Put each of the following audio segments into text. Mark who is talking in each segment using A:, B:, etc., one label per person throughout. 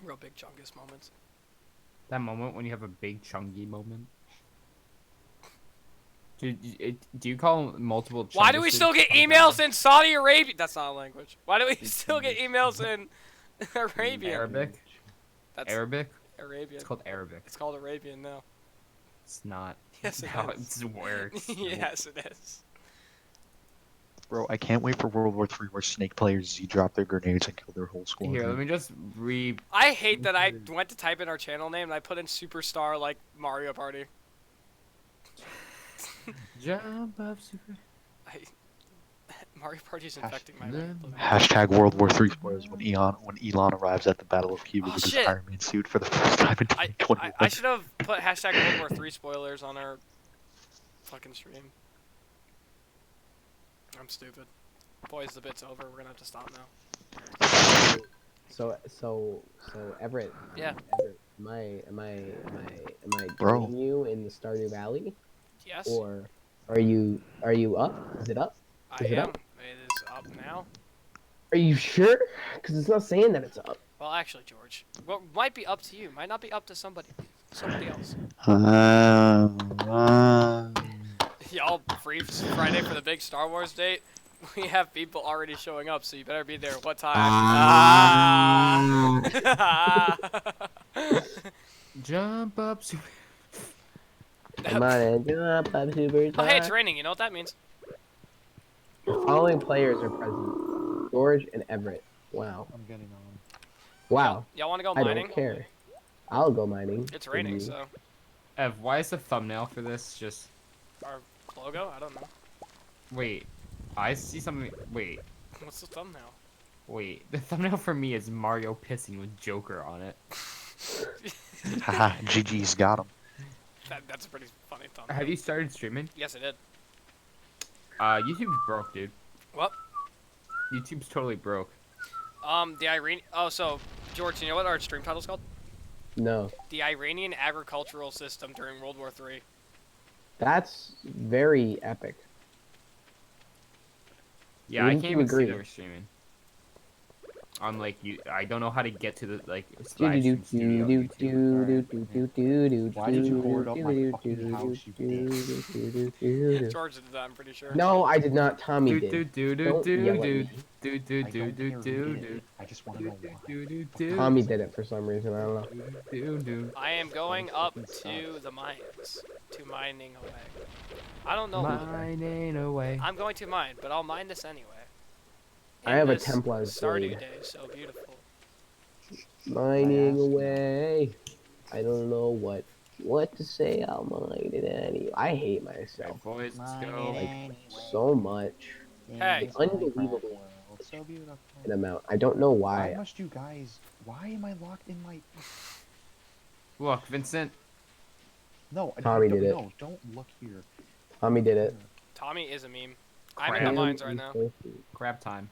A: real big chungus moments.
B: That moment when you have a big chungy moment. Do you call multiple chunguses?
A: Why do we still get emails in Saudi Arabia? That's not a language. Why do we still get emails in Arabian?
B: Arabic?
A: That's
B: Arabic?
A: Arabian.
B: It's called Arabic.
A: It's called Arabian now.
B: It's not.
A: Yes, it
B: How
A: is.
B: it works.
A: Yes, it is.
C: Bro, I can't wait for World War III where Snake players Z drop their grenades and kill their whole squad.
B: Here, let me just
A: I hate that I went to type in our channel name and I put in Superstar like Mario Party.
B: jump up super.
A: Mario Party is infecting my brain.
C: Hashtag World War III spoilers when Elon arrives at the Battle of Cuba with his
A: shit.
C: Iron Man suit for the first time in 2021.
A: I should have put hashtag World War III spoilers on our fucking stream. I'm stupid. Boys, the bit's over. We're gonna have to stop now.
D: So Everett.
A: Yeah.
D: Everett, am I
C: Bro.
D: joining you in the Stardew Valley?
A: Yes.
D: Or are you up? Is it up?
A: I
D: Is it
A: am.
D: up?
A: It is up now.
D: Are you sure? Because it's not saying that it's up.
A: Well, actually, George, what might be up to you might not be up to somebody else. Y'all free Friday for the big Star Wars date? We have people already showing up, so you better be there. What time?
B: Jump up super.
D: Come on and jump up, super.
A: Oh, hey, it's raining. You know what that means?
D: The following players are present: George and Everett. Wow.
C: I'm getting on.
D: Wow.
A: Y'all want to go
D: I
A: mining?
D: don't care. I'll go mining.
A: It's raining,
D: with you.
A: so
B: Ev, why is the thumbnail for this just?
A: our logo? I don't know.
B: Wait, I see something. Wait,
A: What's the thumbnail?
B: wait. The thumbnail for me is Mario pissing with Joker on it.
C: Haha, GG's got him.
A: That's a pretty funny thumbnail.
B: Have you started streaming?
A: Yes, I did.
B: YouTube's broke, dude.
A: What?
B: YouTube's totally broke.
A: The Iranian. Oh, so George, you know what our stream title's called?
D: No.
A: The Iranian agricultural system during World War III.
D: That's very epic.
B: Yeah, I
D: Wouldn't
B: can't
D: you
B: even see
D: agree?
B: they were streaming. I'm like you. I don't know how to get to the like.
D: Do
B: live
D: do
B: stream
D: do
B: studio
D: do
B: YouTube.
D: do do do.
C: Why did you board up my fucking house, you bitch?
A: George did that, I'm pretty sure.
D: No, I did not. Tommy
B: Do
D: did.
B: do do
D: Don't
B: do
D: yell at
B: do
D: me.
B: do do
C: I
B: do
C: don't
B: do
C: care
B: do
C: who did
B: do
C: it. I just want to know why.
D: Tommy did it for some reason. I don't know.
B: do.
A: I am going up to the mines, to mining away. I don't know.
B: Mining away.
A: I'm going to mine, but I'll mine this anyway.
D: I have a
A: this
D: Templar
A: Stardew
D: blade.
A: Day, so beautiful.
D: Mining away. I don't know what to say. I'll mine it anyway. I hate myself
B: Boys, let's go.
D: like so much.
A: Hey.
D: It's unbelievable.
C: So beautiful.
D: An amount. I don't know
C: Why
D: why.
C: must you guys? Why am I locked in my?
B: Look, Vincent.
C: No,
D: Tommy
C: don't,
D: did it.
C: No, don't look here.
D: Tommy did it.
A: Tommy is a meme. I'm in
B: Crap.
A: the mines right now.
B: Crab time.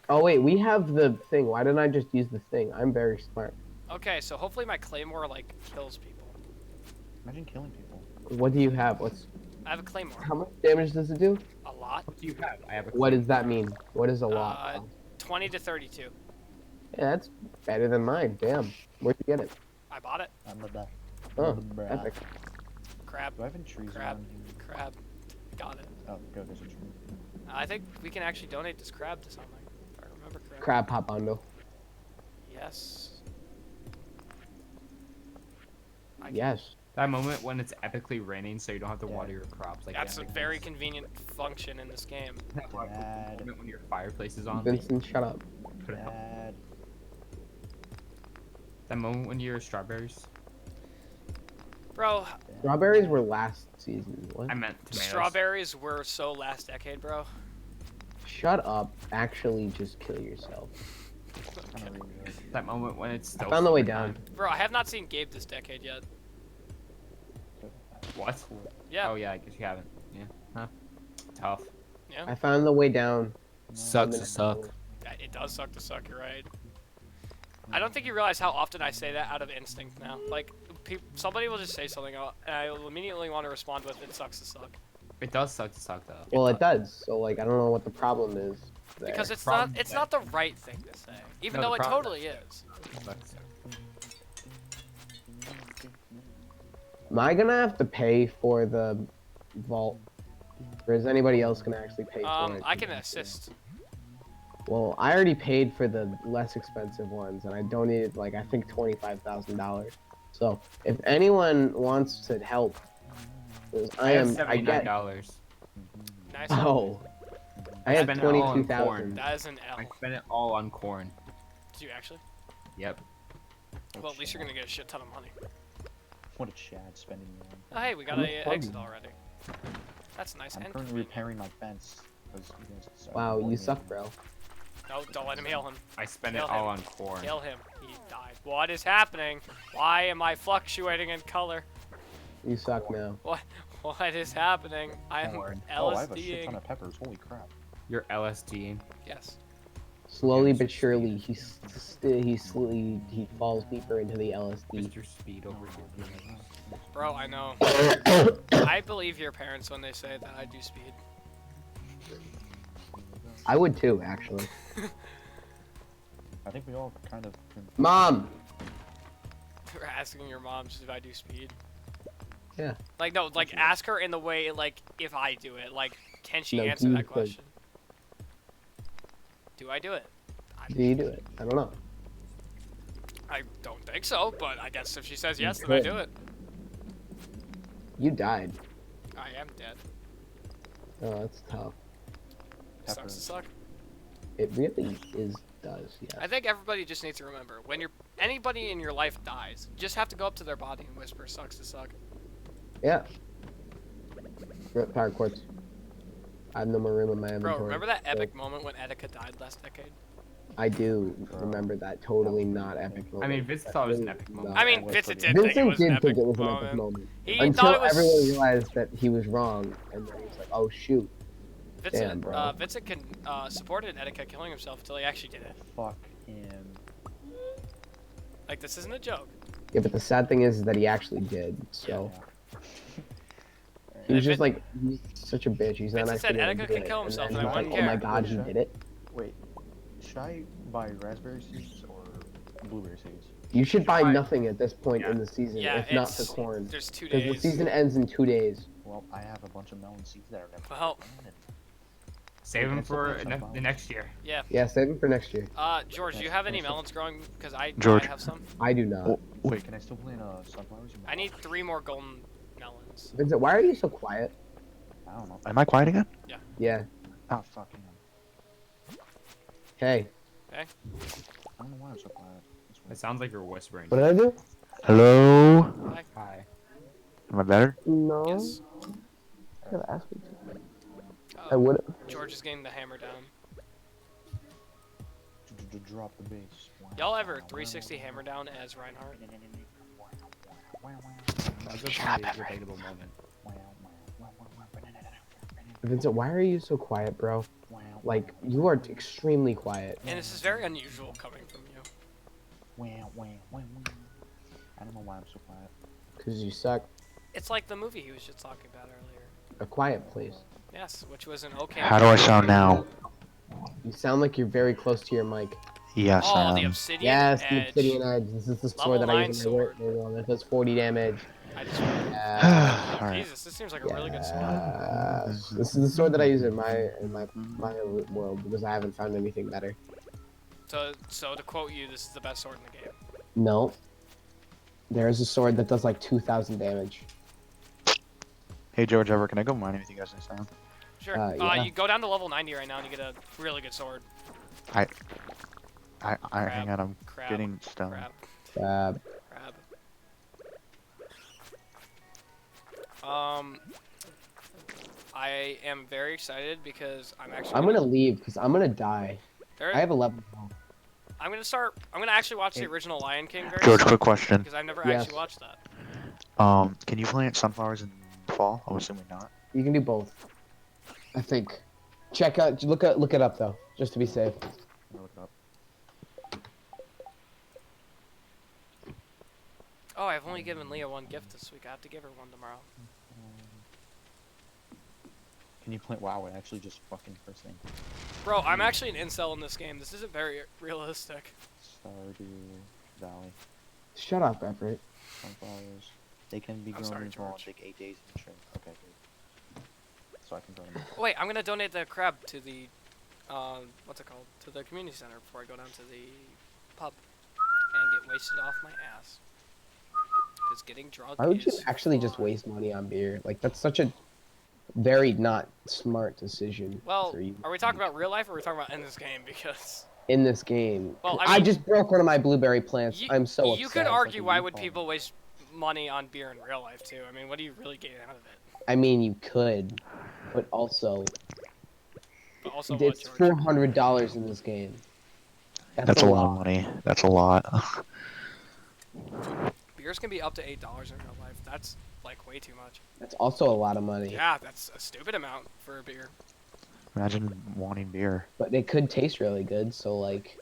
D: Oh wait, we have the thing. Why didn't I just use the thing? I'm very smart.
A: Okay, so hopefully my claymore like kills people.
C: Imagine killing people.
D: What do you have? What's
A: I have a claymore.
D: how much damage does it do?
A: A lot.
B: What do you have? I have a.
D: What does that mean? What is a lot?
A: 20 to 32.
D: Yeah, that's better than mine. Damn. Where'd you get it?
A: I bought it.
C: I'm the best.
D: Oh, epic.
A: Crab.
C: Do I have any trees
A: Crab.
C: around here?
A: Crab. Got it.
C: Oh, go. There's a tree.
A: I think we can actually donate this crab to something. If I remember correctly.
D: Crab pop bundle.
A: Yes.
D: Yes.
B: That moment when it's epically raining, so you don't have to
C: Yeah.
B: water your crops. Like
A: That's a
B: that.
A: very convenient function in this game.
B: That moment when your fireplace is on.
D: Vincent, shut up.
B: Put it out.
C: Dad.
B: That moment when your strawberries.
A: Bro,
D: Strawberries were last season. What?
B: I meant tomatoes.
A: strawberries were so last decade, bro.
D: Shut up. Actually, just kill yourself.
C: I'm gonna read it.
B: That moment when it's.
D: I
B: still
D: found the way
B: summertime.
D: down.
A: Bro, I have not seen Gabe this decade yet.
B: What?
A: Yeah.
B: Oh yeah, I guess you haven't. Yeah. Huh. Tough.
A: Yeah.
D: I found the way down.
B: Sucks to suck.
A: It does suck to suck, you're right. I don't think you realize how often I say that out of instinct now. Like, somebody will just say something, and I will immediately want to respond with, it sucks to suck.
B: It does suck to suck though.
D: Well, it does. So like, I don't know what the problem is. There.
A: Because it's
B: Problem
A: not the right thing to say. Even
B: No,
A: though
B: the
A: it
B: problem-
A: totally is.
B: Sucks.
D: Am I gonna have to pay for the vault? Or is anybody else gonna actually pay for it?
A: I can assist.
D: Well, I already paid for the less expensive ones, and I donated like I think $25,000. So if anyone wants to help, 'cause
B: I have
D: I get
B: $79.
A: Nice.
D: oh, I
B: I
D: had
B: spent it all on
D: 22,000.
A: That is an L.
B: I spent it all on corn.
A: Did you actually?
B: Yep.
A: Well, at least you're gonna get a shit ton of money.
C: What a Chad spending money.
A: Oh, hey, we got
D: I'm
A: a
D: fun.
A: exit already. That's nice.
C: I'm
A: And
C: currently repairing my fence. 'Cause you guys decided
D: Wow,
C: to
D: you
C: warn
D: suck,
C: me.
D: bro.
A: no, don't let him heal him.
B: I spent
A: Kill
B: it all
A: him.
B: on corn.
A: Kill him. He died. What is happening? Why am I fluctuating in color?
D: You suck now.
A: What is happening? I am
B: Corn.
C: Oh, I have a shit ton
A: LSDing.
C: of peppers. Holy crap.
B: You're LSDing.
A: Yes.
D: Slowly but surely, he falls deeper into the LSD.
B: Mr. Speed over here.
A: Bro, I know. I believe your parents when they say that I do speed.
D: I would too, actually.
C: I think we all kind of.
D: Mom.
A: You're asking your mom just if I do speed.
D: Yeah.
A: Like no, like ask her in the way like if I do it. Like, can she
D: No,
A: answer
D: do
A: that
D: you think-
A: question? Do I do it?
D: Do you do it? I don't know.
A: I don't think so, but I guess if she says
D: You
A: yes, then I
D: could.
A: do it.
D: You died.
A: I am dead.
D: Oh, that's tough.
A: Sucks to suck.
D: It really does, yeah.
A: I think everybody just needs to remember when anybody in your life dies, you just have to go up to their body and whisper "sucks to suck."
D: Yeah. Rip power quartz. I have no more room in my inventory.
A: Bro, remember that
D: so
A: epic moment when Etika died last decade?
D: I do remember that totally not epic moment.
B: I mean, Vince
D: That
B: thought it was an
D: really
B: epic
D: not
B: moment.
A: I mean,
C: was
A: Vincent
C: pretty-
A: did think it
D: Vincent
A: was an
D: did
A: epic
D: think it was an
A: moment.
D: epic moment.
A: He
D: Until
A: thought it was.
D: everyone realized that he was wrong, and then he was like, oh shoot.
A: Vincent,
D: Damn, bro.
A: Vincent supported Etika killing himself until he actually did it.
C: Fuck him.
A: Like, this isn't a joke.
D: Yeah, but the sad thing is that he actually did, so. He was just like, he's such a bitch, he's not
A: Vincent said
D: actually gonna
A: Etika
D: do
A: can
D: it.
A: kill
D: And
A: himself,
D: then
A: and I
D: he's
A: wouldn't
D: like, oh my
A: care.
D: god, he did it.
C: Wait, should I buy raspberry seeds or blueberry seeds?
D: You should buy
A: buy-
D: nothing at this point
A: Yeah.
D: in the season,
A: Yeah,
D: if not for
A: it's-
D: corn.
A: There's 2
D: Because the
A: days.
D: season ends in 2 days.
C: Well, I have a bunch of melon seeds that are never
A: Well,
C: planted.
B: Save
C: Wait,
B: them
C: can I still
B: for
C: plant sunflowers?
B: the next year.
D: Yeah, save them for next year.
A: George, do you have any melons growing? Because I
C: George.
A: have some.
D: I do not.
C: Oh, wait, can I still plant sunflowers?
A: I need 3 more golden melons.
D: Vincent, why are you so quiet?
C: I don't know.
E: Am I quiet again?
D: Yeah.
C: Ah, fucking.
D: Hey.
C: I don't know why I'm so quiet. That's
B: It
C: weird.
B: sounds like you're whispering.
D: What did I do?
E: Hello?
B: Hi.
E: Am I better?
D: No.
A: Yes.
D: You gotta ask me to. I
A: Oh,
D: would.
A: George is getting the hammer down.
C: Drop the bass.
A: Y'all ever 360 hammer down as Reinhardt?
B: That's a pretty debatable moment.
D: Vincent, why are you so quiet, bro? Like, you are extremely quiet.
A: And this is very unusual coming from you.
C: I don't know why I'm so quiet.
D: Because you suck.
A: It's like the movie he was just talking about earlier.
D: A quiet place.
A: Yes, which was an okay.
E: How do I sound now?
D: You sound like you're very close to your mic.
E: Yes,
A: Oh, the
E: I am.
A: obsidian
D: Yes, the
A: edge.
D: obsidian edge. This is the sword
A: Level
D: that I
A: 9
D: use in my
A: sword.
D: work. That does 40 damage.
A: I just,
E: Alright.
A: Jesus, this seems like a really good sword.
D: Yes. This is the sword that I use in my world because I haven't found anything better.
A: So to quote you, this is the best sword in the game.
D: No. There is a sword that does like 2,000 damage.
E: Hey, George, ever, can I go mine with you guys next time?
A: Sure.
D: Yeah.
A: You go down to level 90 right now and you get a really good sword.
E: I hang on, I'm
A: Crap.
E: getting stoned.
A: Crap.
D: Uh,
A: Crap. I am very excited because I'm actually.
D: I'm gonna leave because I'm gonna die.
A: There,
D: I have 11.
A: I'm gonna actually watch the original Lion King very
E: George,
A: soon,
E: quick question.
A: because I've never
D: Yes.
A: actually watched that.
E: Can you plant sunflowers in the fall? I'm assuming not.
D: You can do both. I think. Check out. Look it up though, just to be safe.
C: I'll look it up.
A: Oh, I've only given Leah one gift this week. I have to give her one tomorrow.
C: Can you plant? Wow, it actually just fucking first thing.
A: Bro, I'm actually an incel in this game. This isn't very realistic.
C: Stardew Valley.
D: Shut up, Everett.
E: Sunflowers. They can be
A: I'm
E: grown
A: sorry,
E: in fall and
A: George.
E: take 8 days to mature. Okay, good. So I can grow them.
A: Wait, I'm gonna donate the crab to the, what's it called? To the community center before I go down to the pub and get wasted off my ass. Because getting drunk
D: Why would you
A: is
D: actually just
A: fun.
D: waste money on beer? Like, that's such a very not smart decision
A: Well,
D: for you.
A: are we talking about real life or are we talking about in this game? Because
D: In this game.
A: Well,
D: I
A: I mean,
D: just broke one of my blueberry plants. I'm so upset.
A: you could
D: It's
A: argue
D: like a
A: why would
D: recall.
A: people waste money on beer in real life too? I mean, what do you really get out of it?
D: I mean, you could, but also,
A: But also, what,
D: it's
A: George?
D: $400 in this game.
C: That's a lot of money. That's a lot.
A: Beers can be up to $8 in real life. That's like way too much.
D: That's also a lot of money.
A: Yeah, that's a stupid amount for a beer.
C: Imagine wanting beer.
D: But it could taste really good, so like,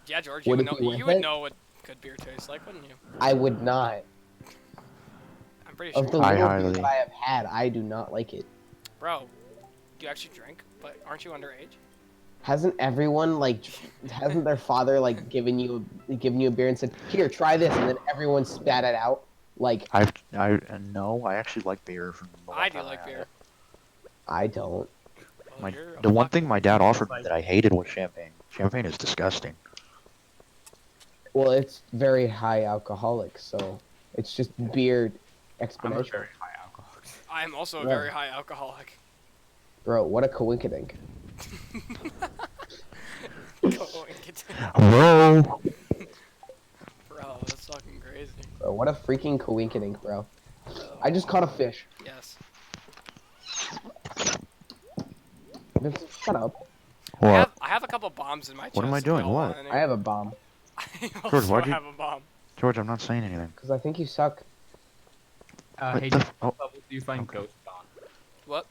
A: Yeah, George, you
D: Would
A: would
D: it
A: know.
D: be worth
A: You would
D: it?
A: know what good beer tastes like, wouldn't you?
D: I would not.
A: I'm pretty sure.
D: Of the
C: I
D: little
C: highly-
D: beer that I have had, I do not like it.
A: Bro, you actually drink, but aren't you underage?
D: Hasn't everyone hasn't their father like given you a beer and said, "Here, try this," and then everyone spat it out? Like,
C: No, I actually like beer. From the one
A: I do
C: time
A: like
C: had
A: beer.
C: it.
D: I don't.
A: Well, you're a
C: The one
A: fucking-
C: thing my dad offered me that I hated was champagne. Champagne is disgusting.
D: Well, it's very high alcoholic, so it's just beer
B: I'm a
D: exponential.
B: very high alcoholic.
A: I am also a
D: Yeah.
A: very high alcoholic.
D: Bro, what a coinkydink.
C: Hello.
A: Bro, that's fucking crazy.
D: Bro, what a freaking coinkydink, bro. I just caught a fish.
A: Yes.
D: Shut up.
C: What?
A: I have a couple bombs in my chest.
C: What am I
A: if
C: doing?
A: y'all want
C: What?
A: any.
D: I have a bomb.
A: I
C: George,
A: also
C: why'd you-
A: have a bomb.
C: George, I'm not saying anything.
D: Because I think you suck.
C: What
B: Hey,
C: the
B: what
C: oh,
B: level do you find
C: okay.
B: ghosts on?
A: What?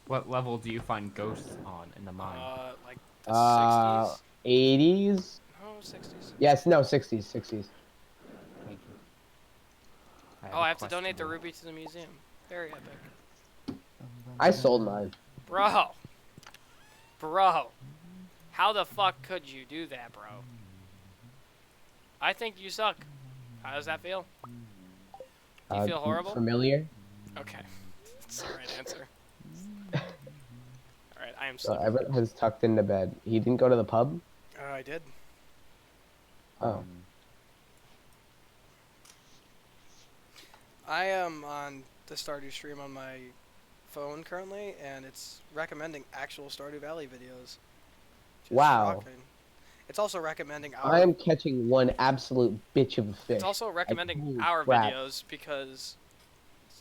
B: What level do you find ghosts on in the mine?
A: Like the 60s?
D: 80s?
A: No, 60s.
D: Yes, no, 60s, 60s.
B: Thank you.
A: Oh, I have to
B: question
A: donate the
B: for you.
A: ruby to the museum. Very epic.
D: I sold mine.
A: Bro. Bro. How the fuck could you do that, bro? I think you suck. How does that feel? Do you feel horrible?
D: Familiar?
A: Okay. That's the right answer. Alright, I am
D: So
A: sleeping.
D: Everett has tucked into bed. He didn't go to the pub?
A: I did.
D: Oh.
A: I am on the Stardew stream on my phone currently, and it's recommending actual Stardew Valley videos. Which is
D: Wow.
A: shocking. It's also recommending our.
D: I am catching one absolute bitch of a fish.
A: It's also recommending
D: holy
A: our
D: crap.
A: videos because,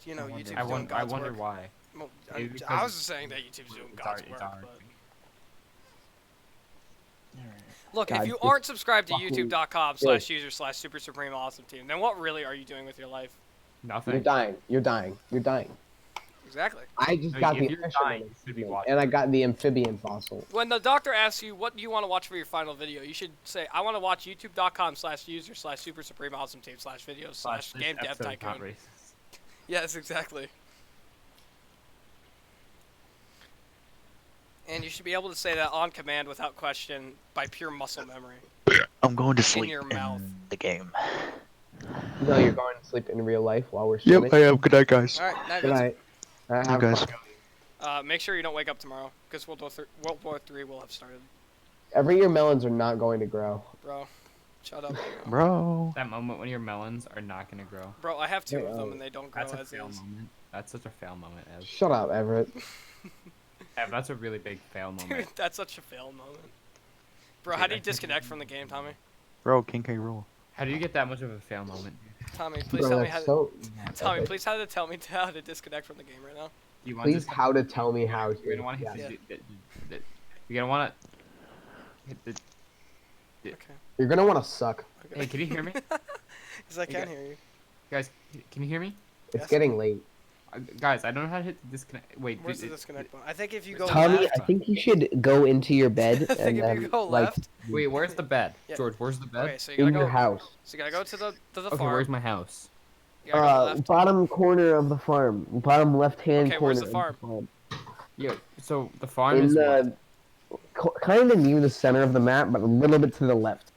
A: you know, YouTube's
B: I,
A: doing
B: I
A: God's
B: wonder
A: work.
B: why.
A: Well,
B: Maybe
A: I
B: because
A: was just saying that YouTube's doing
B: it's
A: God's
B: our-
A: work.
B: it's our-
A: But... Look, if
D: God,
A: you
D: this
A: aren't subscribed to
D: fucking-
A: youtube.com/user/super supreme awesome team, then what really are you doing with your life?
B: Nothing.
D: You're dying. You're dying. You're dying.
A: Exactly.
D: I just
B: No,
D: got
B: if
D: the
B: you're
D: fisherman
B: dying, you should be
D: achievement,
B: watching
D: and I
B: it.
D: got the amphibian fossil.
A: When the doctor asks you what do you want to watch for your final video, you should say, I want to watch youtube.com/user/super supreme awesome team/videos/game
B: This
A: dev
B: episode is not
A: tycoon.
B: racist.
A: Yes, exactly. And you should be able to say that on command without question by pure muscle memory.
C: I'm going to sleep
A: your mouth.
C: the game.
D: No, you're going to sleep in real life while we're
C: Yep,
D: streaming.
C: I am. Good night, guys.
A: All right, night,
D: Good
A: Vincent.
D: night.
C: Good night, guys.
A: Make sure you don't wake up tomorrow, because World War III will have started.
D: Every year melons are not going to grow.
A: Bro, shut up.
C: Bro.
B: That moment when your melons are not gonna grow.
A: Bro, I have two
D: Wait,
A: of them
D: oh.
A: and they don't grow
B: That's a
A: as
B: fail
A: is.
B: moment. That's such a fail moment, Ev.
D: Shut up, Everett.
B: Ev, that's a really big fail
A: Dude,
B: moment.
A: that's such a fail moment. Bro, how do you disconnect from the game, Tommy?
C: Bro, King K. Rule.
B: How do you get that much of a fail moment?
A: Tommy, please
D: Bro,
A: tell me
D: that's
A: how.
D: so...
A: Tommy,
D: epic.
A: please tell me how to disconnect from the game right now.
B: Do you want
D: Please,
B: to?
D: how to tell me how to.
B: You're gonna want to
D: Yeah.
B: hit you're gonna want to hit the.
A: Okay.
D: You're gonna want to suck.
B: Hey, can you hear me?
A: Because I can
B: Okay.
A: hear you.
B: Guys, can you hear me?
D: It's
A: Yes.
D: getting late.
B: Guys, I don't know how to hit the disconnect. Wait,
A: Where's the
B: did-
A: disconnect button? I think if you go
D: Tommy,
A: left.
D: I think you should go into your bed
A: I
D: and
A: think if
D: then,
A: you go
D: like,
A: left.
B: Wait, where's the bed?
A: Yeah.
B: George, where's the bed?
A: Okay, so you
D: in
A: gotta
D: your
A: go.
D: house.
A: So you gotta go to the
B: Okay,
A: farm.
B: where's my house?
A: You gotta go left.
D: Bottom corner of the farm. Bottom left-hand
A: Okay,
D: corner.
A: where's the
D: of
A: farm?
B: Yeah, so the farm
D: In
B: is what?
D: the kind of near the center of the map, but a little bit to the left.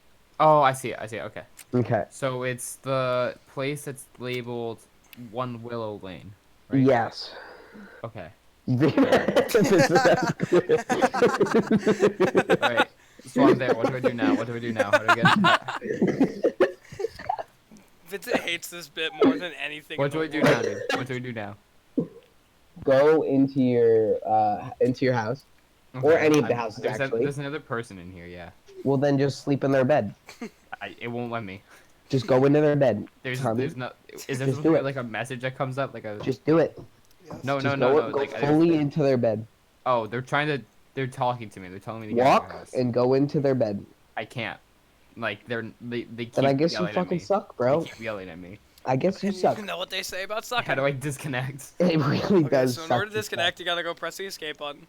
B: Oh, I see it. I see it. Okay.
D: Okay.
B: So it's the place that's labeled One Willow Lane, right?
D: Yes.
B: Okay.
D: That's
B: All right. So I'm there. What do I do now? What do I do now? How do I get?
A: Vincent hates this bit more than anything.
B: What
A: in
B: do
A: the
B: I do
A: world.
B: now, dude? What do I do now?
D: Go into your house, or
B: Okay,
D: any of the houses
B: there's
D: actually.
B: there's another person in here. Yeah.
D: Well, then just sleep in their bed.
B: It won't let me.
D: Just go into their bed.
B: There's
D: Tommy.
B: no. Is there
D: Just
B: supposed
D: do
B: to be
D: it.
B: like a message that comes up like a?
D: Just do it.
B: No,
D: Just
B: no.
D: Go
B: Like
D: fully into their bed.
B: oh, they're talking to me. They're telling me to get out of
D: Walk
B: their house.
D: and go into their bed.
B: I can't. Like they keep
D: Then I guess you
B: yelling at
D: fucking
B: me.
D: suck, bro.
B: They keep yelling at me.
D: I guess you suck.
A: You know what they say about sucking.
B: How do I disconnect?
D: It really
A: Okay,
D: does.
A: so in
D: suck
A: order to
D: suck.
A: disconnect, you gotta go press the escape button.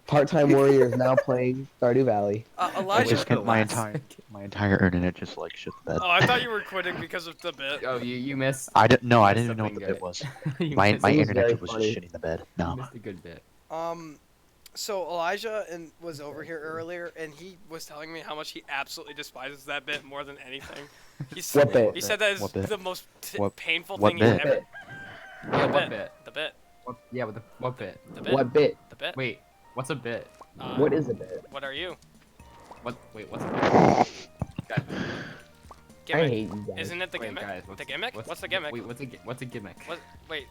D: Part-time warrior is now playing Stardew Valley.
C: I
A: Elijah.
C: just get my
B: Relax.
C: entire internet just like shit the bed.
A: Oh, I thought you were quitting because of the bit.
B: Oh, you missed.
C: I didn't know. I
B: missed
C: didn't even know what the
B: something
C: bit was.
B: good. You
C: My
B: missed-
C: my
D: It was
C: internet
D: very
C: was
D: funny.
C: just shitting the bed.
B: you
C: No.
B: missed a good bit.
A: So Elijah was over here earlier, and he was telling me how much he absolutely despises that bit more than anything.
D: What bit?
A: He said that is
C: What bit?
A: the most
C: What-
A: painful
C: what
A: thing
C: bit?
A: he's ever.
B: Yeah,
A: The
B: what
A: bit.
B: bit?
A: The bit.
B: Yeah, what bit?
A: The bit.
D: What bit?
A: The bit.
B: Wait, what's a bit?
D: What is a bit?
A: What are you?
B: What's a bit? Guys,
D: I
A: Gimmick.
D: hate you guys.
A: Isn't it the
B: wait,
A: gimmick?
B: guys,
A: The gimmick? What's the gimmick?
B: Wait, what's a gimmick?
A: What? Wait,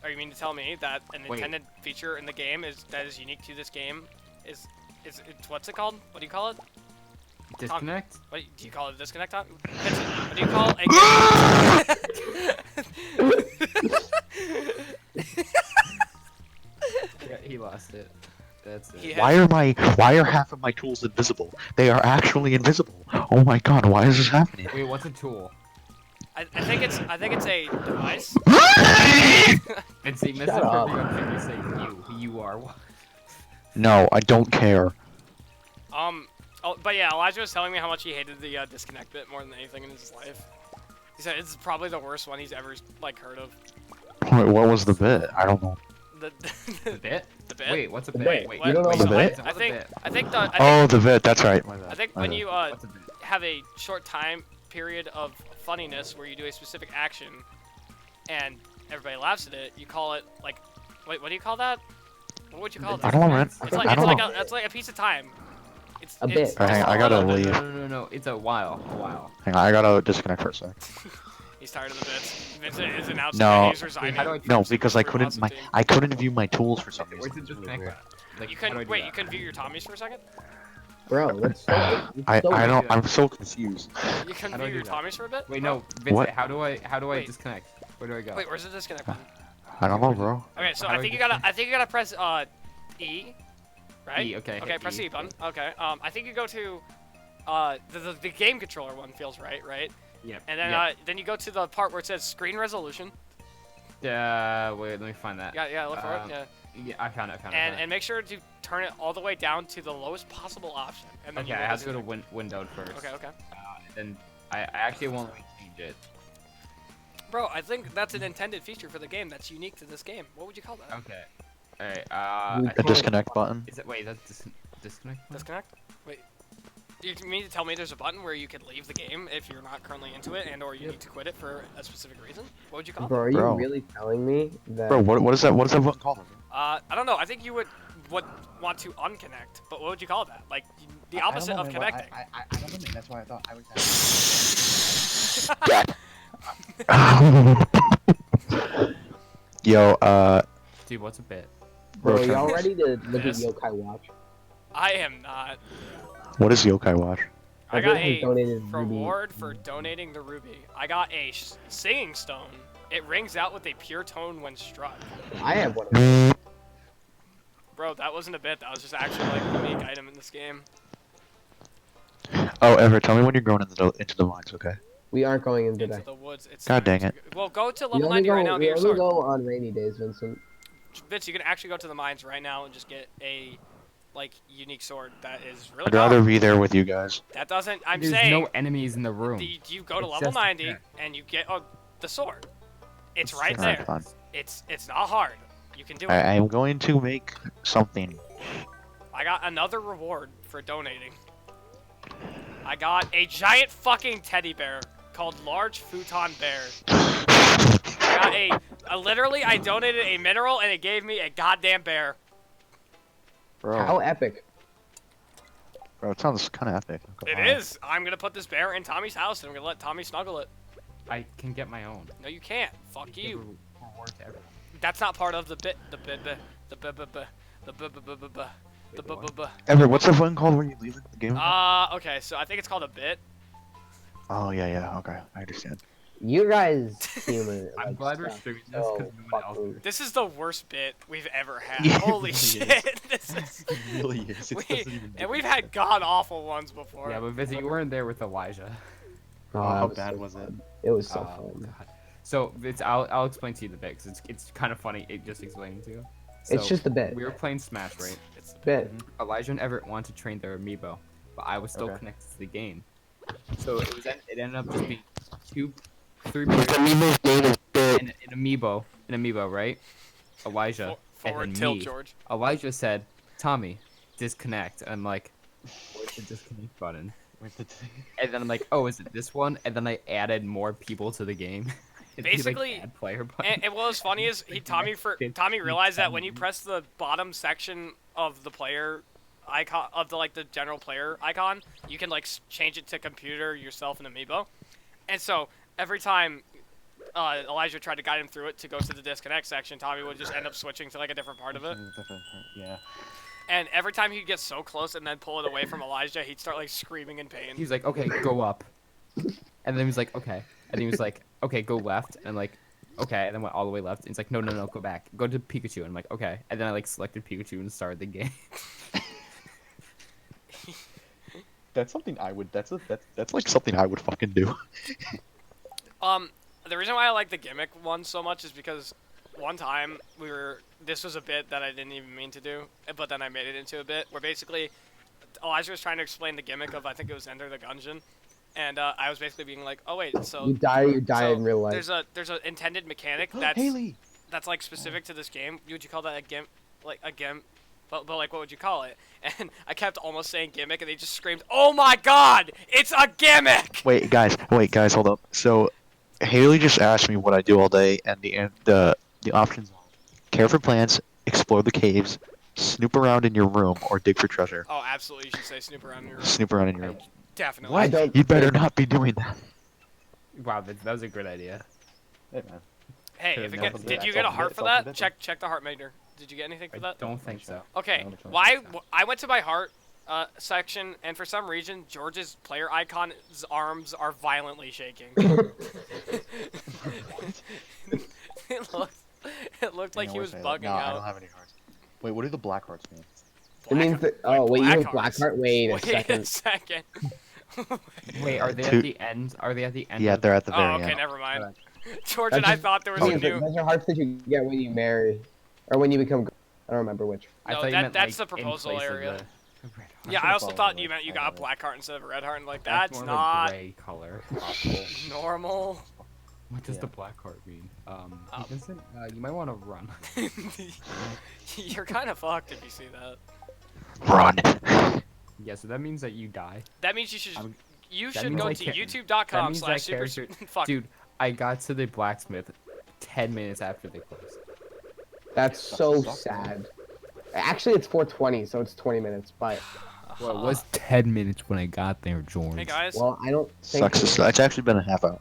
A: are you mean to tell me that an
B: Wait.
A: intended feature in the game that is unique to this game is it's what's it called? What do you call it?
B: Disconnect?
A: What do you call it? Disconnect on? Vincent, what do you call a
B: Yeah, he lost it. That's it.
A: He had-
C: Why are half of my tools invisible? They are actually invisible. Oh my god, why is this happening?
B: Wait, what's a tool?
A: I think it's a device.
B: And see, Mr.
D: Shut up.
B: Kirby, you say you are.
C: No, I don't care.
A: But yeah, Elijah was telling me how much he hated the disconnect bit more than anything in his life. He said it's probably the worst one he's ever like heard of.
C: Wait, what was the bit? I don't know.
A: The
B: The bit?
A: the bit.
B: Wait, what's a
D: The
B: bit?
D: bit.
B: Wait,
D: You don't know
B: wait,
D: the
B: wait,
C: bit?
B: what's
A: I
B: a
A: think
B: bit?
A: I think the
C: Oh, the bit. That's right. My bad.
A: I think
C: my
A: when
C: bad.
A: you
B: What's a bit?
A: have a short time period of funniness where you do a specific action and everybody laughs at it, you call it like, wait, what do you call that? What would you call
C: I
A: that?
C: don't know, man.
A: It's like
C: I don't know.
A: it's like a piece of time. It's
D: A
A: it's
D: bit.
A: just
C: Alright, I
A: a
C: gotta
A: little-
C: leave.
B: No. It's a while. A while.
C: Hang on, I gotta disconnect for a sec.
A: He's tired of the bits. Vincent is announcing
C: No.
A: that he's resigning.
B: How do I-
C: No, because I
A: from
C: couldn't
A: Constantine.
C: I couldn't view my tools for some
B: Where's
C: reason.
B: the
C: It's really
B: disconnect
C: weird.
B: button? Like,
A: You
B: how do I
A: couldn't
B: do
A: wait.
B: that?
A: You couldn't view your Tommies for a second.
D: Bro, that's so,
C: I
D: so
C: don't.
D: weird.
C: I'm so confused.
A: You couldn't
B: How do I
A: view your
B: do that?
A: Tommies for a bit.
B: Wait,
A: bro?
B: no, Vincent,
C: What?
B: how do I
A: Wait.
B: disconnect? Where do I go?
A: Wait, where's the disconnect button?
C: I don't know, bro.
A: Okay, so
B: How
A: I
B: do
A: think
B: I
A: you gotta press E, right?
B: E, okay,
A: Okay,
B: hit
A: press
B: E.
A: E button. Okay. I think you go to the game controller one feels right?
B: Yep.
A: And then
B: yep.
A: then you go to the part where it says screen resolution.
B: Wait, let me find that.
A: Yeah, look for it.
B: Um,
A: Yeah.
B: Yeah, I found it.
A: And make sure to turn it all the way down to the lowest possible option. And then
B: Okay,
A: you
B: I
A: will
B: have to go to
A: disconnect.
B: windowed first.
A: Okay.
B: Then I actually won't let me change it.
A: Bro, I think that's an intended feature for the game that's unique to this game. What would you call that?
B: Okay. Alright,
D: We
B: I
C: A
B: think-
C: disconnect button.
B: Is it, wait, that's disconnect? button?
A: Disconnect? Wait. You mean to tell me there's a button where you can leave the game if you're not currently into it and or you need to quit it for a specific reason? What would you call it?
D: Bro, are you
C: Bro.
D: really telling me that?
C: Bro, what is that? What is that button called?
A: I don't know. I think you would want to unconnect, but what would you call that? Like the opposite of connecting.
C: I don't know, man. That's why I thought I was. Yo,
B: Dude, what's a bit?
D: Bro,
C: Bro,
D: y'all ready to look at
A: Yes.
D: Yokai Watch?
A: I am not.
C: what is Yokai Watch?
A: I got
D: Everyone
A: a
D: donated Ruby.
A: reward for donating the ruby. I got a singing stone. It rings out with a pure tone when struck.
D: I have one of those.
A: Bro, that wasn't a bit. That was just actually like a unique item in this game.
C: Oh, Ever, tell me when you're going into the mines, okay?
D: We aren't going in
A: Into
D: today.
A: the woods. It's
C: God
A: time
C: dang
A: to go- Well, go to
D: We
A: level
D: only
A: 90 right now and
D: we
A: get your
D: only
A: sword.
D: go on rainy days, Vincent.
A: Vince, you can actually go to the mines right now and just get a like unique sword that is really
C: I'd rather
A: powerful.
C: be there with you guys.
A: That doesn't. I'm
B: There's
A: saying
B: no enemies in the room.
A: you go to
B: It's
A: level
B: just a
A: 90
B: check.
A: and you get the sword. It's
B: It's
A: right
B: just-
A: there.
C: Alright, fine.
A: It's not hard. You can do it.
C: I am going to make something.
A: I got another reward for donating. I got a giant fucking teddy bear called Large Futon Bear. I got literally, I donated a mineral and it gave me a goddamn bear.
C: Bro,
D: How epic.
C: bro, it sounds kind of epic. not gonna
A: It
C: lie.
A: is. I'm gonna put this bear in Tommy's house and I'm gonna let Tommy snuggle it.
B: I can get my own.
A: No, you can't. Fuck
B: Give
A: you.
B: a reward to everyone.
A: That's not part of the bit.
C: Everett, what's the one called where you leave the game?
A: Okay, so I think it's called a bit.
C: Oh yeah. Okay, I understand.
D: You guys humor.
B: I'm
D: like,
B: glad we're
D: stuff
B: streaming this
D: so
B: because no one else.
D: fucking-
A: This is the worst bit we've ever had.
C: Yeah, it
A: Holy
C: really
A: shit. This is.
C: It really is.
A: And we've had god awful ones before.
B: Yeah, but Vizzy, you weren't there with Elijah.
D: Oh,
C: how
D: that
C: bad
D: so
C: was it?
D: fun. It was so
B: Oh,
D: fun.
B: God. So I'll explain to you the bit because it's kind of funny. It just explaining to you.
D: It's
B: So,
D: just a bit.
B: We were playing Smash, right?
A: It's the
D: Bit.
B: Elijah and Everett wanted to train their amiibo, but I was still
C: Okay.
B: connected to the game. So it ended up just being 3 players and an amiibo, right? Elijah
A: forward
B: and then
A: tilt,
B: me.
A: George.
B: Elijah said, "Tommy, disconnect." And I'm like, "Where's the disconnect button?" And then I'm like, "Oh, is it this one?" And then I added more people to the game. It'd be, like,
A: Basically,
B: add player button.
A: And what was funny is Tommy realized that when you press the bottom section of the player icon of the general player icon, you can like change it to computer yourself and amiibo. And so every time Elijah tried to guide him through it to go to the disconnect section, Tommy would just end up switching to like a different part of it.
C: Yeah.
A: And every time he'd get so close and then pull it away from Elijah, he'd start like screaming in pain.
B: He was like, "Okay, go up," and then he was like, "Okay," and he was like, "Okay, go left," and I'm like, "Okay," and then went all the way left. And he's like, "No, go back, go to Pikachu," and I'm like, "Okay," and then I like selected Pikachu and started the game.
C: That's something I would. That's like something I would fucking do.
A: The reason why I like the gimmick one so much is because one time this was a bit that I didn't even mean to do, but then I made it into a bit where basically Elijah was trying to explain the gimmick of, I think it was Enter the Gungeon, and I was basically being like, oh wait, so
D: You die
A: so
D: in real life.
A: there's a intended mechanic that's
C: Haley.
A: that's like specific to this game. Would you call that a gimp? Like a gimp? But like, what would you call it? And I kept almost saying gimmick, and they just screamed, "Oh my God, it's a gimmick!"
C: Wait, guys, hold up. So, Haley just asked me what I do all day, and the options are: care for plants, explore the caves, snoop around in your room, or dig for treasure.
A: Oh, absolutely, you should say snoop around in your room.
C: Snoop around in your room.
A: Definitely.
D: I don't
C: You better not be doing that.
B: Wow, that was a good idea.
C: Hey, man.
A: Hey,
B: Could've
A: if it
B: never
A: get,
B: did
A: did
B: that.
A: you get a
C: It's all
A: heart for
C: good, it's all
A: that?
C: good.
A: Check the heart meter. Did you get anything for
B: I
A: that?
B: don't think so.
A: Okay.
C: No, no,
A: Why?
B: no.
A: I went to my heart section, and for some reason, George's player icon's arms are violently shaking. It looked like he was bugging
C: no, I
A: out.
C: don't have any hearts. Wait, what do the black hearts mean?
D: It means that. Oh wait, you have Blackheart. Wait a
A: Wait
D: second.
A: a second.
B: Wait, are they
C: Two-
B: at the end? Are they at the end?
C: Yeah,
B: of-
C: they're at the very
A: Oh, okay,
C: end.
A: never mind.
B: Alright.
A: George
D: That's
A: and I
D: just-
A: thought there was a
D: Those
A: new.
D: are hearts that you get when you marry, or when you become. I don't remember which.
B: I
A: No,
B: thought you
A: that-
B: meant,
A: that's
B: like,
A: the
B: in
A: proposal
B: place of
A: area.
B: the red heart.
A: Yeah, I also
C: follow
A: thought
C: the
A: you meant you got a
C: alright.
A: black heart instead of a red heart, and like
B: That's
A: that's
B: more of a
A: not
B: gray color. Awful.
A: normal.
B: What does
C: Yeah.
B: the black heart mean? Hey, Vincent, you might want to run.
A: You're kind of fucked if you see that.
C: Run.
B: Yeah, so that means that you die.
A: That means you should
B: I'm-
A: you
B: that
A: should
B: means
A: go
B: I
A: to
B: can't- that
A: youtube.com
B: means
A: slash
B: that
A: super
B: character-
A: fuck.
B: Dude, I got to the blacksmith 10 minutes after they closed.
D: That's so
C: sucks.
D: sad. Actually, it's 4:20, so it's 20 minutes. But
B: Well, it was 10 minutes when I got there, George.
A: Hey guys.
D: well, I don't think.
C: Sucks. It's actually been a half hour.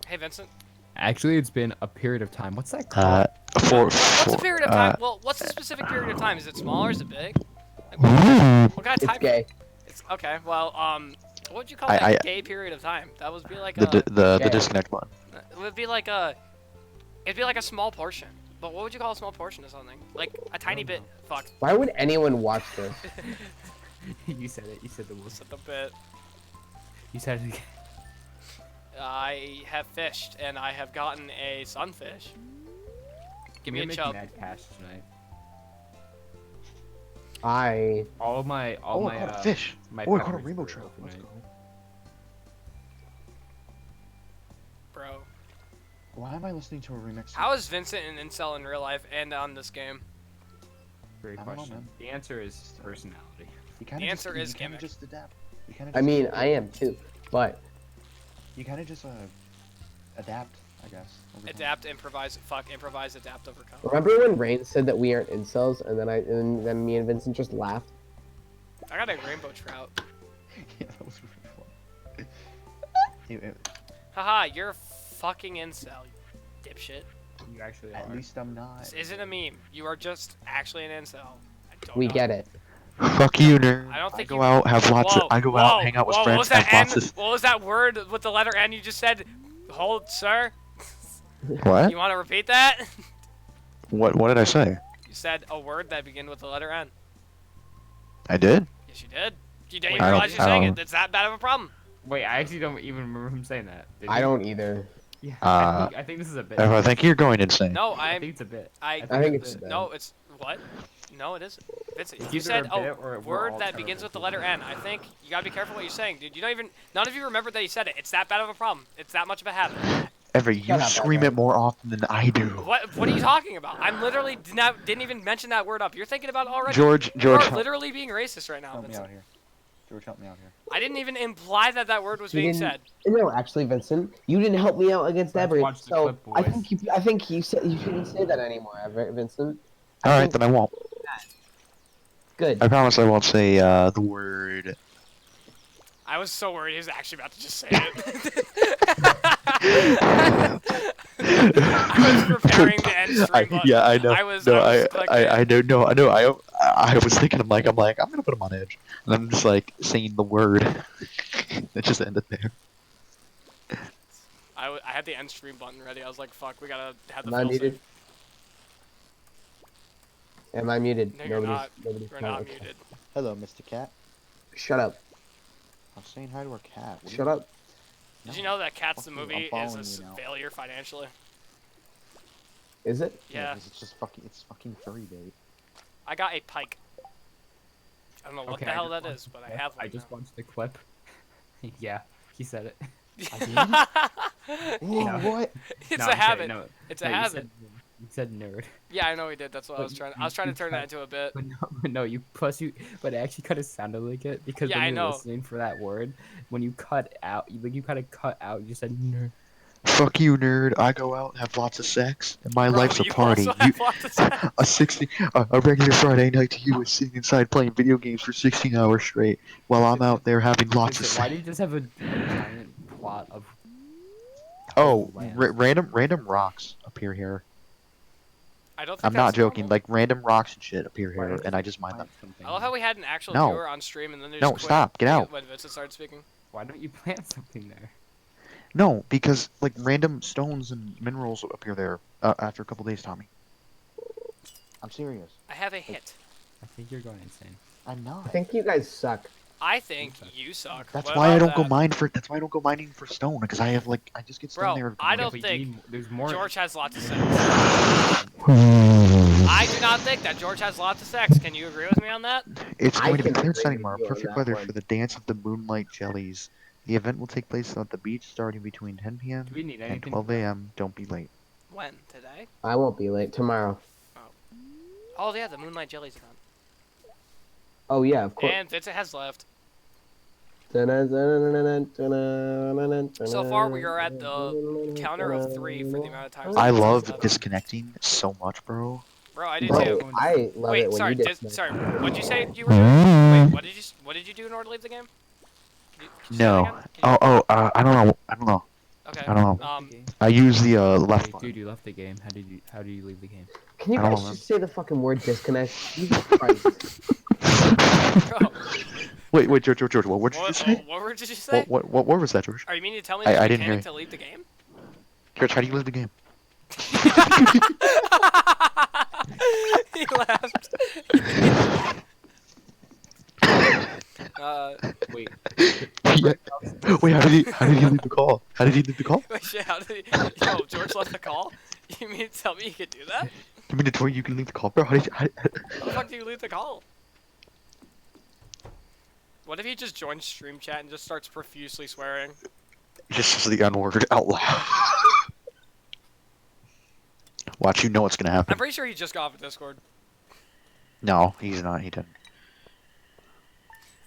A: Hey Vincent.
B: Actually, it's been a period of time. What's that called?
A: What's the period of time? Well, what's the specific period of time? Is it small or is it big? Like, what kind of
D: It's
A: time?
D: gay.
A: It's okay. Well, what would you call
C: I-
A: that
C: I-
A: gay period of time? That would be like
C: The
D: Yeah.
C: disconnect button.
A: it would be like a, it'd be like a small portion. But what would you call a small portion of something? Like a tiny bit. Fuck.
D: Why would anyone watch this?
B: You said it. You said the word.
A: Just a bit.
B: You said it again.
A: I have fished and I have gotten a sunfish. Give me a
B: We're
A: chub.
B: making mad cash tonight. All my
C: fish.
B: my
C: Oh, I caught a
B: peppers
C: rainbow
B: were
C: trout.
B: open
C: Let's
B: tonight.
C: go.
A: Bro.
C: Why am I listening to a remix?
A: How is Vincent an incel in real life and on this game?
B: Great
C: I don't know,
B: question.
C: man.
B: The answer is personality.
C: You kinda
A: The answer is
C: you kinda
A: gimmick.
C: just adapt.
E: You kind of.
D: I mean, I am too, but
E: You kind of just adapt, I guess. over time.
A: Adapt, improvise, improvise, adapt, overcome.
D: remember when Rain said that we aren't incels, and then me and Vincent just laughed.
A: I got a rainbow trout.
E: Yeah, that was really fun.
A: Haha, you're a fucking incel, you dipshit.
B: You actually
E: At
B: are.
E: least I'm not.
A: This isn't a meme. You are just actually an incel. I don't
D: We
A: know.
D: get it.
C: Fuck you, nerd.
A: I don't think
C: go
A: you-
C: out, have lots of.
A: Whoa,
C: I go
A: whoa,
C: out, hang out with
A: whoa,
C: friends,
A: what was that
C: have lots
A: N?
C: of.
A: What was that word with the letter N you just said? Hold, sir.
C: What?
A: You want to repeat that?
C: What did I say?
A: You said a word that began with the letter N.
C: I did.
A: Yes, you did. You didn't
B: Wait,
A: even
B: I don't-
A: realize you're
C: I
A: saying
C: don't-
A: it. It's that bad of a problem.
B: Wait, I actually don't even remember him saying that. Did
D: I
B: he?
D: don't either.
B: Yeah.
C: Uh,
B: I think this is a bit.
C: I think you're going insane.
A: No,
B: I
A: I'm.
B: think it's a bit.
A: I
D: think
B: it's
D: it's
B: a bit.
A: no, it's what? No, it isn't. Vincent,
B: It's
A: you
B: either
A: said
B: a bit or
A: a
B: we're
A: word
B: all
A: that begins
B: terrible
A: with the
B: people.
A: letter N. I think you gotta be careful what you're saying, dude. You don't even. None of you remembered that you said it. It's that bad of a problem. It's that much of a habit.
C: Everett, you
D: Shut up,
C: scream
D: Everett.
C: it more often than I do.
A: What are you talking about? I'm literally didn't even mention that word up. You're thinking about it already.
C: George,
A: You
C: George,
A: are
C: help.
A: literally being racist right now,
E: Help me
A: Vincent.
E: out here. George, help me out here.
A: I didn't even imply that that word was
D: He
A: being
D: didn't-
A: said.
D: No, actually, Vincent, you didn't help me out against
B: Let's
D: Everett.
B: watch the
D: So
B: clip,
D: I
B: boys.
D: think you said you shouldn't say that anymore, Everett, Vincent.
C: All right,
D: think-
C: then I won't.
D: Good.
C: I promise I won't say the word.
A: I was so worried he was actually about to just say it. I was preparing the end stream button.
C: Yeah, I know.
A: I was.
C: No,
A: I was clicking.
C: I know. No, I know. I was thinking. I'm like, I'm gonna put him on edge, and I'm just like saying the word. It just ended there.
A: I had the end stream button ready. I was like, fuck, we gotta have the
D: Am I
A: fail
D: muted?
A: safe.
D: Am I muted?
A: No, you're not.
D: Nobody's
A: We're
D: quiet.
A: not
D: Okay.
A: muted.
E: Hello, Mr. Cat.
D: Shut up.
E: I'm saying hi to our cat. What do
D: Shut
E: you-
D: up.
A: Did you know that Cats the
E: Fuck you, I'm
A: movie is
E: following
A: a
E: you now.
A: failure financially?
D: Is it?
A: Yeah.
E: 'cause it's just fucking. It's fucking furry bait.
A: I got a pike. I don't know what
B: Okay,
A: the
B: I
A: hell
B: just
A: that
B: watched
A: is,
B: the
A: but I
B: clip.
A: have one
B: I just
A: now.
B: watched the clip. Yeah, he said it.
E: Whoa,
B: No.
E: what?
A: It's
B: No,
A: a
B: I'm
A: habit.
B: kidding, no,
A: It's a
B: no,
A: habit.
B: You said nerd.
A: Yeah, I know he did. That's what I
B: But
A: was trying.
B: you-
A: I was trying to
B: you
A: turn that
B: cut-
A: into a bit.
B: But no, you plus you, but it actually kind of sounded like it because
A: Yeah,
B: when
A: I
B: you're
A: know.
B: listening for that word, when you cut out, you kind of cut out. You said nerd.
C: Fuck you, nerd. I go out and have lots of sex, and my
A: Bro,
C: life's a
A: you
C: party.
A: also have lots of sex.
C: A regular Friday night to you is sitting inside playing video games for 16 hours straight, while I'm out there having lots of
B: Vincent, why
C: sex.
B: do you just have a giant plot of?
C: Oh,
B: land?
C: random rocks appear here.
A: I don't think
C: I'm not
A: that's
C: joking.
A: normal.
C: Like random rocks and shit appear
B: Why
C: here,
B: don't
C: and
B: you
C: I just mine them.
B: plant something?
A: I love how we had an actual
C: No.
A: viewer on stream and then they
C: No,
A: just quit
C: stop, get out.
A: when Vincent started speaking.
B: Why don't you plant something there?
C: No, because like random stones and minerals appear there after a couple days, Tommy.
E: I'm serious.
A: I have a hit.
B: I think you're going insane.
E: I'm not.
D: I think you guys suck.
A: I think you suck.
C: That's
A: What
C: why I
A: about
C: don't go
A: that?
C: mine for. That's why I don't go mining for stone, because I have like I just get stone
A: Bro,
C: there.
A: I
B: Yeah,
A: don't
B: but you
A: think
B: need- there's more.
A: George has lots of sex. I do not think that George has lots of sex. Can you agree with me on that?
C: It's
D: I
C: going to be
D: can
C: clear
D: agree
C: Sunday
D: with
C: tomorrow.
D: you on
C: Perfect
D: that
C: weather
D: one.
C: for the dance of the moonlight jellies. The event will take place at the beach starting between 10 p.m.
B: Do we need
C: and
B: anything?
C: 12 a.m. Don't be late.
A: When? Today?
D: I won't be late tomorrow.
A: Oh yeah, the Moonlight Jellies event.
D: Oh yeah, of course.
A: And Vincent has left.
D: So
A: So far, we are at the counter of 3 for the amount of times.
C: I
A: Vincent has
C: love
A: left.
C: disconnecting so much, bro.
A: Bro, I do
D: Bro,
A: too.
D: I love
A: Wait,
D: it when
A: sorry,
D: you disconnect.
A: sorry. What'd you say you were doing? Wait, what did you do in order to leave the game? Could you say that
C: No.
A: again? Can
C: I don't know. I don't know.
A: you- Okay.
C: I don't know.
B: Okay.
C: I use the left
B: Wait,
C: button.
B: dude, you left the game. How did you leave the game?
D: Can you
C: I don't
D: guys
C: remember.
D: just say the fucking word disconnect? Jesus Christ.
A: Bro,
C: Wait, George, what did you say?
A: what word did you say?
C: What was that, George?
A: Are you meaning to tell me
C: I
A: the
C: didn't hear
A: mechanic
C: you.
A: to leave the game?
C: George, how do you leave the game?
A: He laughed.
B: Wait,
C: Yeah. Wait, how did he leave the call? How did he leave the call?
A: Wait, shit, how did he... Yo, George left the call? You mean to tell me you could do that?
C: You mean to tell me you can leave the call, bro? How did you?
A: How the fuck do you leave the call? What if he just joins stream chat and just starts profusely swearing?
C: Just says the N-word out loud. Watch, you know what's gonna
A: I'm
C: happen.
A: pretty sure he just got off of Discord.
C: No, he's not. He didn't.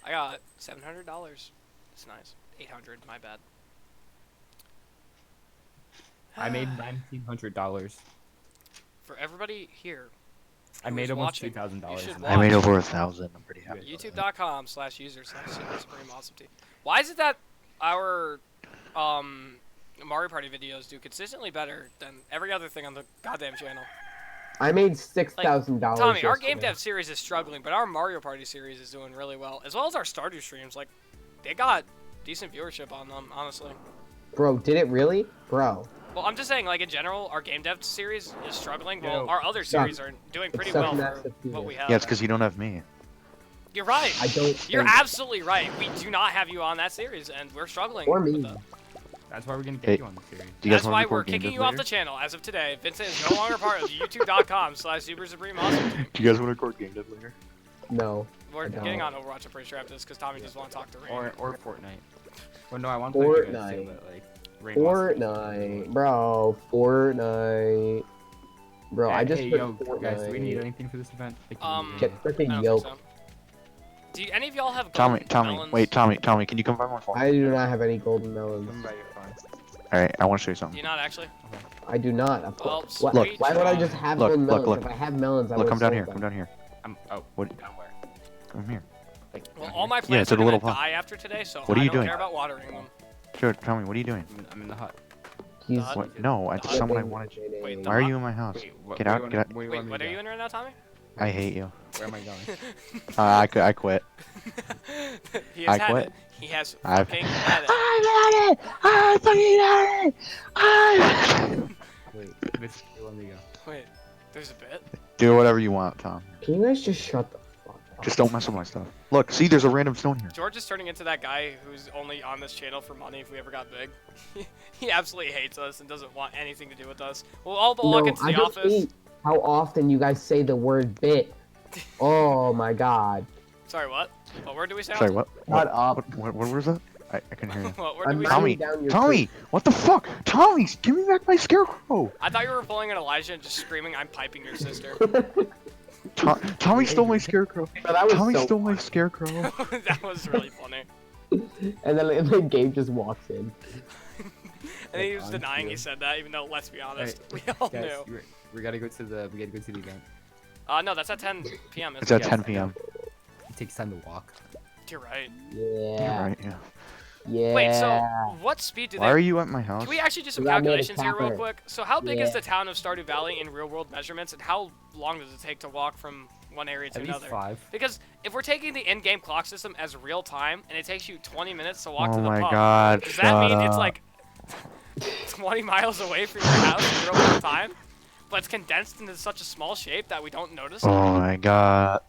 A: I got $700. It's nice. 800. My bad.
B: I made $1,900.
A: For everybody here.
B: I
A: who
B: made
A: is
B: almost
A: watching,
B: $2,000.
A: you should
C: I made
A: watch.
C: over 1,000. I'm pretty happy.
A: YouTube.com/user/SuperSupremeAwesomeTeam. Why is it that our Mario Party videos do consistently better than every other thing on the goddamn channel?
D: I made $6,000.
A: Tommy, our
D: yesterday.
A: game dev series is struggling, but our Mario Party series is doing really well, as well as our Stardew streams. Like, they got decent viewership on them, honestly.
D: Bro, did it really? Bro.
A: Well, I'm just saying, like, in general, our game dev series is struggling, while
B: Yo.
A: our other series are doing pretty
D: such
A: well for
D: massive
A: what we
D: penis.
A: have.
C: Yeah, it's because you don't have me.
A: You're right.
D: I don't
A: You're
D: think-
A: absolutely right. We do not have you on that series, and we're struggling
D: Or
A: with
D: me.
A: that.
B: That's why we're gonna get
C: Hey.
B: you on the series.
C: Do you guys
A: That's
C: want
A: why
C: to
A: we're
C: record game
A: kicking
C: dev
A: you off
C: later?
A: the channel as of today. Vincent is no longer part of the YouTube.com/SuperSupremeAwesomeTeam.
C: Do you guys want to record game dev later?
D: No.
A: We're
D: I don't.
A: getting on Overwatch, I'm pretty sure, after this, because Tommy just want to talk to Rain.
B: Or Fortnite. Well, no, I want to play with you guys too,
D: Fortnite.
B: but like Rain wants to.
D: Fortnite. Bro, Fortnite. Bro, I just
B: hey,
D: put
B: yo,
D: Fortnite.
B: guys, do we need anything for this event? Like,
D: Get
A: I
D: freaking
A: don't
D: yoked.
A: think so. Do any of y'all have
C: Tommy,
A: golden melons?
C: wait, Tommy, can you come by my phone?
D: I do not have any golden melons.
B: Come by your phone.
C: All right, I want to show you
A: Do
C: something.
A: you not actually?
D: I do not. Of
A: Well,
D: course.
A: sweet.
D: Why would I just have
C: Look,
D: golden
C: look,
D: melons?
C: look.
D: If I have melons, I
C: Look,
D: would
C: come down here. Come down here. What?
B: Down where?
C: Come here.
B: Like,
A: Well,
B: down
A: all
B: here?
A: my plants
C: to
A: are
C: the
A: gonna
C: little pot.
A: die after today, so
C: What are
A: I
C: you
A: don't
C: doing?
A: care about watering them.
C: Sure, Tommy, what are you doing?
B: I'm in the hut.
D: He's
A: Hut?
C: What? No, I just someone I wanted.
A: Wait,
C: Why are you in my house?
B: Wait, what,
C: Get
B: where
C: out,
B: do you
C: get out.
B: wanna- where do you
A: Wait,
B: want me
A: what
B: to
A: are
B: go?
A: you in right now, Tommy?
C: I hate you.
B: Where am I going?
C: I quit.
A: He has
C: I
A: had
C: quit.
A: it. He has
C: I've-
A: fucking had it.
C: I got it! I fucking got it! I...
B: Wait, which where do you want me to go?
A: Wait, there's a bit?
C: Do whatever you want, Tom.
D: Can you guys just shut the fuck up?
C: Just don't mess with my stuff. Look, see, there's a random stone here.
A: George is turning into that guy who's only on this channel for money if we ever got big. He absolutely hates us and doesn't want anything to do with us. We'll all walk
D: No,
A: into
D: I
A: the
D: just
A: office.
D: hate how often you guys say the word bit. Oh my god.
A: Sorry, what? What word do we say?
C: Sorry, what?
D: Shut up.
C: What was that? I couldn't hear you.
A: What word do
D: I'm
A: we
D: not-
A: say?
C: Tommy,
D: down your
C: Tommy, what the fuck? Tommy, give me back my scarecrow.
A: I thought you were pulling an Elijah and just screaming, "I'm piping your sister."
C: Tommy stole my scarecrow.
D: But that was
C: Tommy
D: so
C: stole my
D: funny.
C: scarecrow.
A: That was really funny.
D: And then Gabe just walks in.
A: And he was
B: on
A: denying he
B: cue.
A: said that, even though, let's be honest,
B: Alright,
A: we all
B: Guys,
A: knew.
B: we gotta go to the event.
A: No, that's at 10 p.m.
C: It's
A: Isn't
C: at
A: it?
C: 10 p.m.
B: It takes time to walk.
A: You're right.
C: You're
D: Yeah.
C: right, yeah.
D: Yeah.
A: Wait, so what speed do
C: Why
A: they?
C: are you at my house?
A: Can we actually do some
D: We gotta make a
A: calculations here real
D: capper.
A: quick? So how big is
D: Yeah.
A: the town of Stardew Valley in real-world measurements, and how long does it take to walk from one area to
B: At least
A: another?
B: 5.
A: Because if we're taking the in-game clock system as real time, and it takes you 20 minutes to walk
C: Oh
A: to the
C: my
A: pub,
C: god,
A: does
C: shut
A: that mean
C: up.
A: it's like 20 miles away from your house in real-world time? But it's condensed into such a small shape that we don't notice it?
C: Oh my god.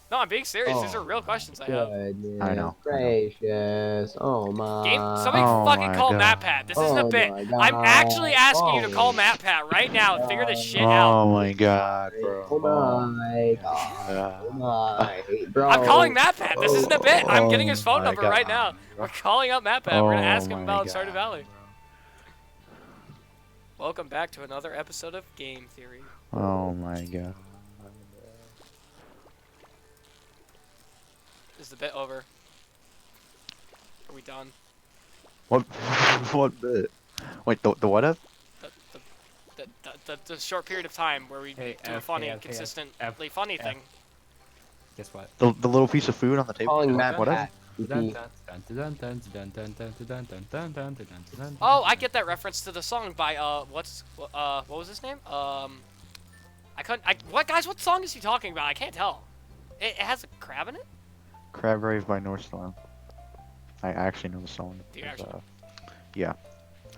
A: No, I'm being serious. These
D: Oh,
A: are real questions I have.
D: Goodness
C: I know.
D: gracious. Oh my.
A: Game, somebody
C: Oh
A: fucking
C: my
A: call
C: God.
A: MatPat. This isn't a
D: Oh
A: bit.
D: my
A: I'm actually asking you to
D: God.
A: call MatPat right now and figure this shit out.
C: Oh my god, bro.
D: Oh my god. Oh my. Bro.
A: I'm calling MatPat. This isn't a bit. I'm getting his
C: Oh
A: phone
C: my
A: number right
C: God.
A: now. We're calling up MatPat. We're gonna
C: Oh
A: ask him
C: my
A: about
C: God.
A: Stardew Valley. Welcome back to another episode of Game Theory.
C: Oh my god.
A: Is the bit over? Are we done?
C: What? What bit? Wait, the what up?
A: The short period of time where we
B: Hey,
A: do a
B: F,
A: funny,
B: hey, F, hey, F,
A: consistently funny
B: F.
A: thing.
B: Guess what?
C: The little piece of food on the table?
D: Calling
C: What up?
D: MatPat.
A: Oh, I get that reference to the song by what was his name? What guys? What song is he talking about? I can't tell. It has a crab in it.
C: Crab Rave by Northstorm. I actually know the song.
A: Do you
C: It's,
A: actually?
C: Yeah.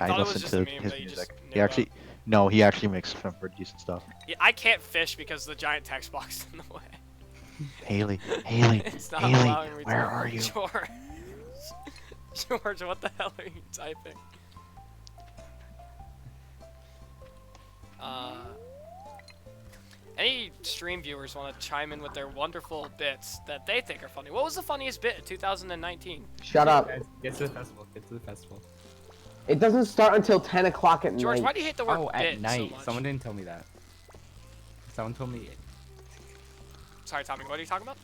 A: I
C: I
A: thought it was
C: listen
A: just a
C: to
A: meme
C: his
A: that you just
C: music.
A: knew
C: He actually, no, he actually makes some pretty decent stuff.
A: Yeah, I can't fish because the giant text box is in the way.
C: Haley, Haley,
A: It's not
C: Haley,
A: allowing me
C: where
A: to.
C: are you?
A: George. George, what the hell are you typing? Any stream viewers want to chime in with their wonderful bits that they think are funny? What was the funniest bit in 2019?
D: Shut up.
B: Guys, get to the festival. Get to the festival.
D: It doesn't start until 10 o'clock at
A: George,
D: night.
A: why do you hate the word
B: Oh,
A: bit
B: at night.
A: so much?
B: Someone didn't tell me that. Someone told me.
A: Sorry, Tommy, what are you talking about?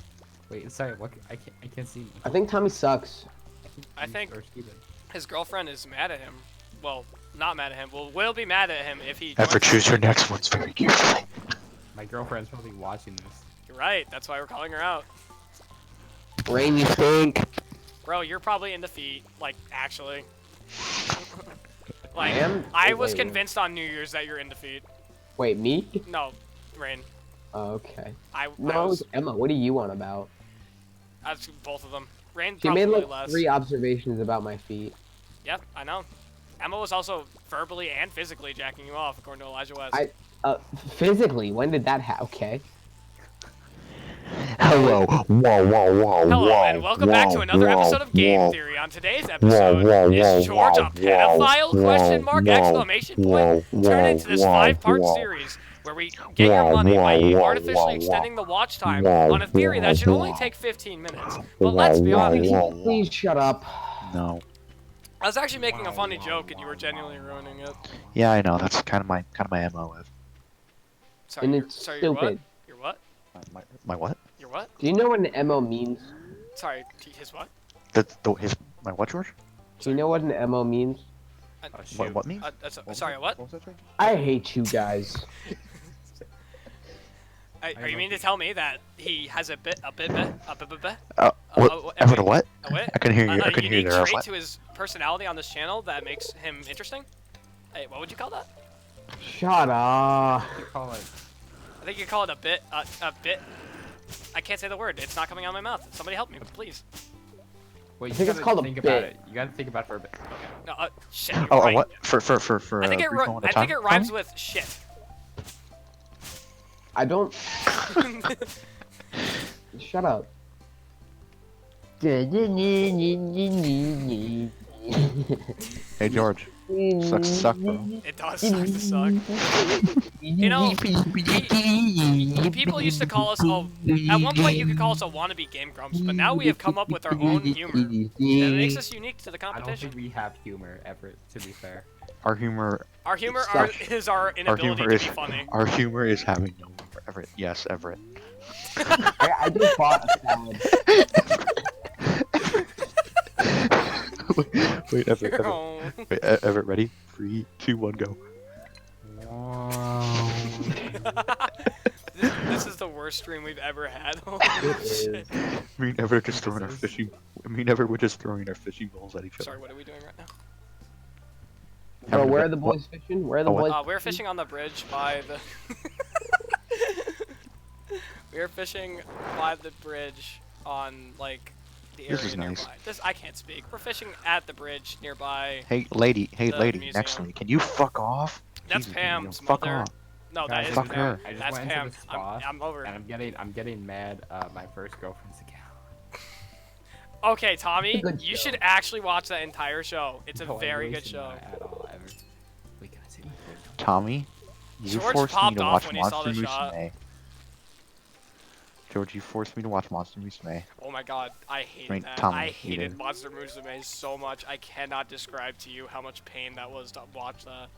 B: Wait, sorry. What? I can't see.
D: I think Tommy sucks.
A: I think
B: Or Steven.
A: his girlfriend is mad at him. Well, not mad at him. Will be mad at him if he.
C: Ever
A: joins
C: choose
A: the
C: your
A: league.
C: next ones very carefully.
B: My girlfriend's probably watching this.
A: You're right. That's why we're calling her out.
D: Rain, you stink.
A: Bro, you're probably in defeat. Like, actually. Like,
D: I am?
A: I
D: Oh,
A: was
D: wait,
A: convinced on New Year's that you're in defeat.
D: Wait, me?
A: No, Rain.
D: Oh, okay.
A: I
D: No,
A: was.
D: it's Emma. What do you want about?
A: That's both of them. Rain
D: She
A: probably
D: made like
A: less.
D: 3 observations about my feet.
A: Yep, I know. Emma was also verbally and physically jacking you off, according to Elijah West.
D: Physically, when did that happen? Okay.
C: Hello. Whoa, whoa, whoa,
A: Hello,
C: whoa,
A: and welcome back to
C: whoa,
A: another
C: whoa,
A: episode of Game
C: whoa,
A: Theory. On today's
C: whoa,
A: episode,
C: whoa,
A: is George a
C: whoa,
A: pedophile?
C: whoa,
A: Question mark!
C: whoa,
A: Exclamation point!
C: whoa,
A: Turn
C: whoa,
A: into this
C: whoa,
A: 5-part
C: whoa.
A: series where we get your
C: Whoa,
A: money by
C: whoa, whoa,
A: artificially
C: whoa,
A: extending the watch time
C: whoa,
A: on a theory that should only
C: whoa.
A: take 15 minutes. But let's be
C: Whoa,
A: honest,
C: whoa,
D: Please shut up.
C: No.
A: I was actually making a funny joke and you were genuinely ruining it.
C: Yeah, I know. That's kind of my MO.
A: Sorry,
D: And
A: you're,
D: it's
A: sorry, you're what?
D: stupid.
A: You're what?
C: My what?
A: You're what?
D: Do you know what an MO means?
A: Sorry, his what?
C: My what, George?
D: Do you know what an MO means?
B: Oh, shoot.
C: What means?
A: Sorry, what?
E: What was that, Trey?
D: I hate you guys.
A: Are you mean to tell me that he has a
C: Everett, what?
A: what?
C: I can hear you. I
A: A
C: can hear you
A: unique
C: there.
A: trait
C: What?
A: to his personality on this channel that makes him interesting? Hey, what would you call that?
D: Shut up.
B: What do you call it?
A: I think you call it a bit. I can't say the word. It's not coming out of my mouth. Somebody help me, please.
B: Wait, you
D: think it's
B: gotta
D: called a
B: think about
D: bit.
B: it. You gotta think about it for a bit. Okay.
A: No, shit. You're
C: Oh,
A: right.
C: what? For
A: I think it.
C: brief moment of
A: I think
C: time,
A: it rhymes
C: Tommy?
A: with shit.
D: I don't. Shut up.
C: Hey, George. Sucks to suck, bro.
A: It does suck to suck. You know, people used to call us. Oh, at one point you could call us a wannabe Game Grumps, but now we have come up with our own humor. That makes us unique to the
B: I don't
A: competition.
B: think we have humor, Everett, to be fair.
C: Our humor.
A: Our humor
D: Suck.
A: is our inability
C: humor
A: to
C: is-
A: be funny.
C: Our humor is having no humor. Everett. Yes, Everett.
D: I just bought a salad.
C: Wait, Everett.
A: Oh.
C: Wait, Everett, ready? 3, 2, 1, go.
B: Wow.
A: This is the worst stream we've ever had. Holy shit.
C: Me and Everett just throwing our fishing. Me and Everett were just throwing our fishing balls at each other.
A: Sorry, what are we doing right now?
D: Bro, where are the boys fishing? Where are the
C: Oh, what?
D: boys?
A: We're fishing on the bridge by the. We're fishing by the bridge on like the area
C: This is
A: nearby.
C: nice.
A: I can't speak. We're fishing at the bridge nearby.
C: Hey, lady. Hey,
A: The
C: lady. Next to
A: museum.
C: me. Can you fuck off?
A: That's
C: Jesus,
A: Pam's
C: fuck
A: mother.
C: off.
A: No, that
B: Guys,
A: is
C: fuck
A: Pam.
C: her.
B: I just
A: That's
B: went
A: Pam.
B: into the spa,
A: I'm over.
B: and I'm getting mad at my first girlfriend's account.
A: Okay, Tommy,
D: It's a good
A: you
D: show.
A: should actually watch that entire show. It's a
B: No, I
A: very
B: really
A: good
B: should
A: show.
B: not At all, ever. Wait, can I say my first?
C: Tommy, you
A: George
C: forced me
A: popped
C: to
A: off
C: watch
A: when he saw
C: Monster
A: the shot.
C: Musume. George, you forced me to watch Monster Musume.
A: Oh my god, I hated
C: Right,
A: that.
C: Tommy,
A: I
C: you
A: hated
C: did.
A: Monster Musume so much. I cannot describe to you how much pain that was to watch that.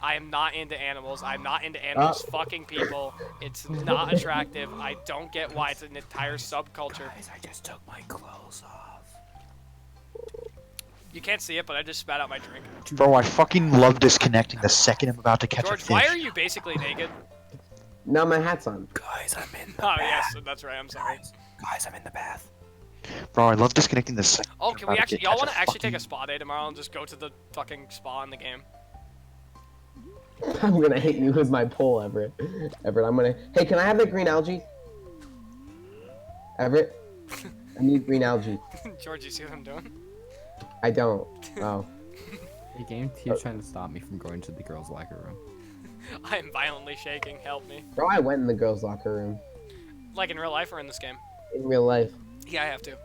A: I am not into animals. I'm not into animals fucking people. It's not attractive. I don't get why it's an entire subculture.
B: Guys, I just took my clothes off.
A: You can't see it, but I just spat out my drink.
C: Bro, I fucking love disconnecting the second I'm about to catch a
A: George,
C: fish.
A: why are you basically naked?
D: Now my hat's on.
B: Guys, I'm in the
A: Oh yes, that's right. I'm sorry.
B: Guys, I'm in the bath.
C: Bro, I love disconnecting the second.
A: Oh,
C: I'm
A: can we
C: about
A: actually?
C: to
A: Y'all
C: catch
A: want
C: a
A: to actually take a
C: fucking-
A: spa day tomorrow and just go to the fucking spa in the game?
D: I'm gonna hit you with my pole, Everett. Everett, I'm gonna. Hey, can I have that green algae? Everett, I need green algae.
A: George, you see what I'm doing?
D: I don't. Oh.
B: The game keeps trying to stop me from going to the girls' locker room.
A: I am violently shaking. Help me.
D: Bro, I went in the girls' locker room.
A: Like in real life or in this game?
D: In real life.
A: Yeah, I have to.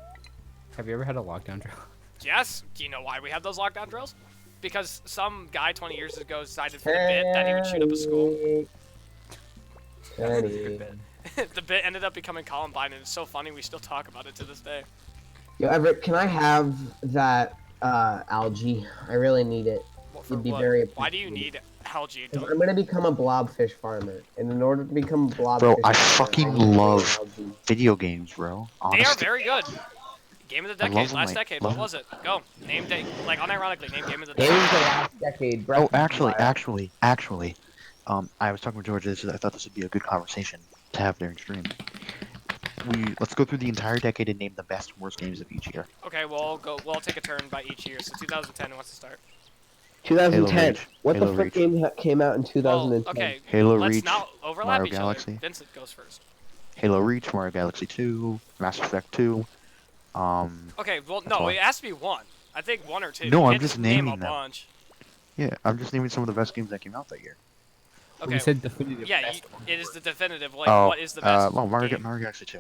B: Have you ever had a lockdown drill?
A: Yes. Do you know why we have those lockdown drills? Because some guy 20 years ago decided for the bit that he would shoot up a school.
D: Kenny.
A: The bit ended up becoming Columbine, and it's so funny we still talk about it to this day.
D: Yo, Everett, can I have that algae? I really need it.
A: What, for
D: You'd be
A: what?
D: very
A: Why do you
D: appreciative.
A: need algae.
D: Because I'm gonna become a blobfish farmer, and in order to become a blobfish
C: Bro, I
D: farmer,
C: fucking
D: need
C: love
D: algae.
C: video games, bro.
A: They are
C: Honestly,
A: very good. Game of the
C: I love
A: decade,
C: them,
A: last
C: like,
A: decade.
C: love
A: What
C: them.
A: was it? Go. Name like unironically name game of the
D: Games
A: decade.
D: of the last decade. Breath
C: Oh,
D: of the
C: actually, I was talking with George. I thought this would be a good conversation to have during stream. Let's go through the entire decade and name the best and worst games of each year.
A: Okay, we'll go. We'll take a turn by each year. So 2010 who wants to start.
D: 2010.
C: Reach.
D: What
C: Halo
D: the frick
C: Reach.
D: game came out in
A: Well,
D: 2010?
A: okay.
C: Halo
A: Let's
C: Reach,
A: not overlap
C: Mario
A: each
C: Galaxy.
A: other. Vincent goes first.
C: Halo Reach, Mario Galaxy 2, Mass Effect 2.
A: Okay. Well,
C: That's
A: no,
C: all.
A: it has to be one. I think one or two.
C: No,
A: You
C: I'm
A: can't
C: just
A: name a
C: naming them.
A: bunch.
C: Yeah, I'm just naming some of the best games that came out that year.
A: Okay.
B: We said definitive.
A: Yeah,
B: best
A: it is the definitive. Like,
C: Oh,
A: what is the best
C: well,
A: game?
C: Mario Galaxy 2.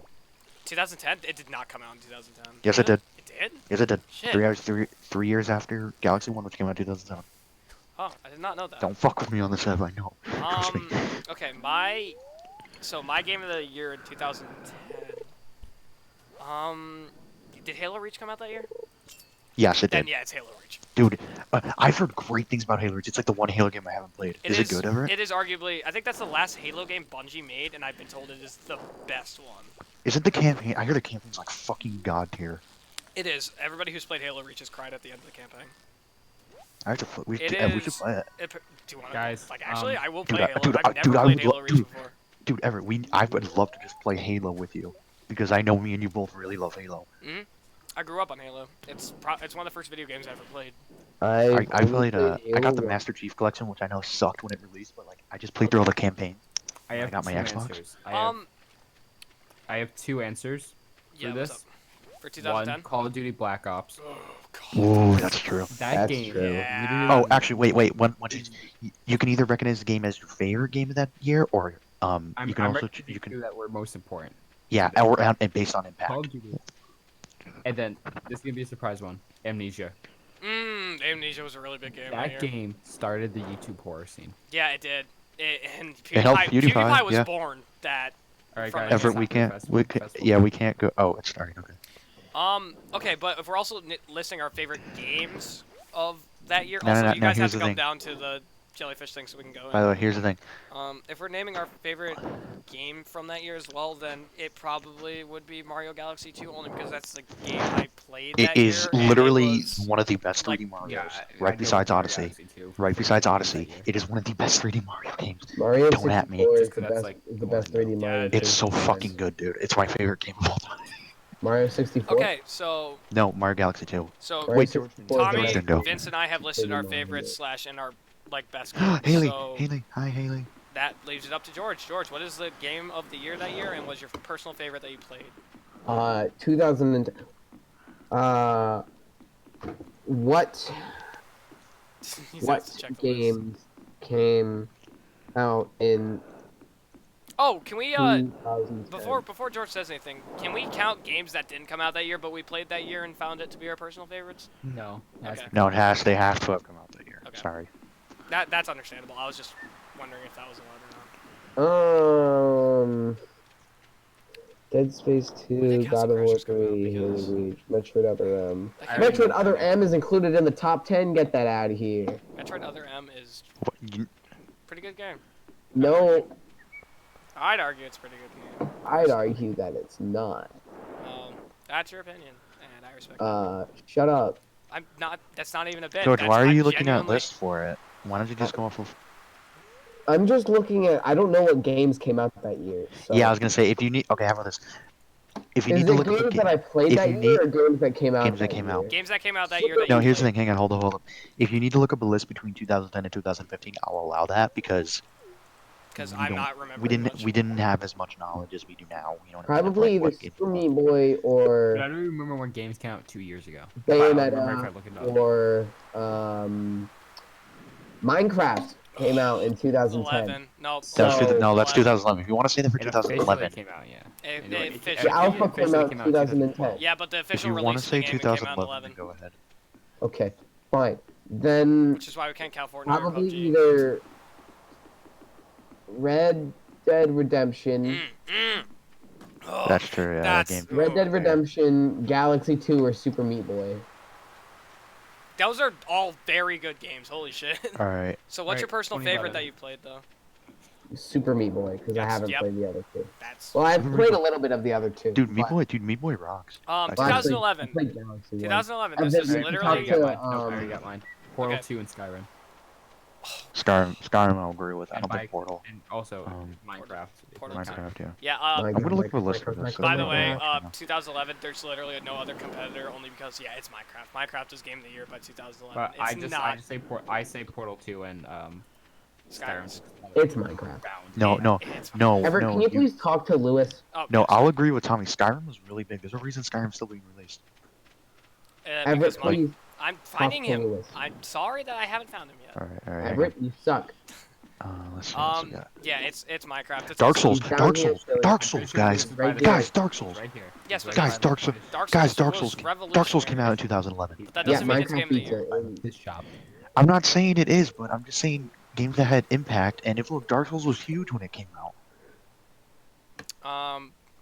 A: 2010? It did not come out in 2010.
C: Yes, it did.
A: It did?
C: Yes, it did.
A: Shit.
C: 3 years after Galaxy 1, which came out in 2007.
A: Oh, I did not know that.
C: Don't fuck with me on this, Ev, I know. Trust me.
A: Okay, my game of the year in 2010. Did Halo Reach come out that year?
C: Yes, it
A: Then
C: did.
A: yeah, it's Halo Reach.
C: Dude, I've heard great things about Halo Reach. It's like the one Halo game I haven't played. Is it good, Everett?
A: It is arguably. I think that's the last Halo game Bungie made, and I've been told it is the best one.
C: Isn't the campaign... I hear the campaign's like fucking god tier.
A: It is. Everybody who's played Halo Reach has cried at the end of the campaign.
C: I have to play... We
A: It
C: should
A: is.
C: play it.
A: Do you want to?
B: Guys,
A: Like, actually, I will
C: dude,
A: play
C: I-
A: Halo.
C: dude,
A: I've
C: I-
A: never
C: dude, I
A: played
C: would
A: Halo
C: lo-
A: Reach
C: dude.
A: before.
C: Dude, Everett, I would love to just play Halo with you. Because I know me and you both really love Halo.
A: I grew up on Halo. It's one of the first video games I ever played.
C: I played, I got the
D: Halo.
C: Master Chief Collection, which I know sucked when it released, but like, I just played through all the campaigns.
B: I have
C: got my
B: two
C: Xbox.
B: answers.
A: Um,
B: I have two answers
A: yeah.
B: for
A: What's
B: this.
A: up? For 2010.
B: One, Call of Duty Black Ops.
A: Oh God.
C: Ooh, that's true.
B: That
D: That's
B: game.
D: true.
A: Yeah.
C: Oh, actually, wait. You can either recognize the game as your favorite game of that year, or you can also
B: recommending two that were most important.
C: yeah, or and based on
B: Call
C: impact.
B: of Duty. And then this is gonna be a surprise one. Amnesia.
A: Amnesia was a really big game. that
B: That
A: year.
B: game started the YouTube horror scene.
A: Yeah, it did. And
C: It helped
A: PewDiePie
C: PewDiePie,
A: was
C: yeah.
A: born that.
B: All right,
A: From
B: guys.
A: the
C: Everett,
B: stop
C: we
B: it,
C: can't.
B: festival,
C: We can,
B: festival.
C: yeah, we can't go. Oh, it's starting. Okay.
A: Okay, but if we're also listing our favorite games of that year,
C: No,
A: also
C: no, no,
A: you
C: no,
A: guys have
C: here's
A: to
C: the
A: come
C: thing.
A: down to the jellyfish thing so we can go in.
C: By the way, here's the thing.
A: If we're naming our favorite game from that year as well, then it probably would be Mario Galaxy 2, only because that's the game I played
C: It
A: that
C: is
A: year. and it
C: literally
A: was-
C: one of the best
A: like,
C: 3D Mario's,
B: Yeah,
C: right besides Odyssey. Right besides Odyssey,
B: Yeah.
C: it is one of the best 3D Mario games.
D: Mario
C: Don't at me.
D: 64 is
B: Just
D: the
B: 'cause that's,
D: best.
B: like,
D: Is the
B: the
D: best
B: one,
D: 3D
A: though.
D: Mario.
A: Yeah,
C: It's so
D: franchise.
C: fucking good, dude. It's my favorite game of all time.
D: Mario 64.
A: Okay, so
C: No, Mario Galaxy 2.
D: Mario
C: Wait,
D: 64 is the
A: Tommy,
D: best
C: Nintendo.
A: Vince, and I have listed our
D: 3D
A: favorites / and our like best
C: Haley,
A: games. So
C: Haley, hi Haley.
A: that leaves it up to George. George, what is the game of the year that year, and was your personal favorite that you played?
D: 2000 and what
A: He has to
D: what
A: check the list.
D: games came out in
A: Oh, can we
D: 2010?
A: before George says anything, can we count games that didn't come out that year but we played that year and found it to be our personal favorites?
B: No. that's-
A: Okay.
C: No, they have to have come out that year.
A: Okay.
C: Sorry.
A: That's understandable. I was just wondering if that was allowed or not.
D: Dead Space
A: I
D: 2,
A: think House
D: God
A: of
D: of War
A: Crashers come out
D: 3, Halo
A: because-
D: Reach, Metroid Other M.
A: That
B: I
A: game-
B: already
D: Metroid
B: know
D: Other
B: that.
D: M is included in the top 10. Get that out of here.
A: Metroid Other M is
C: What,
A: pretty good game.
D: No,
A: I'd argue it's a pretty good game.
D: I'd argue that it's not.
A: That's your opinion, and I respect it.
D: Shut up.
A: I'm not. That's not even a bit.
C: George,
A: That's,
C: why are
A: I'm
C: you looking at
A: genuinely-
C: lists for it? Why don't you just go off of...
D: I'm just looking at. I don't know what games came out that year. So.
C: Yeah, I was gonna say, if you need... Okay, how about this? If you
D: Is
C: need to
D: it
C: look up
D: games
C: the
D: that I played
C: if
D: that
C: you
D: year,
C: need-
D: or games that came out?
C: games that
D: that
C: came
D: year?
C: out.
A: Games that came out that year that
C: No,
A: you
C: here's the
A: played.
C: thing. Hang on, hold on. If you need to look up a list between 2010 and 2015, I'll allow that because
A: Because
C: we
A: I'm
C: don't-
A: not remembering
C: we didn't
A: much.
C: we didn't have as much knowledge as we do now. We don't
D: Probably
C: know,
D: either
C: what games
D: Super
C: were
D: Meat Boy or
B: But I don't remember when games came out 2 years ago. I remember if I
D: Bayonetta
B: look it up.
D: or Minecraft came out in 2010.
A: 11. No.
C: That's
D: So-
C: no, that's
A: 11.
C: 2011. If you want to say that for
B: It officially
C: 2011,
B: came out, yeah.
A: It-
B: And
A: it
B: it-
A: officially-
D: The Alpha
B: officially
D: came out in
B: in
D: 2010.
A: Yeah, but the
C: if
A: official
C: you want
A: release
C: to
A: of
C: say
A: the game it came out in
C: 2011, then
A: 11,
C: go ahead.
D: Okay, fine. Then
A: which is why we can't count Fortnite or
D: probably
A: PUBG.
D: either Red Dead Redemption,
A: Oh,
C: That's true. Yeah, that
A: that's
C: game.
D: Red Dead Redemption, Galaxy 2, or Super Meat Boy.
A: those are all very good games. Holy shit.
C: All right.
A: So what's your
B: Right,
A: personal
B: 20
A: favorite
B: bucks.
A: that you played though?
D: Super Meat Boy, because I
A: Yes,
D: haven't
A: yep.
D: played the other two.
A: That's
D: Well, I've
C: Super Meat
D: played
C: Boy.
D: a little bit of the other two.
C: Dude, Meat
D: but-
C: Boy, dude, Meat Boy rocks.
A: um
C: Like,
D: Well, actually,
A: 2011.
D: I played Galaxy
A: 2011.
D: I've
A: This
D: been-
A: is
D: you
B: I
A: literally.
B: already got mine.
D: to,
B: Nope, I already got mine. Portal
A: Okay.
B: 2 and Skyrim.
C: Skyrim, I'll agree with. I
B: And
C: don't think
B: by-
C: Portal.
B: And also
C: Minecraft.
B: Minecraft.
A: Portal
C: Minecraft, yeah.
A: Yeah.
C: I'm gonna look for a list of this.
A: By the
C: Oh,
A: way,
C: yeah.
A: 2011. There's literally no other competitor, only because it's Minecraft. Minecraft is Game of the Year by 2011.
B: But
A: It's
B: I
A: not
B: just say I say Portal 2 and
A: Skyrim.
D: It's Minecraft.
C: No, no,
A: It's
C: no,
D: Everett,
C: no.
D: can you please talk to Lewis?
A: Oh,
C: No,
A: yes.
C: I'll agree with Tommy. Skyrim was really big. There's a reason Skyrim's still being released.
D: Everett,
A: Because
D: please.
A: I'm finding
D: talk to
A: him.
D: Lewis.
A: I'm sorry that I haven't found him yet.
C: All right, all right.
D: Everett, you suck.
C: Let's see. What else we got?
A: Yeah, it's Minecraft. It's
C: Dark
A: also-
C: Souls,
D: Down
C: Dark
D: here,
C: Souls,
D: so
C: Dark
D: it's
C: Souls,
D: right
C: guys,
D: there.
C: guys, Dark Souls,
B: Right here.
A: Yes,
B: It's
A: but
B: right
C: guys,
B: by
C: Dark
B: the
C: Souls,
B: place.
A: Dark
C: Souls,
A: was
C: Dark Souls came
A: revolutionary.
C: out in 2011.
A: But that
D: Yeah,
A: doesn't mean it's
D: Minecraft
A: Game of the
D: beats
A: Year.
D: it.
B: This shop.
C: I'm not saying it is, but I'm just saying games that had impact. And if look, Dark Souls was huge when it came out.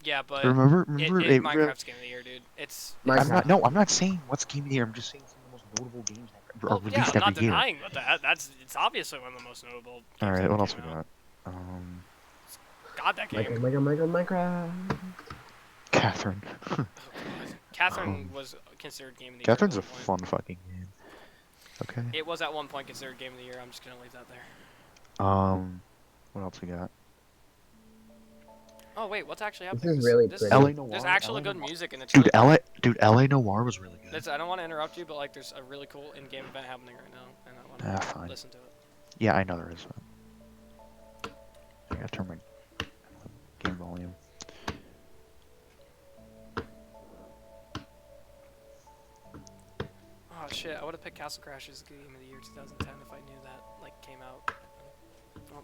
A: Yeah, but
C: Remember,
A: Minecraft's Game of the Year, dude. It's
D: Minecraft.
C: I'm not saying what's game of the year. I'm just saying some of the most notable games that are
A: well, yeah,
C: released
A: I'm not
C: every year.
A: denying that. It's obviously one of the most notable. Games
C: All right,
A: that
C: what else
A: came
C: we
A: out.
C: got?
A: God, that game.
D: Minecraft.
C: Catherine.
A: Catherine was considered Game of the Year.
C: Catherine's a
A: at one point.
C: fun fucking game. Okay.
A: It was at one point considered Game of the Year. I'm just gonna leave that there.
C: What else we got?
A: Oh wait, what's actually
D: This
A: happening?
D: is really
A: this
D: pretty.
C: LA Noir.
A: There's actually
C: LA
A: good
C: Noir.
A: music in the
C: Dude,
A: trailer.
C: LA Noir was really good.
A: I don't want to interrupt you, but like, there's a really cool in-game event happening right now, and I want to
C: Fine.
A: listen to it.
C: Yeah, I know there is. I gotta turn my game volume.
A: Oh shit, I would have picked Castle Crashers Game of the Year 2010 if I knew that like came out. Oh.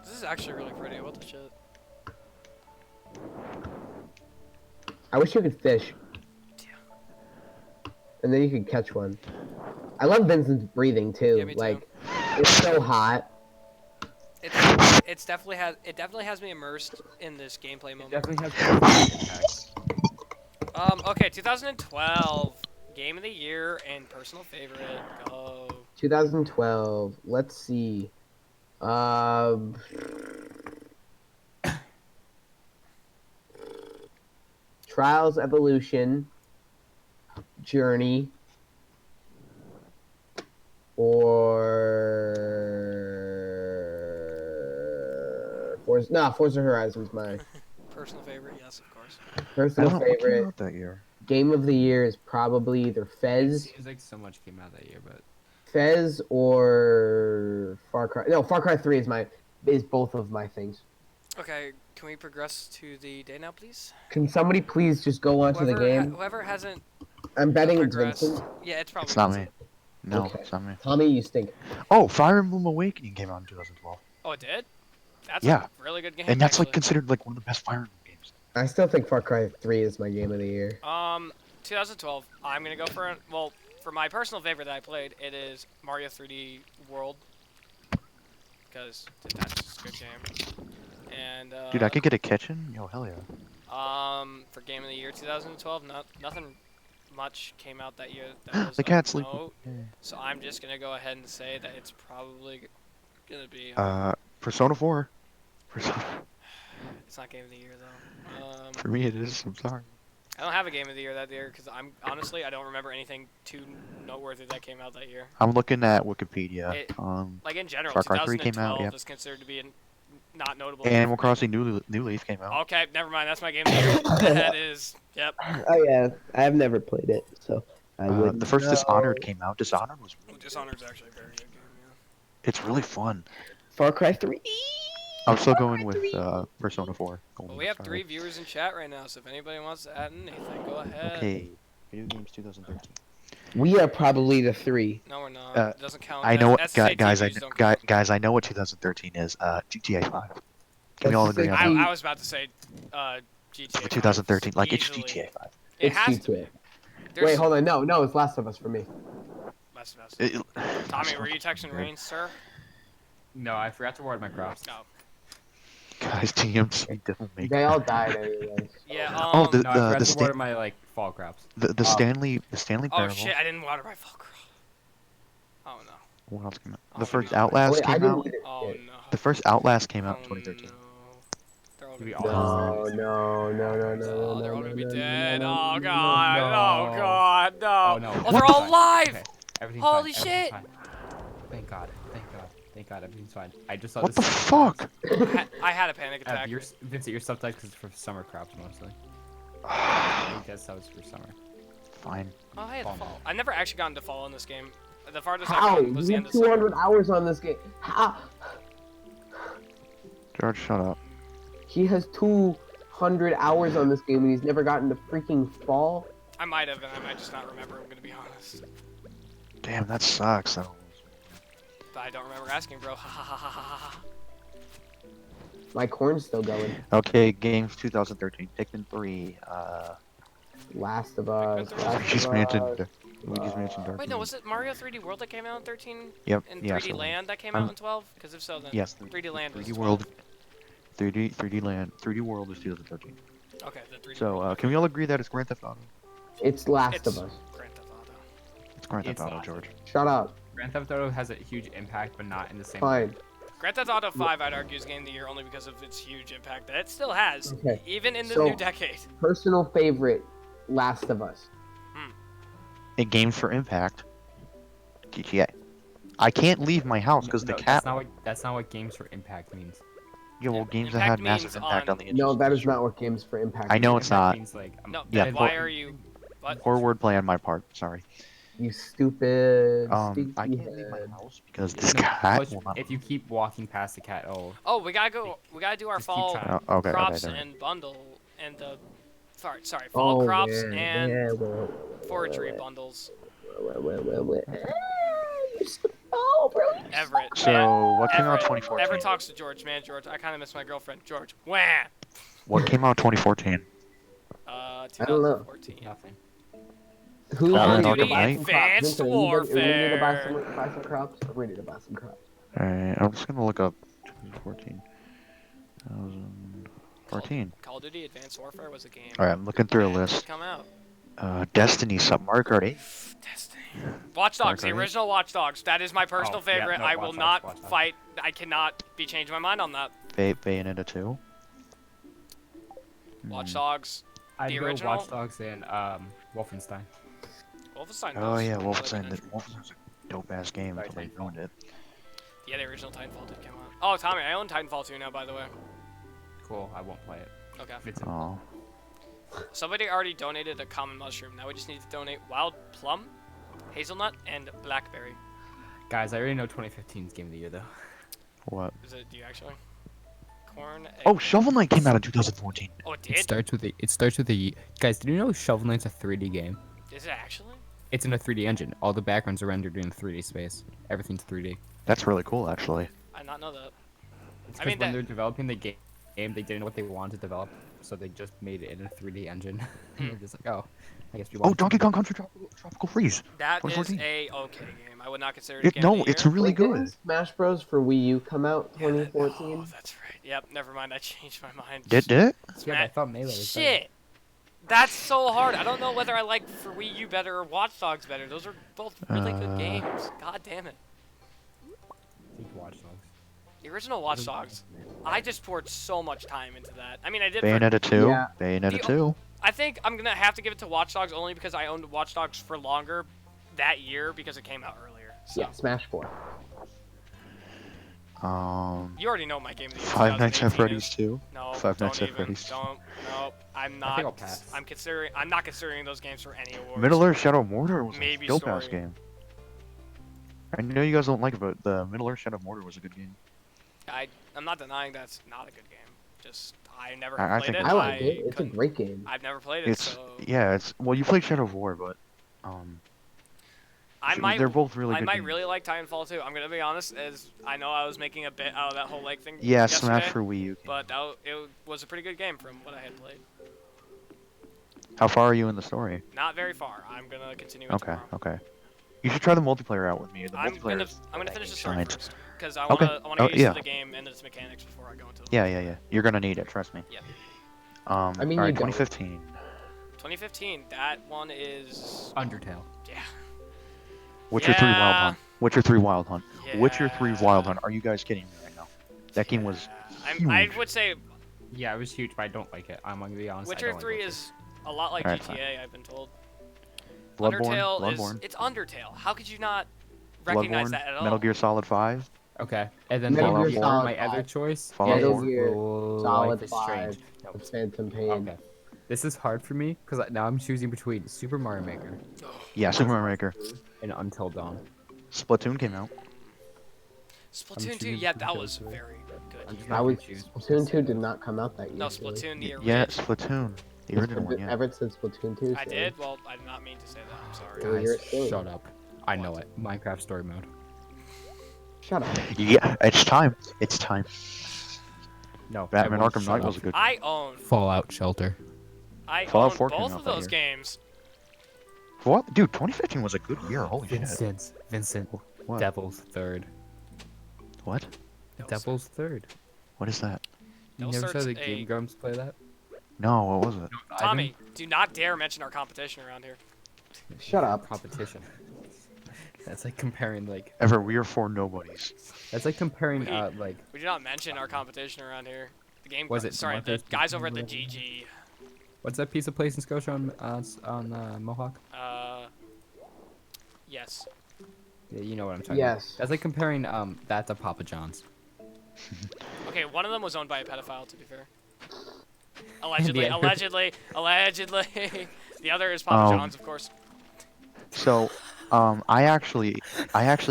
A: This is actually really pretty. What the shit?
D: I wish you could fish. And then you could catch one. I love Vincent's breathing too.
A: Yeah, me too.
D: Like, it's so hot.
A: It definitely has me immersed in this gameplay moment.
B: Definitely has impact.
A: Okay, 2012 Game of the Year and personal favorite. Go.
D: 2012. Let's see. Trials Evolution, Journey, or Forza Horizon's my
A: Personal favorite, yes, of course.
D: personal
C: What came
D: favorite.
C: out that year?
D: Game of the year is probably either Fez,
B: Seems like so much came out that year, but
D: Fez or Far Cry. No, Far Cry 3 is both of my things.
A: Okay, can we progress to the day now, please?
D: Can somebody please just go on to the game?
A: Whoever hasn't
D: I'm betting it's
A: progressed,
D: Vincent.
A: yeah, it's probably.
C: It's not me.
A: Vincent.
C: No,
D: Okay.
C: it's not me.
D: Tommy, you stink.
C: Oh, Fire Emblem Awakening came out in 2012.
A: Oh, it did. That's
C: Yeah.
A: a really good game.
C: And that's like
A: actually.
C: considered like one of the best Fire Emblem games.
D: I still think Far Cry 3 is my game of the year.
A: 2012. I'm gonna go for for my personal favorite that I played. It is Mario 3D World because that's just a good game. And
C: Dude, I could get a kitchen? Yo, hell yeah.
A: for Game of the Year 2012, nothing much came out that year. That was
C: The
A: of
C: cat's sleeping.
A: note. So I'm just gonna go ahead and say that it's probably gonna be.
C: Persona 4. Persona.
A: It's not Game of the Year though.
C: For me, it is. I'm sorry.
A: I don't have a Game of the Year that year because I don't remember anything too noteworthy that came out that year.
C: I'm looking at Wikipedia.
A: It- Like in general,
C: Far Cry 3 came
A: 2012
C: out, yep.
A: is considered to be not notable.
C: Animal Crossing New Leaf came out.
A: Okay, never mind. That's my Game of the Year. That is, yep.
F: Oh yeah, I've never played it, so I wouldn't.
C: The first
D: No.
C: Dishonored came out. Dishonored was.
A: Dishonored is actually a very good game.
C: It's really fun.
F: Far Cry 3.
C: I'm still going with Persona 4.
A: Well, we have 3 viewers in chat right now, so if anybody wants to add anything, go ahead.
C: Okay. Video games 2013.
F: We are probably the 3.
A: No, we're not.
C: Uh,
A: It doesn't count.
C: I know what
A: SAT
C: guys.
A: views don't count.
C: Guys, I know what 2013 is. GTA 5. Can we all agree on
F: SAT.
C: that?
A: I was about to say GTA. 5.
C: 2013. Like it's
A: Easily.
C: GTA 5.
A: It
D: It's
A: has
D: GTA.
A: to be. There's,
D: Wait, hold on. No, it's Last of Us for me.
A: Must have.
C: It-
A: Tommy, were you texting Rain, sir?
B: No, I forgot to water my crops.
A: No.
C: Guys, TMC devil may
D: They
C: cry.
D: all died anyways.
A: Yeah.
C: Oh, the
B: No, I forgot
C: the
B: to
C: Stan-
B: water my like fall crops.
C: the Stanley
A: Oh
C: Parable.
A: shit! I didn't water my full crop. Oh no.
C: What else came out?
A: Oh,
C: The first
A: no.
D: Oh,
C: Outlast
D: wait, I
C: came
D: didn't
C: out.
D: either.
A: Oh
D: Shit.
A: no.
C: The first Outlast came out in
A: Oh,
C: 2013.
A: no. They're all
B: We
A: gonna be
B: all
A: dead.
D: No, no, no, no, no,
A: Oh,
D: no,
A: they're all
D: no,
A: gonna be
D: no,
A: dead.
D: no, no,
A: Oh
D: no,
A: god. Oh
B: no.
A: god. No.
B: Oh no.
A: Oh, they're all
B: Everything's fine.
A: alive.
B: Okay. Everything's
A: Holy
B: fine.
A: shit.
B: Everything's fine. Thank God. Thank God. Thank God. Everything's fine. I just saw
C: What
B: this.
C: the fuck?
A: I had a panic attack.
B: Vincent, your stuff died because it's for summer crops mostly. I think that's how it's for summer.
C: Fine.
A: Oh, hey, the
B: Fall.
A: fall. I've never actually gotten to fall in this game. The farthest I've
D: How?
A: gotten was the
D: You
A: end
D: have
A: of summer.
D: 200 hours on this game. How?
C: George, shut up.
D: He has 200 hours on this game and he's never gotten to freaking fall.
A: I might have, and I might just not remember. I'm gonna be honest.
C: Damn, that sucks. Though.
A: But I don't remember asking, bro. Ha ha ha ha ha ha.
D: My corn's still going.
C: Okay, games 2013. Pikmin 3.
D: Last of Us.
A: Pikmin 3
D: Last
C: Luigi's
D: of
C: Mansion.
D: Us.
C: Luigi's Mansion Dark.
A: Wait, no, was it Mario 3D World that came out in 13?
C: Yep.
A: And
C: Yeah.
A: 3D
C: so,
A: Land that came
C: I'm-
A: out in 12? Because if so, then
C: Yes.
A: 3D Land was
C: 3D
A: 12.
C: World. 3D Land. 3D World was 2013.
A: Okay, the 3D
C: So,
A: World.
C: can we all agree that it's Grand Theft Auto?
D: It's Last
A: It's
D: of Us.
A: Grand Theft Auto.
C: It's Grand Theft
B: It's
C: Auto,
B: not.
C: George.
D: Shut up.
B: Grand Theft Auto has a huge impact, but not in the same.
D: Fine.
A: Grand Theft Auto 5, I'd argue, is Game of the Year only because of its huge impact that it still has,
D: Okay.
A: even in the
D: So-
A: new decade.
D: Personal favorite, Last of Us.
C: A game for impact. GTA. I can't leave my house because the cat.
B: That's not what games for impact means.
C: Yeah, well,
A: Yeah,
C: games that
A: impact
C: had massive
A: means
C: impact
A: on-
C: on the industry.
D: No, that is not what Games for Impact
C: I know
D: means.
C: it's
B: Impact
C: not.
B: means like
A: No,
C: yeah,
A: then
C: but-
A: why are you... What?
C: Poor wordplay on my part. Sorry.
D: You stupid.
C: I
D: stinky
C: can't leave my
D: head.
C: house because this
B: No,
C: cat
B: plus,
C: will not.
B: if you keep walking past the cat,
A: Oh, we gotta go. We gotta do our
B: Just keep
A: fall
B: trying.
C: Oh, okay,
A: crops
C: okay,
A: and bundle and the... Sorry, fall
D: Oh,
A: crops
D: yeah,
A: and
D: yeah, well,
A: forestry bundles.
D: well. Oh, bro.
A: Everett.
C: So, what came out
A: Everett,
C: 2014?
A: Everett talks to George, man. George, I kind of miss my girlfriend. George, wham!
C: What came out 2014?
D: I don't know.
A: 2014.
B: nothing.
D: Who's
C: Call of
D: ready to
C: Duty
D: buy some crops?
A: Advanced
D: Vincent, are we ready to buy
A: Warfare.
D: some crops? I'm ready to buy some crops.
C: Alright, I'm just gonna look up 2014. 2014.
A: Call of Duty Advanced Warfare was a game.
C: Alright, I'm looking through a
A: that did
C: list.
A: come out.
C: Destiny, sub Mario Kart 8.
A: Destiny. Watch Dogs, the
C: Mario Kart.
A: original Watch Dogs. That is my personal
B: Oh, yeah,
A: favorite.
B: no,
A: I
B: Watch
A: will
B: Dogs,
A: not
B: Watch Dogs.
A: fight. I cannot be changing my mind on that.
C: Bayonetta 2.
A: Watch Dogs.
B: I'd
A: The
B: go
A: original?
B: Watch Dogs and Wolfenstein.
A: Wolfenstein.
C: Oh
A: does.
C: yeah,
A: Another
C: Wolfenstein.
A: dimension.
C: Wolfenstein's a dope ass game
B: Sorry,
C: until they
B: Titanfall.
C: ruined it.
A: Yeah, the original Titanfall did come out. Oh, Tommy, I own Titanfall 2 now, by the way.
B: Cool. I won't play it.
A: Okay.
B: Vincent.
C: Oh.
A: Somebody already donated a common mushroom. Now we just need to donate wild plum, hazelnut, and blackberry.
B: Guys, I already know 2015's Game of the Year though.
C: What?
A: Is it? Do you actually? Corn. Egg.
C: Oh, Shovel Knight came out in 2014.
A: Oh, it
B: It
A: did.
B: starts with the. Guys, did you know Shovel Knight's a 3D game?
A: Is it actually?
B: It's in a 3D engine. All the backgrounds are rendered in 3D space. Everything's 3D.
C: That's really cool, actually.
A: I did not know that.
B: It's
A: I
B: because
A: mean,
B: when
A: that-
B: they're developing the game, they didn't know what they wanted to develop, so they just made it in a 3D engine. And they're just like, oh, I guess we want.
C: Oh, Donkey Kong Country Tropical Freeze.
A: That is
C: 2014.
A: a okay game. I would not consider it. a game
C: No,
A: of the
C: it's
A: year.
C: really
D: Wait, didn't
C: good.
D: Smash Bros. For Wii U come out
A: Yeah, that-
D: 2014?
A: Oh, that's right. Yep. Never mind. I changed my mind.
C: Did it?
B: Yeah, I thought Melee was better.
A: Shit. That's so hard. I don't know whether I like for Wii U better or Watch Dogs better. Those are both really good games. God damn it.
B: I think Watch Dogs.
A: The original Watch Dogs. I just poured so much time into that. I mean, I did. For,
C: Bayonetta 2.
D: Yeah.
C: Bayonetta
A: The-
C: 2.
A: I think I'm gonna have to give it to Watch Dogs only because I owned Watch Dogs for longer that year because it came out earlier. So.
D: Yeah, Smash 4.
A: You already know my game of the year.
C: Five Nights at
A: 2018
C: Freddy's
A: is.
C: 2.
A: No,
C: Five
A: don't
C: Nights at
A: even.
C: Freddy's.
A: Don't. No, I'm
B: I think I'll
A: not.
B: pass.
A: I'm not considering those games for any awards.
C: Middle Earth Shadow of Mordor was
A: Maybe
C: a dope ass
A: story.
C: game. I know you guys don't like it, but the Middle Earth Shadow of Mordor was a good game.
A: I'm not denying that's not a good game. Just I never
C: I
A: played
C: think
A: it.
D: I like it. It's a
A: couldn't-
D: great game.
A: I've never played it,
C: It's
A: so
C: yeah, it's well you played Shadow of War, but
A: I might.
C: they're both really
A: I
C: good.
A: might
C: games.
A: really like Titanfall too. I'm gonna be honest, as I know I was making a bit out of that whole leg thing.
C: Yeah,
A: yesterday,
C: Smash for Wii U.
A: But it was a pretty good game from what I had played.
C: How far are you in the story?
A: Not very far. I'm gonna continue it
C: Okay,
A: tomorrow.
C: okay. You should try the multiplayer out with me. The
A: I'm
C: multiplayer.
A: gonna finish the story
C: shines.
A: first because I
C: Okay.
A: wanna
C: Oh,
A: get used
C: yeah.
A: to the game and its mechanics before I go into the
C: Yeah. You're gonna need it. Trust me.
A: Yeah.
D: I mean,
C: all right,
D: you don't.
C: 2015.
A: 2015. That one is
B: Undertale.
A: yeah.
C: Witcher 3 Wild
A: Yeah.
C: Hunt. Witcher 3 Wild Hunt. Witcher 3 Wild
A: Yeah.
C: Hunt. Are you guys kidding me right now? That game was
A: I
C: huge.
A: would say
B: Yeah, it was huge, but I don't like it. I'm gonna be honest. I
A: Witcher
B: don't like
A: 3
B: Witcher.
A: is a lot like
C: Alright,
A: GTA. I've been told.
C: Bloodborne.
A: Undertale is it's Undertale. How could you not recognize
C: Bloodborne.
A: that at all?
C: Metal Gear Solid 5.
B: Okay, and then
D: Metal
C: Fallout
B: Gear
C: 4,
B: 4,
D: Solid
B: my other
D: 5.
B: choice
C: Fallout
B: is
C: 4.
D: Gear
B: Life
D: Solid
B: is
D: 5.
B: Strange. No.
D: The Phantom Pain.
B: Okay, this is hard for me because now I'm choosing between Super Mario Maker
C: Yeah, Super Mario Maker.
B: and Until Dawn.
C: Splatoon came out.
A: Splatoon 2,
B: choosing
A: yeah, that
B: Splatoon
A: was
B: 2.
A: very
B: I'm just
A: good.
B: not
D: I
B: gonna
D: was
B: choose.
D: Splatoon 2 did not come out that year.
A: No,
D: silly.
A: Splatoon, the
C: Yeah,
A: original.
C: Splatoon. The original one, yeah.
D: Everett said Splatoon 2.
A: I
D: so-
A: did? Well, I did not mean to say that. I'm sorry.
D: Well, you're
B: Guys,
D: silly.
B: shut up. I know it. Minecraft story mode.
D: Shut up.
C: Yeah, it's time. It's time.
B: No.
C: Batman
B: everyone
C: Arkham
B: shut
C: Knight was a
B: up.
C: good
A: I own
B: Fallout Shelter.
C: Fallout
A: own
C: 4 came
A: both
C: out
A: of
C: that
A: those
C: year.
A: games.
C: What? Dude, 2015 was a good year. Holy shit.
B: Vincent.
C: What?
B: Devil's Third.
C: What?
B: Devil's Third.
C: What is that?
B: You
A: Devil's
B: never saw
A: Third's
B: the
A: a-
B: Game Grumps play that?
C: No, what was it?
A: Tommy, do not dare mention our competition around here.
D: Shut up.
B: Competition. That's like comparing like.
C: Ever, we are four nobodies.
B: That's like comparing
A: Wait.
B: like.
A: We do not mention our competition around here. The game.
B: Was it
A: Sorry, the
B: Marcus
A: guys over at the
B: Peterson?
A: GG.
B: What's that piece of place in Scotia on Mohawk?
A: Yes.
B: Yeah, you know what I'm talking
D: Yes.
B: about. That's like comparing that to Papa John's.
A: Okay, one of them was owned by a pedophile, to be fair. Allegedly,
B: other-
A: allegedly. The other is Papa John's, of course.
C: So, I actually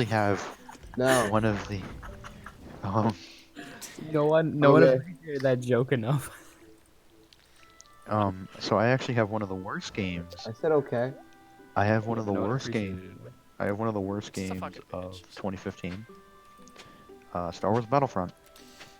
C: have
D: No.
C: one of the,
B: No one
D: Okay.
B: ever heard that joke enough.
C: so I actually have one of the worst games.
D: I said okay.
C: I have one of the
B: No one
C: worst
B: appreciated
C: games.
B: it.
C: I have one of the worst
A: Just a
C: games
A: fucking
C: of
A: bitch.
C: 2015. Star Wars Battlefront.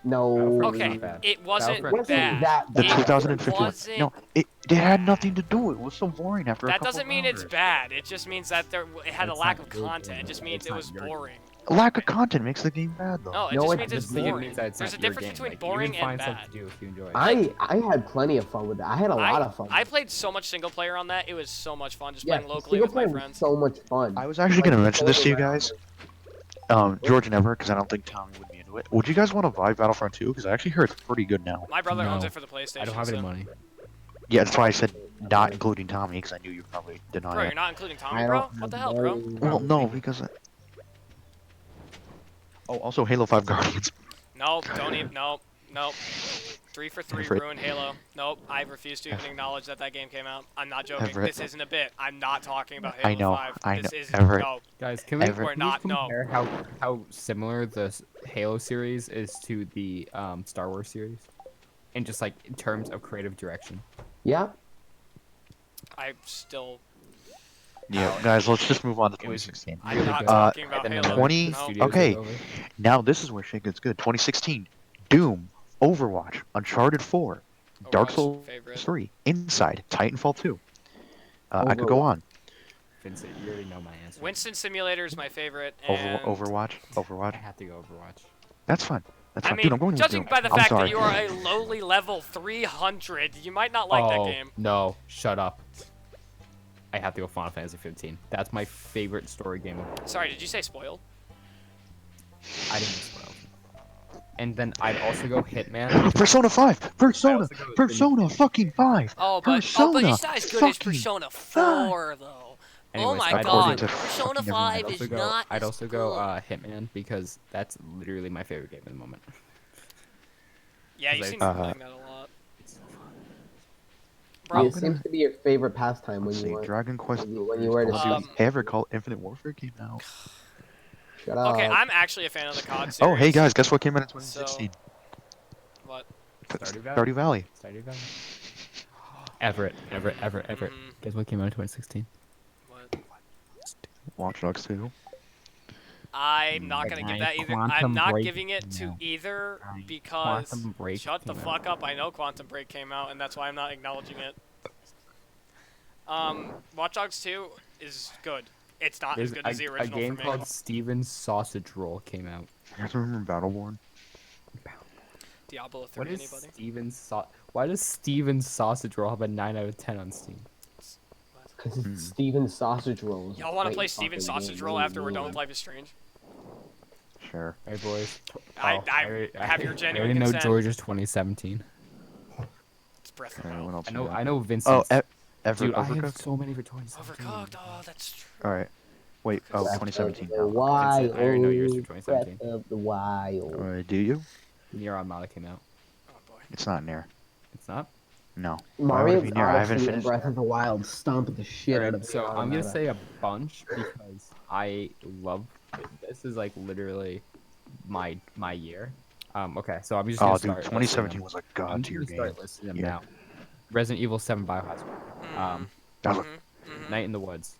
D: No.
B: Battlefront
A: Okay,
B: not bad.
A: it wasn't
B: Battlefront
D: Wasn't
A: bad.
D: that
C: The
A: It
D: bad?
C: 2015 one.
A: wasn't
C: No, it had nothing to do. It was so boring after a
A: That
C: couple
A: doesn't mean it's
C: hours.
A: bad. It just means that it had a
B: It's
A: lack
B: not
A: of
B: your
A: content.
B: game.
A: It just means
B: It's
A: it
B: not
A: was
B: your game.
A: boring.
C: Lack of content makes the game bad, though.
A: No, it
D: No,
A: just
D: it
A: means it's
D: doesn't.
B: It
A: boring.
B: means that it's
A: There's a
B: not your
A: difference
B: game.
A: between
B: Like,
A: boring
B: you can
A: and
B: find
A: bad.
B: something to do if you enjoy it.
D: I had plenty of fun with that. I had a lot of fun.
A: I played so much single player on that. It was so much fun just
D: Yeah,
A: playing locally
D: single
A: with my
D: player was
A: friends.
D: so much fun.
C: I was actually
D: Like,
C: gonna mention this to you
D: around.
C: guys, George and Ever, because I don't think Tommy would be into it. Would you guys want to buy Battlefront 2? Because I actually heard it's pretty good now.
A: My brother owns
B: No.
A: it for the PlayStation.
B: I don't have any
A: so-
B: money.
C: Yeah, that's why I said not including Tommy, because I knew you'd probably deny
A: Bro,
C: it.
A: you're not including Tommy,
D: I
A: bro?
D: don't
A: What the
D: have
A: hell, bro?
D: money.
C: Well, no, because. Oh, also Halo 5 Guardians.
A: Nope, don't even. Nope, nope. 3 for 3
C: Everett.
A: ruined Halo. Nope, I refuse to even acknowledge that that game came out. I'm not joking.
C: Everett.
A: This isn't a bit. I'm not talking about Halo
C: I know,
A: 5.
C: I
A: This
C: know,
A: isn't.
C: Everett.
A: No.
B: Guys, can we,
C: Ever-
A: We're
B: can
A: not-
B: we
A: no.
B: compare how similar the Halo series is to the Star Wars series? And just like in terms of creative direction.
D: Yeah.
A: I still.
C: Yeah, guys, let's just move on to
B: It was
C: 2016.
A: I'm
B: really
A: not
B: good.
A: talking
B: And
A: about
B: then
A: Halo.
B: another
C: 20
A: No.
B: studios
C: okay.
B: took over.
C: Now this is where shit gets good. 2016, Doom, Overwatch, Uncharted 4, Dark
A: Overwatch,
C: Souls
A: favorite.
C: 3, Inside, Titanfall 2. I could go
D: Overwatch.
C: on.
B: Vincent, you already know my answer.
A: Winston Simulator is my favorite. And
C: Overwatch,
B: I
C: Overwatch.
B: have to go Overwatch.
C: That's fine. That's
A: I
C: fine.
A: mean,
C: Dude, I'm going with
A: judging
C: Doom.
A: by the
C: I'm
A: fact
C: sorry.
A: that you are a lowly level 300, you might not like that game.
B: No, shut up. I have to go Final Fantasy 15. That's my favorite story game.
A: Sorry, did you say spoiled?
B: I didn't spoil. And then I'd also go Hitman.
C: Persona 5! Persona!
B: also go with
C: Persona fucking 5!
A: Oh, but
C: Persona
A: it's not as good as
C: fucking
A: Persona 4, though. Oh
B: Anyways,
A: my
B: I'd
A: god,
C: also-
A: Persona
C: fucking
A: 5
B: I'd
A: is
B: also go,
A: not
B: I'd
A: as
B: also go
A: good.
B: Hitman because that's literally my favorite game at the moment.
A: Yeah, you
B: because
A: seem
B: I-
A: to be playing that a lot.
B: It's so fun.
A: Bro,
D: It seems to be your favorite pastime when
C: Let's
D: you
C: see,
D: want.
C: Dragon Quest.
D: when you were to
A: Um,
D: see.
C: Hey, ever call Infinite Warfare came out?
D: Shut up.
A: okay, I'm actually a fan of the COD series.
C: Oh, hey guys, guess what came out in 2016?
A: What?
B: Stardew Valley.
C: Stardew Valley.
B: Stardew Valley. Everett.
A: Mhm.
B: Guess what came out in 2016?
A: What?
C: Watch Dogs 2.
A: I'm not gonna give that either. I'm
B: Quantum
A: not
B: Break
A: giving it to
B: came out.
A: either
B: Right.
A: because.
B: Quantum Break
A: Shut the
B: came
A: fuck up! I know Quantum Break came out, and that's why I'm not acknowledging it. Watch Dogs 2 is good. It's not
B: There's
A: as good as the
B: a
A: original
B: game
A: for me.
B: called Steven's Sausage Roll came out.
C: You guys remember Battleborn?
A: Diablo 3,
B: What is
A: anybody?
B: Why does Steven's Sausage Roll have a 9 out of 10 on Steam?
D: Because it's Steven's sausage rolls.
A: Y'all want to
D: Great
A: play Steven's
D: fucking
A: Sausage
D: game.
A: Roll
D: What do
A: after
D: you
A: we're done with
D: mean?
A: Life is Strange?
C: Sure.
B: Hey boys.
A: I have your
B: I
A: genuine
B: already know
A: consent.
B: George's 2017.
A: It's Breath of the
C: Alright, what
A: Wild.
C: else?
B: I
C: we
B: know.
C: got?
B: I know Vincent.
C: Oh, Everett
B: Dude, I have
C: Overcooked.
B: so many for 2017.
A: Overcooked. Oh, that's true.
C: All right. Wait. Oh,
D: Breath
C: 2017.
D: of the
C: Now.
D: Wild.
B: Vincent, I already know yours for 2017.
D: Breath of the Wild.
C: Do you?
B: Nier Automata came out.
A: Oh boy.
C: It's not near.
B: It's not.
C: No. Why would it
D: Mario's
C: be near? I haven't
D: Odyssey and
C: finished.
D: Breath of the Wild stomped the shit out
B: Alright,
D: of
B: so
D: Nier
B: I'm gonna
D: Automata.
B: say a bunch because I love. This is like literally my year. Okay, so I'm just gonna
C: Oh,
B: start.
C: dude,
B: listing
C: 2017
B: them.
C: was a
B: I'm
C: god
B: just
C: tier
B: gonna
C: game.
B: start listing them
C: Yeah.
B: now. Resident Evil 7 Biohazard.
C: That was
B: Night in the Woods.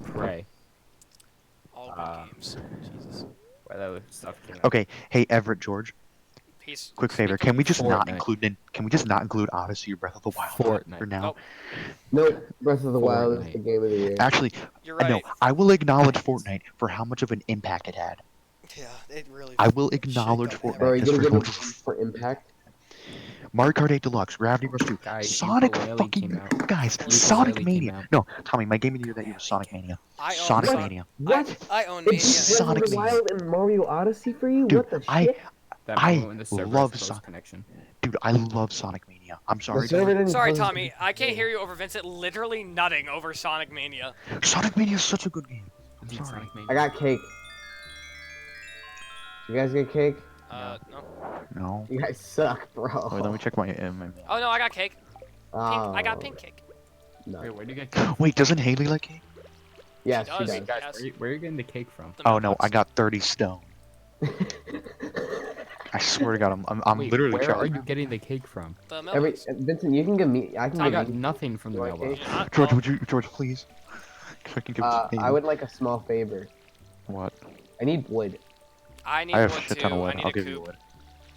B: Prey.
A: All good games. Jesus.
B: What other stuff came out?
C: okay. Hey, Everett, George.
A: He's
C: Quick favor.
A: speaking
C: Can we just not
B: Fortnite.
C: include? Can we just not include Odyssey or Breath of the Wild
B: Fortnite.
C: for now?
A: Nope.
D: Nope, Breath of the Wild is
B: Fortnite.
D: the game of the year.
C: Actually,
A: You're right.
C: no. I will acknowledge Fortnite for how much of an impact it had.
A: Yeah, it really.
C: I will acknowledge
A: shaked up
D: Bro, are
C: Fortnite
D: you
C: just
D: gonna
C: for
D: give
C: how
D: it
C: much.
D: for Impact?
C: Mario Kart 8 Deluxe, Gravity Rush 2,
B: Guys,
C: Sonic
B: Ukulele
C: fucking
B: came out.
C: guys,
A: Ukulele
C: Sonic
B: came
C: Mania.
B: out.
C: No, Tommy, my game of the year that year was Sonic Mania.
A: I own
C: Sonic
A: Son-
C: Mania.
D: What?
A: I own Mania.
D: It's Breath
C: Sonic
D: of the
C: Mania.
D: Wild and Mario Odyssey for you?
C: Dude,
D: What the
C: I-
D: shit?
B: That
C: I
B: moment when the server
C: love
B: has close
C: Sonic.
B: connection.
C: Dude, I love Sonic Mania. I'm
D: The
C: sorry,
D: server
C: Tommy.
D: didn't
A: Sorry,
D: close
A: Tommy. I can't hear you over Vincent literally nutting over Sonic Mania.
C: Sonic Mania is such a good game. I'm
B: Dude,
C: sorry.
B: Sonic Mania.
D: I got cake. You guys get cake?
A: No.
C: No.
D: You guys suck, bro.
C: Wait, let me check my.
A: Oh no, I got cake. Pink. I got
D: Oh,
A: pink cake.
D: No.
B: Wait, where do you get cake?
C: Wait, doesn't Haley like cake?
D: Yes,
A: She
D: she
A: does.
D: does.
B: Guys,
A: Yes.
B: where are you getting the cake from?
A: The
C: Oh no,
A: mailbox.
C: I got 30 stone. I swear to God, I'm
B: Wait,
C: literally
B: where are
C: trying.
B: you getting the cake from?
A: The
D: Every
A: mailbox.
D: Vincent, you can give me. I can
B: I
D: give
B: got
D: you.
B: nothing from the
D: You want
B: mailbox.
D: cake?
A: Yeah,
C: George,
A: well,
C: would you, George, please? If I can give it to
D: I
C: Haley.
D: would like a small favor.
C: What?
D: I need wood.
A: I need
C: I have
A: wood
C: a shit
A: too.
C: ton of wood.
A: I need
C: I'll
A: a
C: give you
A: coop.
C: wood.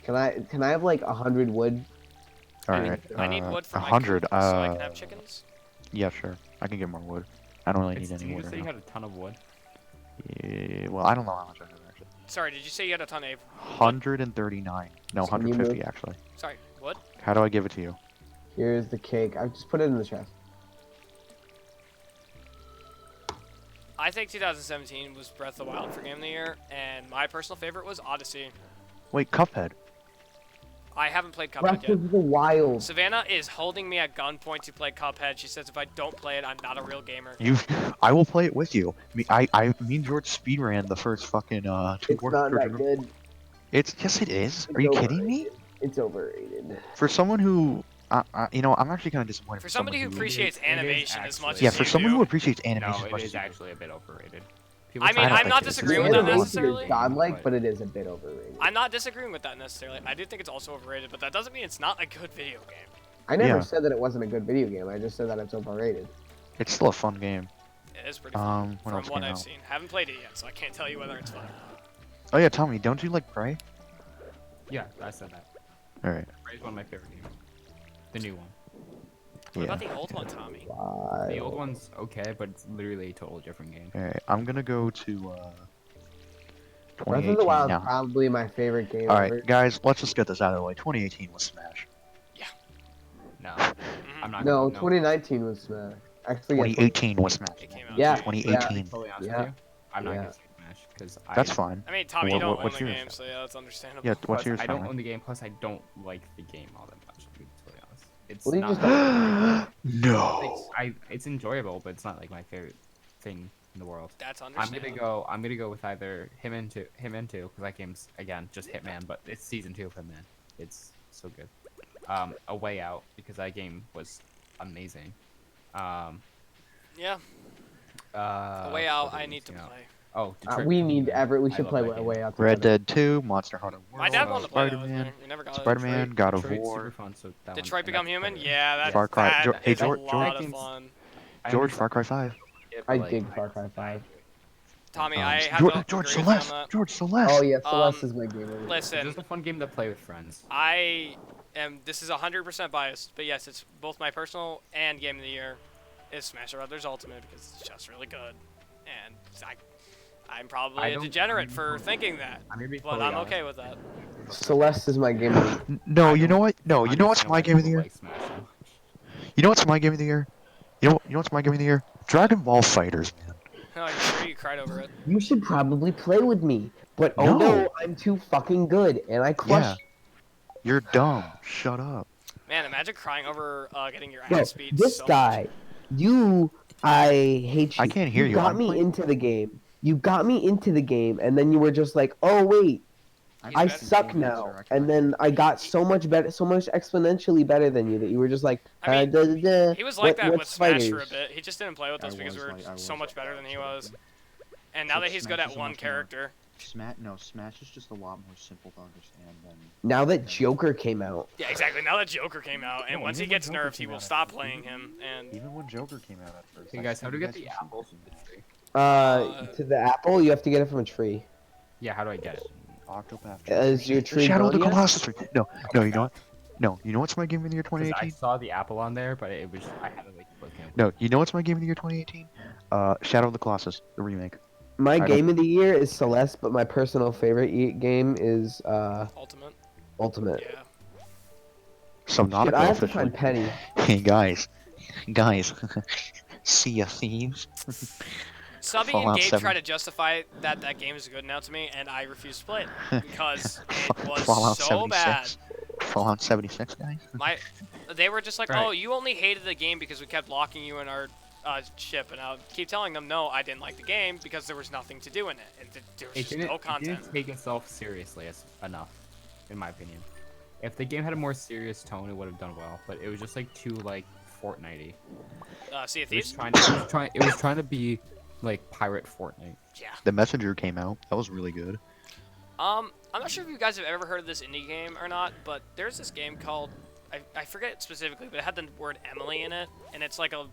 D: Can I have like 100 wood?
C: All
A: I
C: right.
A: need, I need wood for my
C: 100.
A: coop so I can have chickens.
C: Yeah, sure. I can get more wood. I don't really need
B: Did
C: any
B: you
C: wood.
B: just say
C: Right
B: you
C: now.
B: had a ton of wood?
C: Yeah, well, I don't know how much I have actually.
A: Sorry, did you say you had a ton of?
C: 139. No,
D: Can you
C: 150
D: move?
C: actually.
A: Sorry, wood?
C: How do I give it to you?
D: Here's the cake. I just put it in the chest.
A: I think 2017 was Breath of the Wild for Game of the Year, and my personal favorite was Odyssey.
C: Wait, Cuphead.
A: I haven't played Cuphead
D: Breath
A: yet.
D: of the Wild.
A: Savannah is holding me at gunpoint to play Cuphead. She says if I don't play it, I'm not a real gamer.
C: I will play it with you. Me and George speedran the first fucking 2
D: It's not
C: George,
D: that good.
C: yes, it is.
D: It's
C: Are you kidding me?
D: overrated. It's overrated.
C: For someone who, I'm actually kind of disappointed.
A: For somebody who
C: someone
A: appreciates
B: it is
A: animation as much
B: actually-
C: yeah,
A: as
C: for
A: you
C: someone
A: do.
C: who appreciates animation
B: No,
C: as
B: it
C: much
B: is
C: as you do.
B: actually a bit overrated. People
A: I mean,
B: talk
C: don't
A: I'm
C: think
A: not
C: it is.
A: disagreeing
D: The
A: with that
D: animation
A: necessarily.
D: is godlike, but it is a bit overrated.
A: I'm not disagreeing with that necessarily. I do think it's also overrated, but that doesn't mean it's not a good video game.
D: I never
C: Yeah.
D: said that it wasn't a good video game. I just said that it's overrated.
C: It's still a fun game.
A: It is pretty fun
C: What
A: from
C: else
A: what
C: came
A: I've
C: out?
A: seen. Haven't played it yet, so I can't tell you whether it's fun.
C: Oh yeah, Tommy, don't you like Prey?
B: Yeah, I said that.
C: All right.
B: Prey's one of my favorite games. The new one.
A: What
C: Yeah.
A: about the old one, Tommy?
B: The old one's okay, but it's literally a totally different game.
C: All right. I'm gonna go to
D: Breath of
C: 2018
D: the Wild is
C: now.
D: probably my favorite game
C: All
D: ever.
C: right, guys, let's just get this out of the way. 2018 was Smash.
B: No,
A: Mhm.
B: I'm not.
D: No,
B: gonna,
D: 2019 was Smash. Actually, yeah,
C: 2018 was Smash.
A: It came out.
D: Yeah.
C: 2018.
B: Totally honest
D: Yeah.
B: with you, I'm not
D: Yeah.
B: gonna say Smash because
C: That's fine.
A: I mean, Tommy,
C: What-
A: you don't
C: what-
A: own
C: what's
A: the
C: yours?
A: game, so yeah, that's understandable.
C: Yeah, what's yours?
B: I don't
C: Tommy?
B: own the game. Plus, I don't like the game all that much. To be totally honest, it's
D: Well, you
B: not.
D: just
C: No.
B: It's enjoyable, but it's not like my favorite thing in the world.
A: That's
B: I'm
A: understandable.
B: gonna go with either him and two because that game's again just Hitman, but it's season 2 of Hitman. It's so good. A Way Out because that game was amazing.
A: Yeah,
B: A
A: A Way Out, I need to play.
B: Oh, Detroit
D: we
B: Become
D: need
B: Human.
D: Everett. We
B: I
D: should
B: love
D: play
B: that
D: A Way
B: game.
D: Out.
C: Red
D: together.
C: Dead 2, Monster Hunter World,
A: My dad wanted to play that with
C: Spider-Man,
A: me. We never got it.
C: Spider-Man, God of
B: Detroit's super
C: War,
B: fun, so that
A: Detroit
B: one,
A: Become
B: and
A: Human?
B: that's
A: Yeah, that,
C: Far Cry.
A: that
C: Hey,
A: is a
C: George-
A: lot
B: George-
A: of fun.
B: I
C: George,
B: understand
C: Far Cry 5.
B: it,
D: I
B: but,
D: dig
B: like,
D: Far Cry 5.
A: Tommy, I have
C: George,
A: to
C: George
A: agree with you on
C: Celeste.
A: that.
C: George Celeste.
D: Oh yeah, Celeste
A: Um,
D: is my game. of the year.
B: It's
A: Listen,
B: just a fun game to play with friends.
A: I am. This is 100% biased, but yes, it's both my personal and game of the year is Smash Brothers Ultimate because it's just really good, and I'm probably
B: I
A: a
B: don't-
A: degenerate for thinking that,
B: I'm gonna be
A: but
B: totally
A: I'm
B: honest.
A: okay with that.
D: Celeste is my game of the
C: No,
B: I
C: you know
B: don't
C: what? No, you know what's
B: understand
C: my
B: why
C: game of the
B: people
C: year?
B: like Smash so much.
C: You know what's my game of the year? You know what's my game of the year? Dragon Ball Fighters, man.
A: Oh, you sure you cried over it?
D: You should probably play with me. But oh
C: No.
D: no, I'm too fucking good, and I crush.
C: Yeah. You're dumb. Shut up.
A: Man, imagine crying over getting your
D: Bro,
A: ass beat
D: this
A: so
D: guy, I hate you.
C: I can't hear you.
D: got
C: I'm
D: me
C: playing-
D: into the game. You got me into the game, and then you were just like, oh wait,
A: He's
D: I
A: better-
D: suck now. And then I got so much better, so much exponentially better than you that you were just like,
A: I mean,
D: da, da, da.
A: He was like that with
D: What's
A: Smash for a
D: fighters?
A: bit. He just didn't play with us
E: I
A: because we
E: was
A: were
E: like- I
A: so
E: was
A: much
E: like
A: better
E: that,
A: than he
E: so-
A: was. And now
E: So
A: that he's good
E: Smash
A: at
E: is a
A: one
E: much more-
A: character,
E: Smash is just a lot more simple to understand than.
D: Now that Joker came out,
A: yeah, exactly. Now that Joker came out, and
E: No,
A: once he
E: even when
A: gets
E: Joker
A: nerfed, he
E: came
A: will
E: out,
A: stop
E: even-
A: playing him. And
E: Even when Joker came out at first.
B: Hey
E: I
B: guys,
E: said
B: how do
E: you
B: we get
E: guys
B: the
E: should see
B: apples
E: this.
B: from the tree?
D: to the apple, you have to get it from a tree.
B: Yeah, how do I get it?
E: Octopath.
D: Is your tree
C: Shadow of the
D: gone yet?
C: Colossus. No, no, you know what? No, you know what's my game of the year
B: Because I
C: 2018?
B: saw the apple on there, but it was I had to like look at it.
C: No, you know what's my game of the year 2018? Shadow of the Colossus, the remake.
D: My
C: I don't-
D: game of the year is Celeste, but my personal favorite game is
A: Ultimate,
D: Ultimate.
A: yeah.
C: So
D: Shit,
C: Nautica
D: I have to
C: officially.
D: find Penny.
C: Hey guys, Sea of Thieves.
A: Subby and
C: Fallout
A: Gabe
C: 7.
A: try to justify that that game is good now to me, and I refuse to play it because it was
C: Fallout
A: so bad.
C: 76. Fallout 76, guys.
A: They were just like,
B: Right.
A: oh, you only hated the game because we kept locking you in our ship, and I'll keep telling them, no, I didn't like the game because there was nothing to do in it, and there was
B: It
A: just
B: didn't,
A: no
B: it
A: content.
B: didn't take itself seriously enough, in my opinion. If the game had a more serious tone, it would have done well. But it was just like too like Fortnite-y.
A: Sea of
B: It was
A: Thieves?
B: it was trying to be like pirate Fortnite.
A: Yeah.
C: The Messenger came out. That was really good.
A: I'm not sure if you guys have ever heard of this indie game or not, but there's this game called, I forget it specifically, but it had the word Emily in it, and it's like a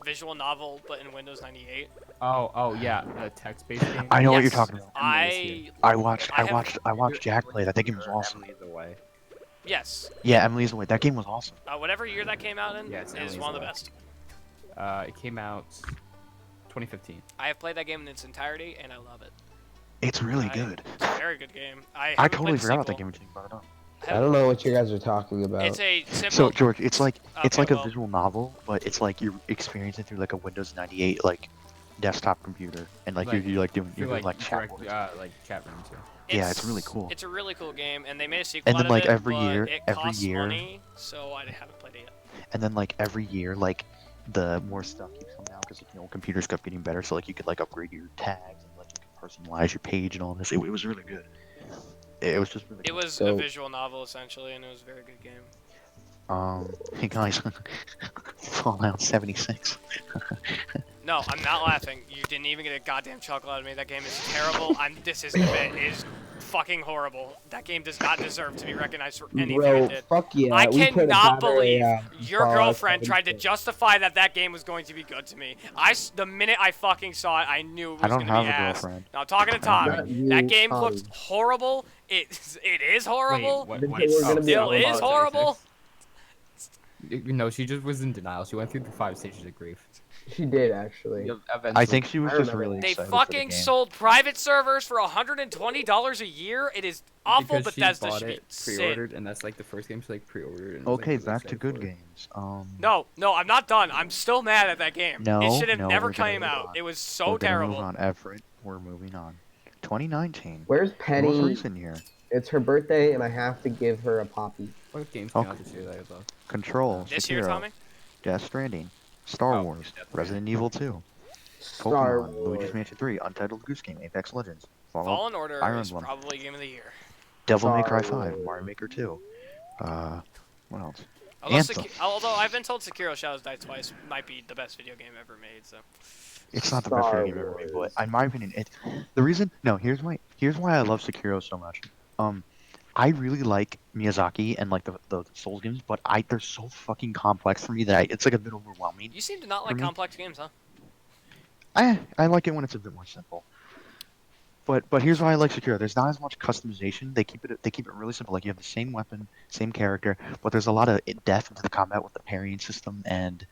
A: visual novel, but in Windows 98.
B: Oh yeah, the text-based game.
C: I know what you're
A: Yes,
C: talking about.
A: I
C: I watched
A: have-
C: Jack play that. That game was awesome.
B: Emily's Away.
A: yes,
C: Yeah, Emily's Away. That game was awesome.
A: whatever year that came out in
B: Yeah, it's
A: is
B: Emily's
A: one of the
B: Away.
A: best.
B: It came out 2015.
A: I have played that game in its entirety, and I love it.
C: It's really
A: I-
C: good.
A: It's a very good game. I
C: I
A: haven't
C: totally
A: played the
C: forgot about that
A: sequel.
C: game until you brought it up.
D: I don't know what you guys are talking about.
A: It's a simple.
C: So George, it's like
A: Okay,
C: a
A: well-
C: visual novel, but it's like you're experiencing through like a Windows 98 like desktop computer, and like
B: Like,
C: you're like doing
B: You're
C: like chat
B: direct,
C: rooms.
B: like chat rooms. Yeah.
C: Yeah, it's really cool.
A: It's a really cool game, and they made a sequel
C: And
A: out
C: then,
A: of
C: like,
A: it,
C: every
A: but
C: year-
A: it
C: every
A: costs
C: year-
A: money, so I haven't played it yet.
C: And then like every year, like the more stuff keeps coming out because computers kept getting better, so like you could like upgrade your tags and like you could personalize your page and all this. It was really good. It was just really.
A: It
C: Cool.
A: was a
D: So-
A: visual novel essentially, and it was a very good game.
C: Hey guys, Fallout 76.
A: No, I'm not laughing. You didn't even get a goddamn chuckle out of me. That game is terrible. This isn't a bit. It is fucking horrible. That game does not deserve to be recognized for anything
D: Bro,
A: it did.
D: fuck yeah.
A: I
D: we put a
A: cannot
D: battery,
A: believe your
D: Fallout
A: girlfriend tried to
D: 76.
A: justify that game was going to be good to me. The minute I fucking saw it, I knew it was
C: I don't
A: going to be
C: have a
A: ass.
C: girlfriend.
A: Now talking to Tommy,
D: Not you,
A: that game
D: Tommy.
A: looks horrible. It is horrible.
B: Wait,
D: Then
B: what?
D: we're gonna be
A: Still
D: on
A: is
D: Fallout
A: horrible.
B: No, she just was in denial. She went through the 5 stages of grief.
D: She did actually.
C: I think she was
D: I
C: just
D: remember
C: really
D: that.
A: They
C: excited for the
A: fucking
C: game.
A: sold private servers for $120 a year. It is awful.
B: Because
A: Bethesda
B: she bought
A: should be
B: it
A: sin.
B: pre-ordered, and that's like the first game she like pre-ordered. And it was, like,
C: Okay,
B: really
C: back to
B: excited
C: good
B: for it.
C: games.
A: No, I'm not done. I'm still mad at that game.
C: No,
A: it should have
C: no,
A: never
C: we're gonna
A: came
C: move
A: out.
C: on.
A: It was
C: We're
A: so
C: gonna
A: terrible.
C: Move on, Everett. We're moving on. 2019.
D: Where's
C: Most
D: Penny?
C: recent year.
D: It's her birthday, and I have to give her a poppy.
B: What games came out
C: Okay.
B: this year that I love?
C: Control.
A: This year,
C: Sekiro,
A: Tommy?
C: Death Stranding. Star
B: Oh,
C: Wars.
B: Death
C: Resident Evil 2.
D: Star
C: Pokemon. Luigi's
D: Wars.
C: Mansion 3. Untitled Goose Game. Apex Legends.
A: Fallen Order
C: Iron
A: is
C: Emblem.
A: probably game of the year.
C: Devil May
D: Star
C: Cry 5.
D: Wars.
C: Mario Maker 2. What else?
A: Although,
C: Anthem.
A: although I've been told Sekiro Shadows Die Twice might be the best video game ever made. So
C: It's not the best
D: Star
C: video game ever made, but
D: Wars.
C: in my opinion, the reason. No, here's why I love Sekiro so much. I really like Miyazaki and like the Souls games, but they're so fucking complex for me that it's like a bit overwhelming.
A: you seem to not like
C: me?
A: complex games, huh?
C: I like it when it's a bit more simple. But here's why I like Sekiro. There's not as much customization. They keep it really simple. Like you have the same weapon, same character, but there's a lot of depth into the combat with the parrying system and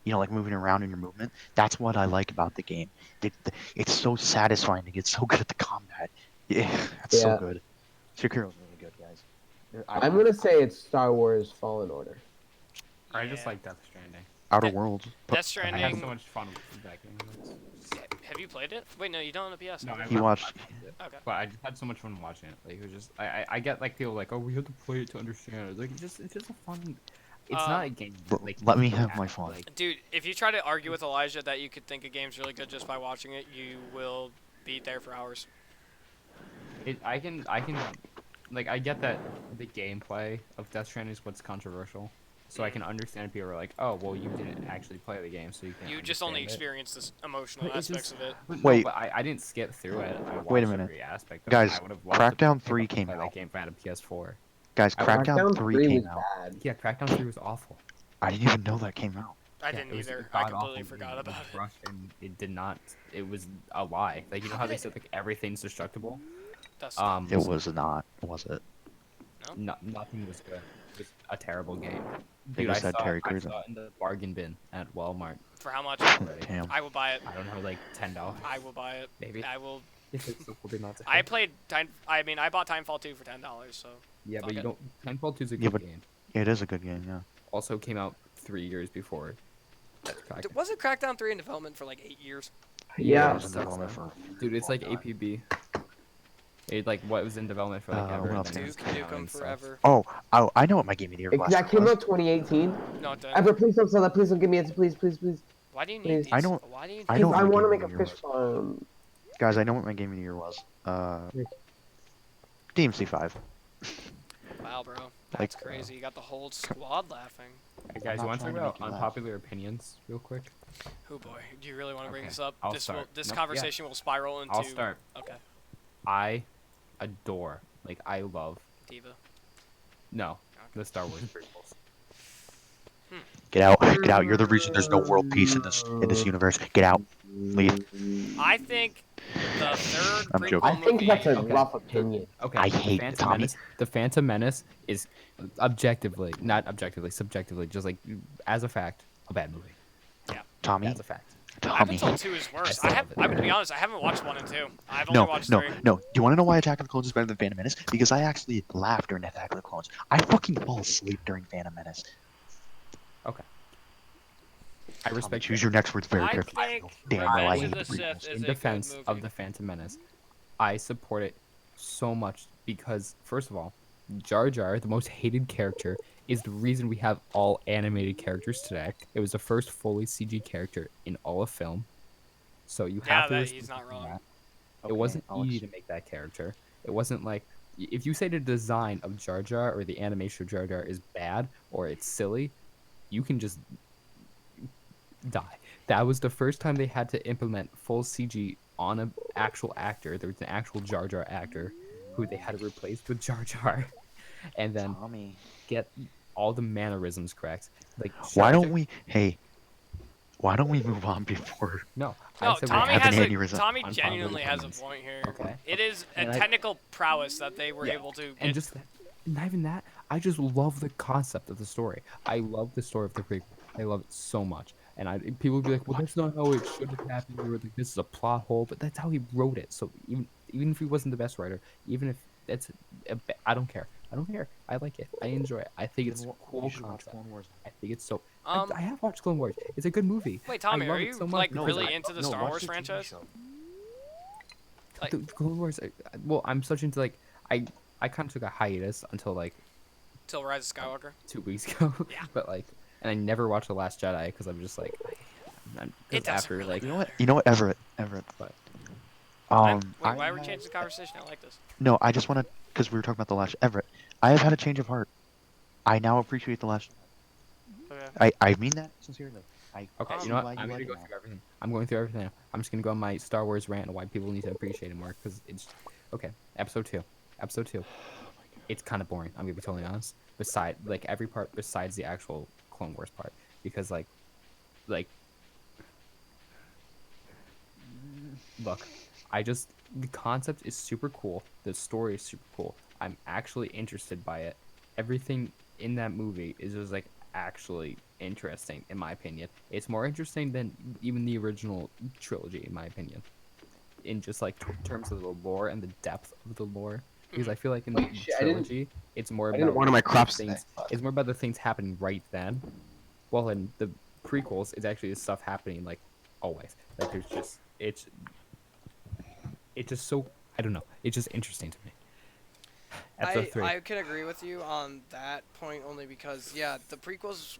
C: you know, like moving around in your movement. That's what I like about the game. It's so satisfying to get so good at the combat. Yeah, that's so
D: Yeah.
C: good.
E: Sekiro's really good, guys.
D: I'm gonna say it's Star Wars Fallen Order.
B: I just
A: Yeah.
B: like Death Stranding.
C: Outer
A: That-
C: Worlds.
A: Death
B: I had so
A: Stranding.
B: much fun with that game.
A: Have you played it? Wait, no, you don't on the PS.
B: No,
A: have
B: I
A: you?
C: You watched.
A: Okay.
B: But I just had so much fun watching it. Like it was just, I get like people like, oh, we have to play it to understand it. Like it's just a fun. It's not a game. Like
C: Let me
B: you
C: have
B: have
C: my
B: to,
C: fun.
B: Like,
A: Dude, if you try to argue with Elijah that you could think a game's really good just by watching it, you will be there for hours.
B: I can, like, I get that the gameplay of Death Stranding is what's controversial. So I can understand people are like, oh, well, you didn't actually play the game, so you can't.
A: You just only
B: understand it.
A: experience the emotional
B: But it's
A: aspects
B: just-
A: of it.
B: But
C: Wait.
B: no, but I didn't skip through it. I watched
C: Wait a minute.
B: every aspect of
C: Guys,
B: it. I would have loved to
C: Crackdown
B: pick
C: 3
B: up and
C: came
B: play
C: out.
B: that game if I had a PS4.
C: Guys,
B: I watched
C: Crackdown 3 came
D: was
C: out.
D: bad.
B: Yeah, Crackdown 3 was awful.
C: I didn't even know that came out.
A: I
B: Yeah,
A: didn't
B: it was
A: either.
B: a
A: I
B: god-awful
A: completely
B: game.
A: forgot
B: It was
A: about it.
B: rushed and it did not. It was a lie. Like you know how they said like everything's destructible.
A: That's
C: It was not, was it?
B: Nothing was good. It was a terrible game.
C: They
B: Dude, I
C: just had
B: saw,
C: Terry
B: I
C: Crews.
B: saw it in the bargain bin at Walmart.
A: for how much?
C: Damn.
A: I will buy it.
B: I don't know, like $10.
A: I will buy it.
B: Maybe.
A: I will.
B: If it's so cool not to
A: I
B: have.
A: played time. I mean, I bought Timefall 2 for $10. So
B: Yeah,
A: fuck
B: but you
A: it.
B: don't. Timefall 2 is a
C: Yeah,
B: good
C: but-
B: game.
C: It is a good game, yeah.
B: Also came out 3 years before.
A: wasn't Crackdown 3 in development for like 8 years?
D: Yeah.
C: It was in development for.
B: Dude, it's like APB. It like what was in development for like ever.
C: what else
B: and then
C: came
B: it
A: Duke
B: just came out
A: Nukem
B: and sucks.
A: Forever.
C: Oh, I know what my game of the year last
D: That
C: year
D: came
C: was.
D: out 2018.
A: No, it didn't.
D: Ever, please don't sell that. Please don't give me it. Please, please, please.
A: Why do you need
D: Please.
A: these?
C: I know-
A: Why do you need
C: I know
D: Because
C: what
D: I
C: my
D: want to
C: game
D: make
C: of
D: a
C: the year
D: fish farm.
C: Guys, I know what my game of the year was. DMC 5.
A: Wow, bro.
C: Like,
A: That's crazy. You got the whole squad laughing.
B: Hey guys,
E: not
B: you want to
E: trying
B: talk
E: to
B: about
E: make you laugh.
B: unpopular opinions real quick?
A: Oh boy, do you really want to bring
B: Okay,
A: this up?
B: I'll
A: This
B: start.
A: this
B: Nope, yeah.
A: conversation will spiral into.
B: I'll start.
A: Okay,
B: I adore, like I love.
A: Diva.
B: No, the Star Wars prequels.
C: Get out, get out. You're the reason there's no world peace in this universe. Get out. Leave.
A: I think the third
C: I'm
A: prequel
C: joking.
D: I think
A: movie.
D: that's a
B: Okay.
D: rough opinion.
B: Okay.
C: I
B: the
C: hate
B: Phantom
C: Tommy.
B: Menace. The Phantom Menace is objectively, not objectively, subjectively, just like as a fact, a bad movie.
C: Tommy.
B: That's a fact.
A: I've been
C: Tommy.
A: told 2 is worse.
B: still
A: I have.
B: love it.
A: I'm gonna be honest. I haven't watched 1 and 2. I've only
C: No,
A: watched
C: no,
A: 3.
C: no. Do you want to know why Attack of the Clones is better than Phantom Menace? Because I actually laughed during Attack of the Clones. I fucking fall asleep during Phantom Menace.
B: I
C: Tommy,
B: respect.
C: choose your next words very
A: I
C: carefully.
A: think
C: Damn well, I
A: Revenge
C: hate
A: of the
C: the
A: Sith
C: prequels.
A: is
B: In
A: a
B: defense
A: good movie.
B: of the Phantom Menace, I support it so much because, first of all, Jar Jar, the most hated character, is the reason we have all animated characters today. It was the first fully CG character in all of film, so you
A: Yeah,
B: have to.
A: that-
B: respect
A: he's not wrong.
B: that.
E: Okay,
B: It wasn't
E: Alex.
B: easy to make that character. It wasn't like if you say the design of Jar Jar or the animation of Jar Jar is bad or it's silly, you can just die. That was the first time they had to implement full CG on an actual actor. There was an actual Jar Jar actor who they had to replace with Jar Jar, and then
E: Tommy.
B: get all the mannerisms correct. Like
C: Why
B: Jar
C: don't
B: Jar-
C: we? Hey, why don't we move on before?
B: No,
A: No,
B: I said
A: Tommy
C: have an
A: has a,
C: aneurysm.
A: Tommy
B: Unpopular
A: genuinely has a
B: opinions.
A: point here.
B: Okay.
A: It is a
B: And I-
A: technical prowess that they were
B: Yeah,
A: able to.
B: and just not even that. I just love the concept of the story. I love the story of the prequel. I love it so much. And people would be like, "Well, that's not how it should have happened." Or like, "This is a plot hole," but that's how he wrote it. So even if he wasn't the best writer, even if that's, I don't care. I don't care. I like it. I enjoy it. I think it's a cool
E: You should watch
B: concept.
E: Clone Wars.
B: I think it's so.
A: Um,
B: I have watched Clone Wars. It's a good movie.
A: Wait, Tommy,
B: I love
A: are
B: it
A: you
B: so much
A: like
B: because
A: really
B: I-
A: into the
E: No,
A: Star
E: watch
A: Wars
E: the TV
A: franchise?
E: show.
A: Like-
B: the Clone Wars. Well, I'm such into like I kind of took a hiatus until like
A: Till Rise of Skywalker.
B: 2 weeks ago.
A: Yeah.
B: But like, and I never watched The Last Jedi because I'm just like,
A: It doesn't
B: after
A: really
B: like,
C: You know what? You know what? Everett.
B: What?
A: Wait,
C: I
A: why are we
C: have-
A: changing the conversation? I like this.
C: No, I just want to, because we were talking about the last Everett. I have had a change of heart. I now appreciate the last.
A: Okay.
C: I mean that sincerely.
B: okay,
A: Um,
B: you know what?
E: glad you
B: I'm gonna
E: like
B: go
E: it now.
B: through everything. I'm going through everything now. I'm just gonna go on my Star Wars rant on why people need to appreciate it more because it's okay. Episode 2. Episode 2. It's kind of boring. I'm gonna be totally honest. Beside like every part besides the actual Clone Wars part because like look, the concept is super cool. The story is super cool. I'm actually interested by it. Everything in that movie is just like actually interesting, in my opinion. It's more interesting than even the original trilogy, in my opinion, in just like terms of the lore and the depth of the lore. Because I feel like in the
D: Holy shit, I didn't-
B: trilogy, it's more
D: I didn't
B: about
D: water my
B: the
D: crops
B: things.
D: today.
B: It's more about the things happening right then. While in the prequels, it's actually the stuff happening like always. Like there's just it's just so I don't know. It's just interesting to me. Episode 3.
A: I can agree with you on that point only because yeah, the prequels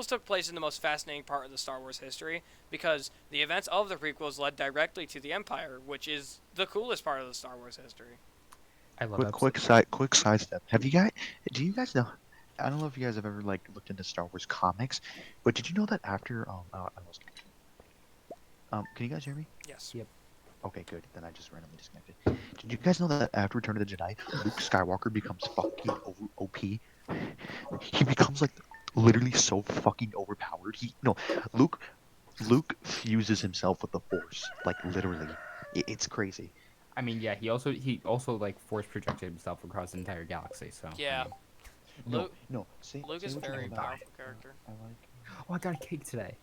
A: took place in the most fascinating part of the Star Wars history because the events of the prequels led directly to the Empire, which is the coolest part of the Star Wars history.
B: I love
C: Quick
B: episode
C: quick sidestep. Do you guys know? I don't know if you guys have ever like looked into Star Wars comics, but did you know that after I lost can you guys hear me?
A: Yes.
B: Yep.
C: Okay, good. Then I just randomly disconnected. Did you guys know that after Return of the Jedi, Luke Skywalker becomes fucking OP? He becomes like literally so fucking overpowered. Luke Luke fuses himself with the Force, like literally. It's crazy.
B: I mean, yeah, he also like force projected himself across the entire galaxy. So
A: Yeah.
E: No,
A: Luke-
E: no. Say,
A: Luke
E: say
A: is a
E: what you know
A: very
E: about
A: powerful character.
E: I like.
B: Oh, I got a cake today.
E: I didn't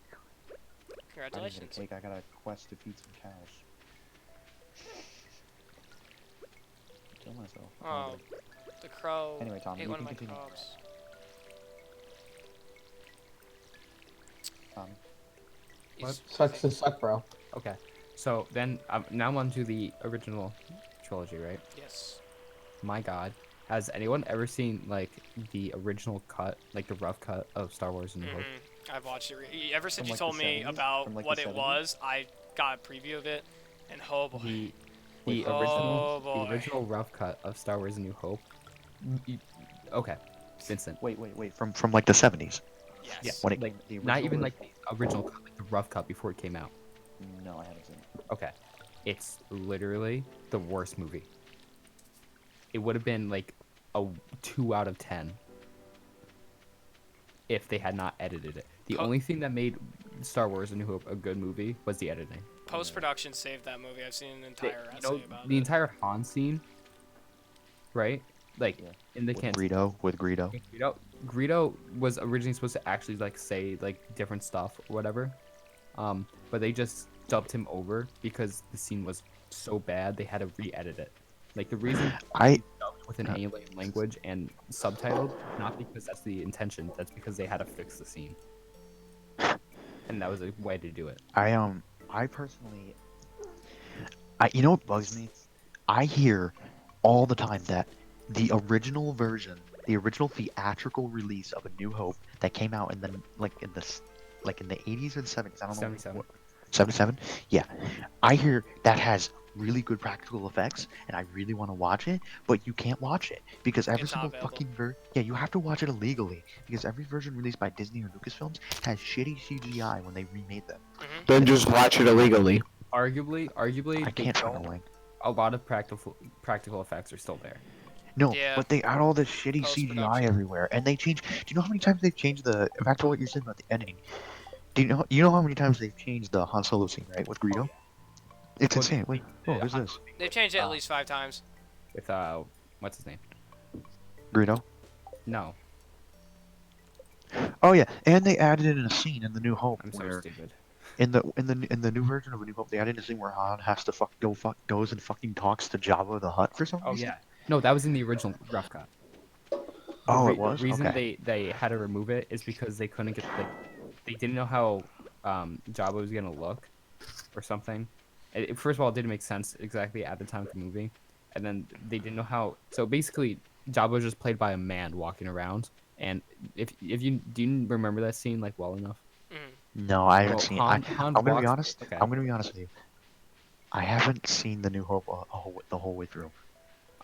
E: get a
A: Congratulations.
E: cake. I got a quest to feed some cows. Kill myself.
A: Oh, the crow
E: Anyway, Tom,
A: ate
E: you
A: one of
E: can
A: my
E: continue.
A: crops.
E: Tommy.
A: He's
D: Sucks
A: busy.
D: to suck, bro.
B: Okay, so then now I'm on to the original trilogy, right?
A: Yes.
B: My God, has anyone ever seen like the original cut, like the rough cut of Star Wars: A New Hope?
A: I've watched it. Ever since
E: From,
A: you
E: like,
A: told
E: the
A: me
E: 70s?
A: about
E: From, like,
A: what
E: the
A: it
E: 70s?
A: was, I got a preview of it, and oh boy.
B: The
E: Wait,
B: the
E: from the
B: original
E: 70s?
A: boy.
B: the original rough cut of Star Wars: A New Hope. y- Okay, Vincent.
C: Wait. From like the 70s.
A: Yes.
B: Yeah,
C: When it
B: like
E: The
B: not
E: original
B: even
E: or-
B: like the original cut, like the rough cut before it came out.
E: No, I haven't seen it.
B: Okay, it's literally the worst movie. It would have been like a 2 out of 10 if they had not edited it. The
A: Po-
B: only thing that made Star Wars: A New Hope a good movie was the editing.
A: Post production saved that movie. I've seen an
B: The,
A: entire
B: you
A: essay
B: know,
A: about
B: the
A: it.
B: entire Han scene, right? Like
E: Yeah.
B: in the
C: With
B: canteen.
C: Greedo.
B: Greedo was originally supposed to actually like say like different stuff or whatever, but they just dubbed him over because the scene was so bad they had to re-edit it. Like the reason
C: I
B: it's dubbed with an alien language and subtitled, not because that's the intention. That's because they had to fix the scene, and that was a way to do it.
C: I personally you know what bugs me? I hear all the time that the original version, the original theatrical release of A New Hope that came out in the in the 80s or the 70s, I don't know.
B: 77.
C: 77? Yeah. I hear that has really good practical effects and I really want to watch it, but you can't watch it because every
A: It's not
C: single
A: available.
C: fucking yeah, you have to watch it illegally because every version released by Disney or Lucasfilms has shitty CGI when they remade them.
D: Then just watch it illegally.
B: Arguably,
C: I
B: they
C: can't find a
B: don't.
C: link.
B: A lot of practical effects are still there.
C: No,
A: Yeah.
C: but they add all this shitty CGI
A: Post-production.
C: everywhere, and they change. Do you know how many times they've changed the? Back to what you're saying about the editing. Do you know how many times they've changed the Han Solo scene, right, with Greedo? It's
B: Well,
C: insane. Wait, who's this?
A: They've changed it at least 5 times.
B: With what's his name?
C: Greedo.
B: No,
C: Oh yeah, and they added in a scene in the New Hope
B: I'm so
C: where
B: stupid.
C: in the new version of A New Hope they added a scene where Han has to goes and fucking talks to Jabba the Hutt for some
B: Oh
C: reason.
B: yeah, no, that was in the original rough cut.
C: Oh,
B: The
C: it was?
B: reason
C: Okay.
B: they had to remove it is because they couldn't get like they didn't know how Jabba was gonna look or something. First of all, it didn't make sense exactly at the time of the movie, and then they didn't know how. So basically, Jabba was just played by a man walking around. And if you do you remember that scene like well enough?
C: No, I haven't
B: Well,
C: seen.
B: Han
C: I'm gonna be
B: walks.
C: honest.
B: Okay,
C: I'm gonna be honest with you. I haven't seen the New Hope the whole way through.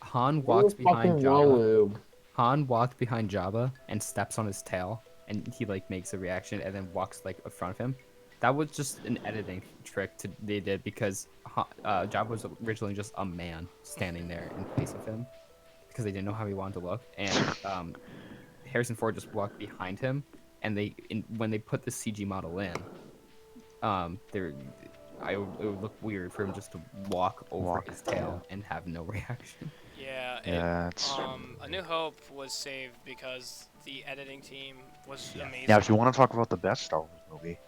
B: Han
D: What
B: walks
D: the
B: behind
D: fucking wrong
B: Jabba.
D: with you?
B: Han walked behind Jabba and steps on his tail, and he like makes a reaction and then walks like in front of him. That was just an editing trick they did because Jabba was originally just a man standing there in place of him because they didn't know how he wanted to look, and Harrison Ford just walked behind him, and when they put the CG model in, it would look weird for him just to walk over
C: Walk,
B: his tail and have no reaction.
A: Yeah,
C: Yeah, it's
A: A New Hope was saved because the editing team was amazing.
C: now if you want to talk about the best Star Wars movie,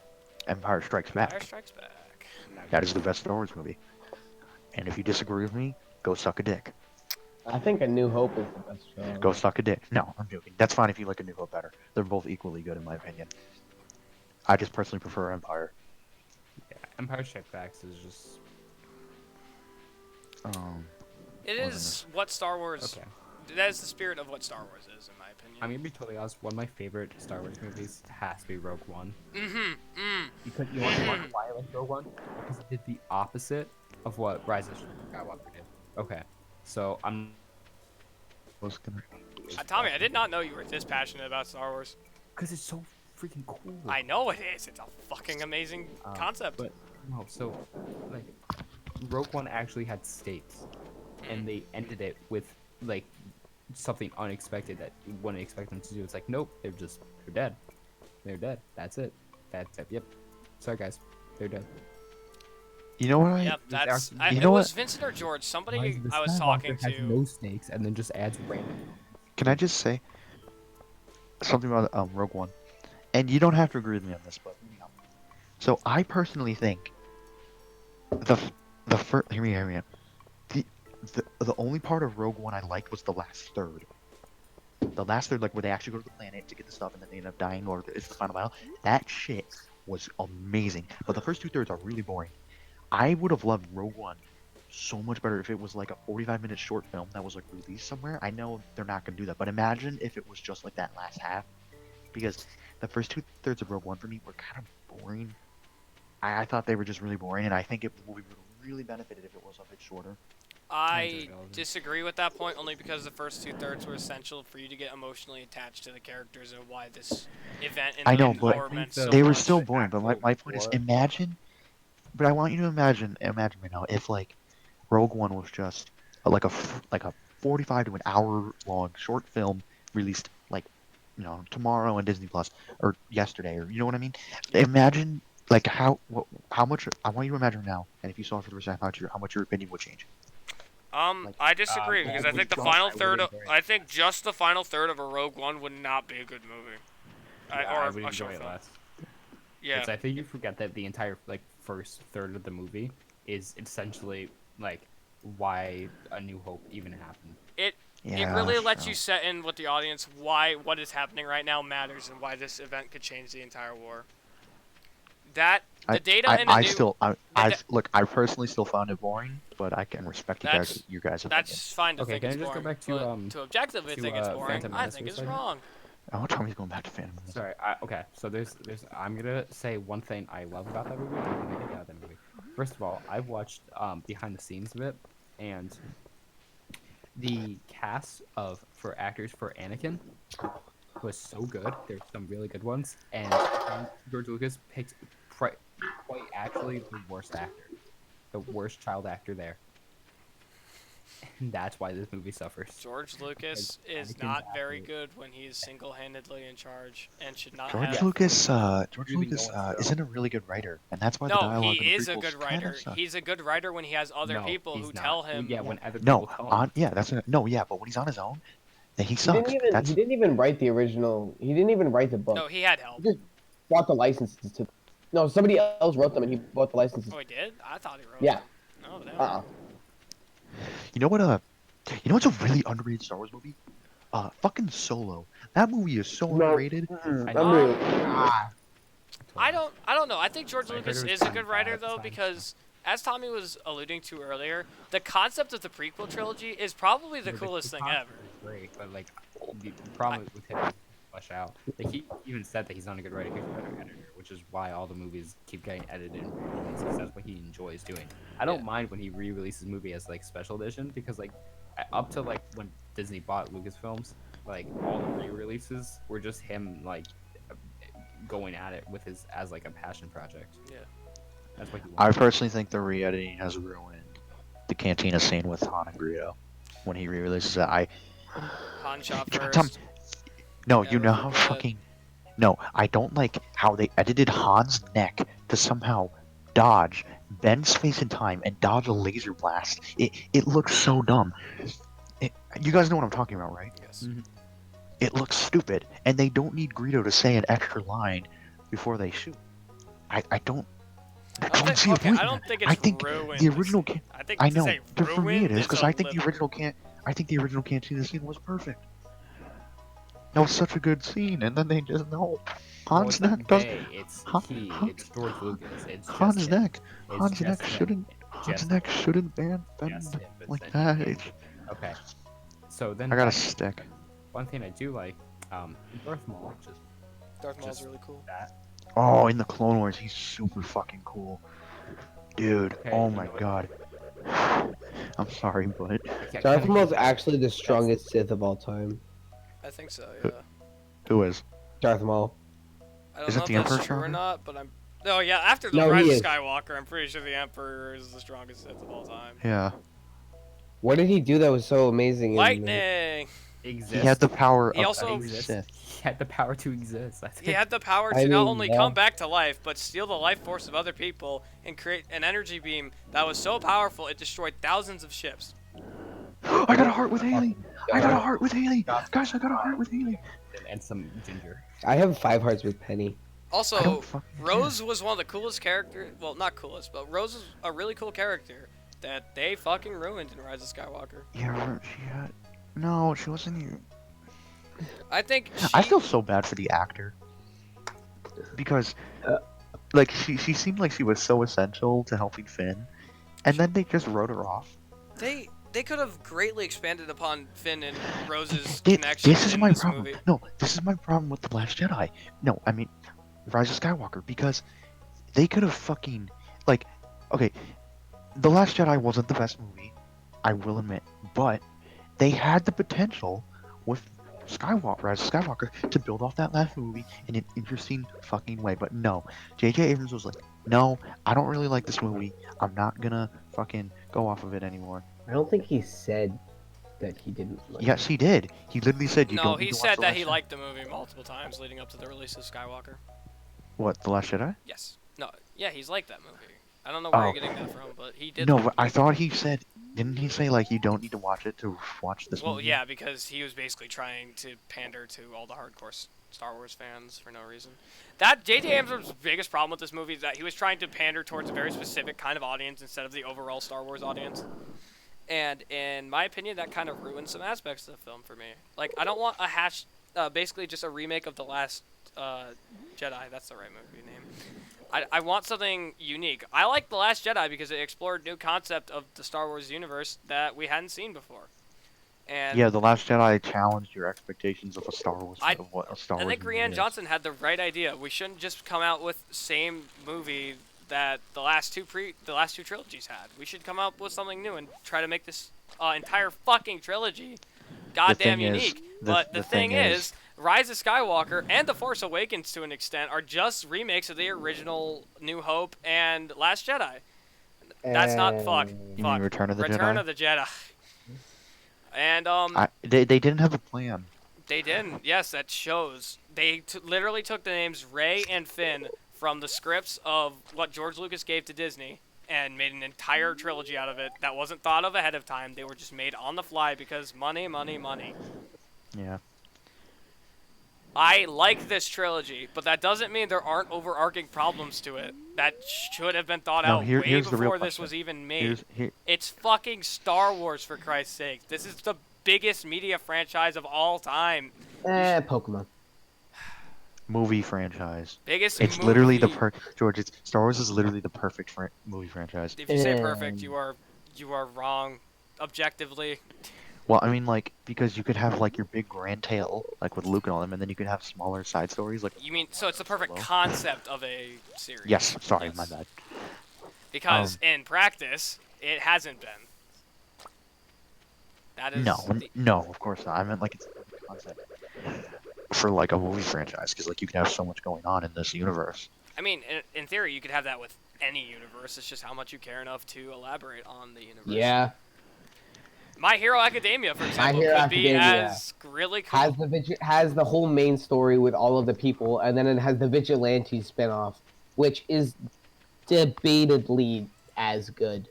C: Empire Strikes
A: Empire
C: Back.
A: Strikes Back.
C: That is the best Star Wars movie. And if you disagree with me, go suck a dick.
D: I think A New Hope is the best show.
C: Go suck a dick. No, I'm joking. That's fine if you like A New Hope better. They're both equally good in my opinion. I just personally prefer Empire.
B: Yeah, Empire Strikes Back is just
A: It is what Star Wars.
B: okay.
A: That is the spirit of what Star Wars is, in my opinion.
B: I'm gonna be totally honest. One of my favorite Star Wars movies has to be Rogue One.
A: Mm-hmm.
B: Because you want to know why I like Rogue One? Because it did the opposite of what Rise of Skywalker did. Okay, so I'm.
A: Tommy, I did not know you were this passionate about Star Wars.
B: Because it's so freaking cool.
A: I know it is. It's a fucking amazing concept.
B: But no, so like Rogue One actually had stakes, and they ended it with like something unexpected that you wouldn't expect them to do. It's like, nope, they're dead. They're dead. That's it. That's it. Yep. Sorry guys, they're dead.
C: You know what?
A: Yep, that's.
C: You
A: It
C: know
A: was
C: what?
A: Vincent or George. Somebody
B: Rise of the
A: I was
B: Skywalker
A: talking
B: has
A: to.
B: no stakes, and then just adds random.
C: Can I just say something about Rogue One? And you don't have to agree with me on this, but so I personally think the first hear me out. The only part of Rogue One I liked was the last third. The last third, like where they actually go to the planet to get the stuff and then they end up dying, or it's the final battle. That shit was amazing. But the first 2/3 are really boring. I would have loved Rogue One so much better if it was like a 45-minute short film that was like released somewhere. I know they're not gonna do that, but imagine if it was just like that last half, because the first 2/3 of Rogue One for me were kind of boring. I thought they were just really boring, and I think the movie would have really benefited if it was a bit shorter.
A: I disagree with that point only because the first 2/3 were essential for you to get emotionally attached to the characters and why this event in
C: I
A: the
C: know, but
A: lore meant so
C: they were
A: much.
C: still boring. But my point is, imagine. But I want you to imagine right now if like Rogue One was just like a 45 to an hour long short film released like tomorrow on Disney Plus or yesterday, or you know what I mean. Imagine like how much I want you to imagine now, and if you saw it for the first time, how much your opinion would change.
A: I disagree because I think the final third. I think just the final third of a Rogue One would not be a good movie.
B: I
A: Or
B: would
A: a
B: enjoy
A: short
B: it
A: film.
B: less.
A: Yeah.
B: I think you forget that the entire like first third of the movie is essentially like why A New Hope even happened.
A: It really lets you set in with the audience why what is happening right now matters and why this event could change the entire war. The data in a new.
C: Look, I personally still found it boring, but I can respect you guys' opinion.
A: That's fine to
B: Okay,
A: think
B: can I
A: it's
B: just go
A: boring.
B: back to,
A: but to objectively
B: to,
A: think it's boring,
B: Phantom
A: I
B: Menace
A: think
B: for a
A: it's
B: second?
A: wrong.
C: Oh, Tommy's going back to Phantom Menace.
B: Sorry. Okay. So there's. I'm gonna say one thing I love about that movie. And one thing I hate about that movie. First of all, I've watched behind the scenes of it, and the cast for actors for Anakin was so good. There's some really good ones, and George Lucas picked quite actually the worst actor, the worst child actor there. And that's why this movie suffers.
A: George Lucas is
B: Anakin's
A: not very
B: actor-
A: good when he is single-handedly in charge and should not
C: George
A: have.
C: Lucas
B: Really going strong.
C: isn't a really good writer, and that's why the
A: No,
C: dialogue
A: he
C: in
A: is
C: the
A: a
C: prequels
A: good
C: kinda
A: writer.
C: suck.
A: He's a good writer when he has other
B: No,
A: people
B: he's
A: who
B: not.
A: tell him.
B: Yeah, when other
C: No,
B: people tell him.
C: but when he's on his own, then he
D: He
C: sucks.
D: didn't even.
C: That's
D: He didn't even write the original. He didn't even write the book.
A: No, he had help.
D: He just bought the licenses to. No, somebody else wrote them, and he bought the licenses.
A: Oh, he did? I thought he wrote.
D: Yeah.
A: No, no.
C: you know what what's a really underrated Star Wars movie? Fucking Solo. That movie is so
D: No.
C: underrated.
A: I don't know. I think George
B: I heard
A: Lucas
B: it was
A: is a
B: kinda
A: good writer
B: bad,
A: though
B: so-
A: because as Tommy was alluding to earlier, the concept of the prequel trilogy is probably the
B: Yeah,
A: coolest thing
B: concept
A: ever.
B: is great, but like the problem with him is flesh out. Like he even said that he's not a good writer, he's a better editor, which is why all the movies keep getting edited and re-released, 'cause that's what he enjoys doing. I don't
A: Yeah.
B: mind when he re-releases a movie as like special edition because like up to like when Disney bought Lucasfilms, like all the re-releases were just him like going at it with his as like a passion project.
A: Yeah.
B: That's what he
C: I
B: wants.
C: personally think the re-editing has ruined the cantina scene with Han and Greedo when he re-releases it.
A: Han shot
C: Tom,
A: first.
C: no,
A: Yeah,
C: you
A: it
C: know
A: was
C: how
A: really good.
C: fucking. No, I don't like how they edited Han's neck to somehow dodge, bend space and time, and dodge a laser blast. It looks so dumb. You guys know what I'm talking about, right?
A: Yes.
B: Mhm.
C: It looks stupid, and they don't need Greedo to say an extra line before they shoot. I don't. I don't see a
A: okay,
C: point
A: I
C: in
A: don't
C: that.
A: think
C: I
A: it's
C: think
A: ruined.
C: the original can.
A: I think
C: I
A: to
C: know,
A: say
C: but for me it
A: ruined
C: is because
A: a
C: I think the
A: little-
C: original can't. I think the original canteen scene was perfect. That was such a good scene, and then they just no.
B: Well,
C: Hans
B: it's not
C: Neck does.
B: they. It's
C: Han-
B: he.
C: Han-
B: It's George Lucas. It's just
C: Hans
B: him.
C: Neck.
B: It's
C: Hans Neck
B: just him.
C: shouldn't.
B: It's
C: Hans
B: just
C: Neck
B: him.
C: shouldn't been
B: Just him, but
C: like
B: then
C: that.
B: he
C: It's,
B: came. Okay. So then
C: I got a
B: back-
C: stick.
B: one thing I do like, Darth Maul, just
A: Darth Maul's
B: just-
A: really cool.
B: that.
C: Oh, in the Clone Wars, he's super fucking cool, dude.
B: Okay,
C: Oh
B: you
C: my
B: know what?
C: god. I'm sorry, but
B: Yeah,
F: Darth
B: kinda-
F: Maul's actually the strongest Sith of all time.
A: I think so. Yeah.
C: who is?
F: Darth Maul.
A: I don't
C: Is
A: know
C: it
A: if
C: the
A: that's
C: Emperor
A: true or
C: stronger?
A: not, but I'm. No, yeah. After the
F: No,
A: Rise
F: he
A: of
F: is.
A: Skywalker, I'm pretty sure the Emperor is the strongest Sith of all time.
C: Yeah.
F: What did he do that was so amazing?
A: Lightning.
B: exist.
C: He had the power
A: He
C: of
A: also-
C: every
B: exist.
C: Sith.
B: He had the power to exist. I think.
A: He had the power to
F: I
A: not
F: mean,
A: only
F: yeah.
A: come back to life, but steal the life force of other people and create an energy beam that was so powerful it destroyed thousands of ships.
C: I got a heart with Haley. I got a heart with Haley. Guys, I got a heart with Haley.
B: And some ginger.
F: I have 5 hearts with Penny.
C: I
A: Also,
C: don't fucking care.
A: Rose was one of the coolest characters. Well, not coolest, but Rose was a really cool character that they fucking ruined in Rise of Skywalker.
C: Yeah, she had. No, she wasn't even.
A: I think
C: I feel so bad for the actor because, like, she seemed like she was so essential to helping Finn, and then they just wrote her off.
A: they could have greatly expanded upon Finn and Rose's
C: Thi-
A: connection
C: This is
A: in
C: my
A: this
C: problem.
A: movie.
C: No, this is my problem with the Last Jedi. No, I mean, Rise of Skywalker, because they could have fucking like, okay, the Last Jedi wasn't the best movie, I will admit, but they had the potential with Rise of Skywalker to build off that last movie in an interesting fucking way. But no, J.J. Abrams was like, no, I don't really like this movie. I'm not gonna fucking go off of it anymore.
F: I don't think he said that he didn't like
C: Yes, he did. He literally said you
A: No,
C: don't need
A: he
C: to watch
A: said
C: The
A: that
C: Last
A: he
C: Jedi."
A: liked the movie multiple times leading up to the release of Skywalker.
C: What, The Last Jedi?
A: Yes. No. Yeah, he's liked that movie. I don't know where
C: Oh.
A: you're getting that from, but he did.
C: No,
A: like
C: but
A: the
C: I
A: movie.
C: thought he said, didn't he say like you don't need to watch it to watch this
A: Well,
C: movie?
A: yeah, because he was basically trying to pander to all the hardcore Star Wars fans for no reason. That J.J. Abrams' biggest problem with this movie is that he was trying to pander towards a very specific kind of audience instead of the overall Star Wars audience. And in my opinion, that kind of ruined some aspects of the film for me. Like, I don't want basically just a remake of The Last Jedi. That's the right movie name. I want something unique. I like The Last Jedi because it explored new concept of the Star Wars universe that we hadn't seen before. And
C: Yeah, The Last Jedi challenged your expectations of a Star Wars
A: I-
C: of what a Star
A: I
C: Wars
A: think
C: movie
A: Rian
C: is.
A: Johnson had the right idea. We shouldn't just come out with same movie that the last two trilogies had. We should come up with something new and try to make this entire fucking trilogy goddamn
C: thing is-
A: unique.
C: the-
A: But the
C: the
A: thing
C: thing
A: is, Rise of Skywalker and The Force Awakens to an extent are just remakes of the original New Hope and Last Jedi. That's not fuck.
C: You
A: Fuck.
C: mean Return of the
A: Return
C: Jedi?
A: of the Jedi. And
C: They didn't have a plan.
A: they didn't. Yes, that shows. They literally took the names Rey and Finn from the scripts of what George Lucas gave to Disney and made an entire trilogy out of it that wasn't thought of ahead of time. They were just made on the fly because money, money, money.
C: Yeah.
A: I like this trilogy, but that doesn't mean there aren't overarching problems to it that should have been thought
C: No,
A: out way
C: here's the real
A: before this
C: question.
A: was even made.
C: Here,
A: It's fucking Star Wars, for Christ's sake. This is the biggest media franchise of all time.
F: Pokemon.
C: movie franchise.
A: Biggest
C: It's literally the
A: movie-
C: George. Star Wars is literally the perfect movie franchise.
A: If you say perfect, you are wrong, objectively.
C: Well, I mean, like, because you could have like your big grand tale, like with Luke and all them, and then you could have smaller side stories, like.
A: You mean so it's the perfect
C: Hello?
A: concept of a series?
C: Yes, sorry,
A: Yes.
C: my bad.
A: Because in practice, it hasn't been. That is
C: No, of course not. I meant like it's a perfect concept for like a movie franchise, because like you can have so much going on in this universe.
A: I mean, in theory, you could have that with any universe. It's just how much you care enough to elaborate on the universe.
D: Yeah.
A: My Hero Academia, for example,
D: Hero
A: could be
D: Academia
A: as really cool.
D: Has the whole main story with all of the people, and then it has the vigilante spinoff, which is debatedly as good.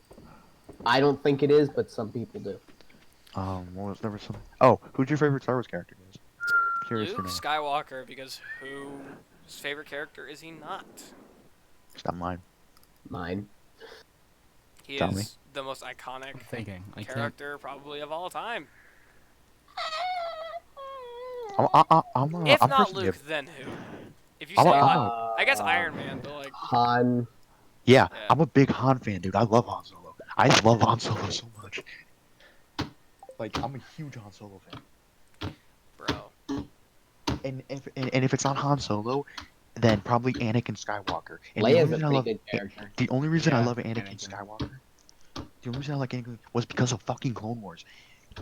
D: I don't think it is, but some people do.
C: What was there was some? Oh, who's your favorite Star Wars character? Guys? Curious to
A: Luke
C: know.
A: Skywalker, because whose favorite character is he not?
C: It's not mine.
D: Mine.
A: He
C: Tell me.
A: is the most iconic
B: I'm thinking. I can't.
A: character probably of all time. If
C: I'm
A: not
C: personally
A: Luke, then who? If you
C: I'm
A: say,
C: a-
A: I guess Iron Man, but like,
D: Han.
C: Yeah,
A: Yeah.
C: I'm a big Han fan, dude. I love Han Solo. I love Han Solo so much. Like, I'm a huge Han Solo fan.
A: bro,
C: And if it's not Han Solo, then probably Anakin Skywalker. And the only
D: Leia's a
C: reason I
D: pretty
C: love
D: good character.
C: the only reason I
B: Yeah,
C: love Anakin
B: Anakin.
C: Skywalker, the only reason I like Anakin was because of fucking Clone Wars.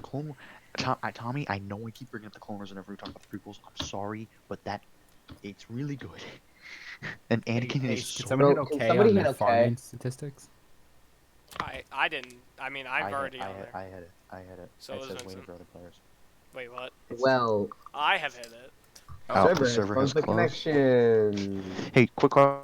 C: Clone War, Tommy, I know I keep bringing up the Clone Wars whenever we talk about the prequels. I'm sorry, but it's really good. And Anakin
B: Hey,
C: is
B: can
C: so.
B: someone hit
D: Bro, can
B: okay
D: somebody
B: on
D: hit
B: their
D: okay?
B: farming statistics?
A: I didn't. I mean, I've already on there.
C: I had it. I had it.
A: So
C: it
A: is
C: says
A: Vincent.
C: waiting for other players.
A: Wait, what?
D: Well,
A: I have hit it.
C: Oh, the
D: server has
C: server
D: closed
C: has
D: the
C: closed.
D: connection.
C: Hey, quick question.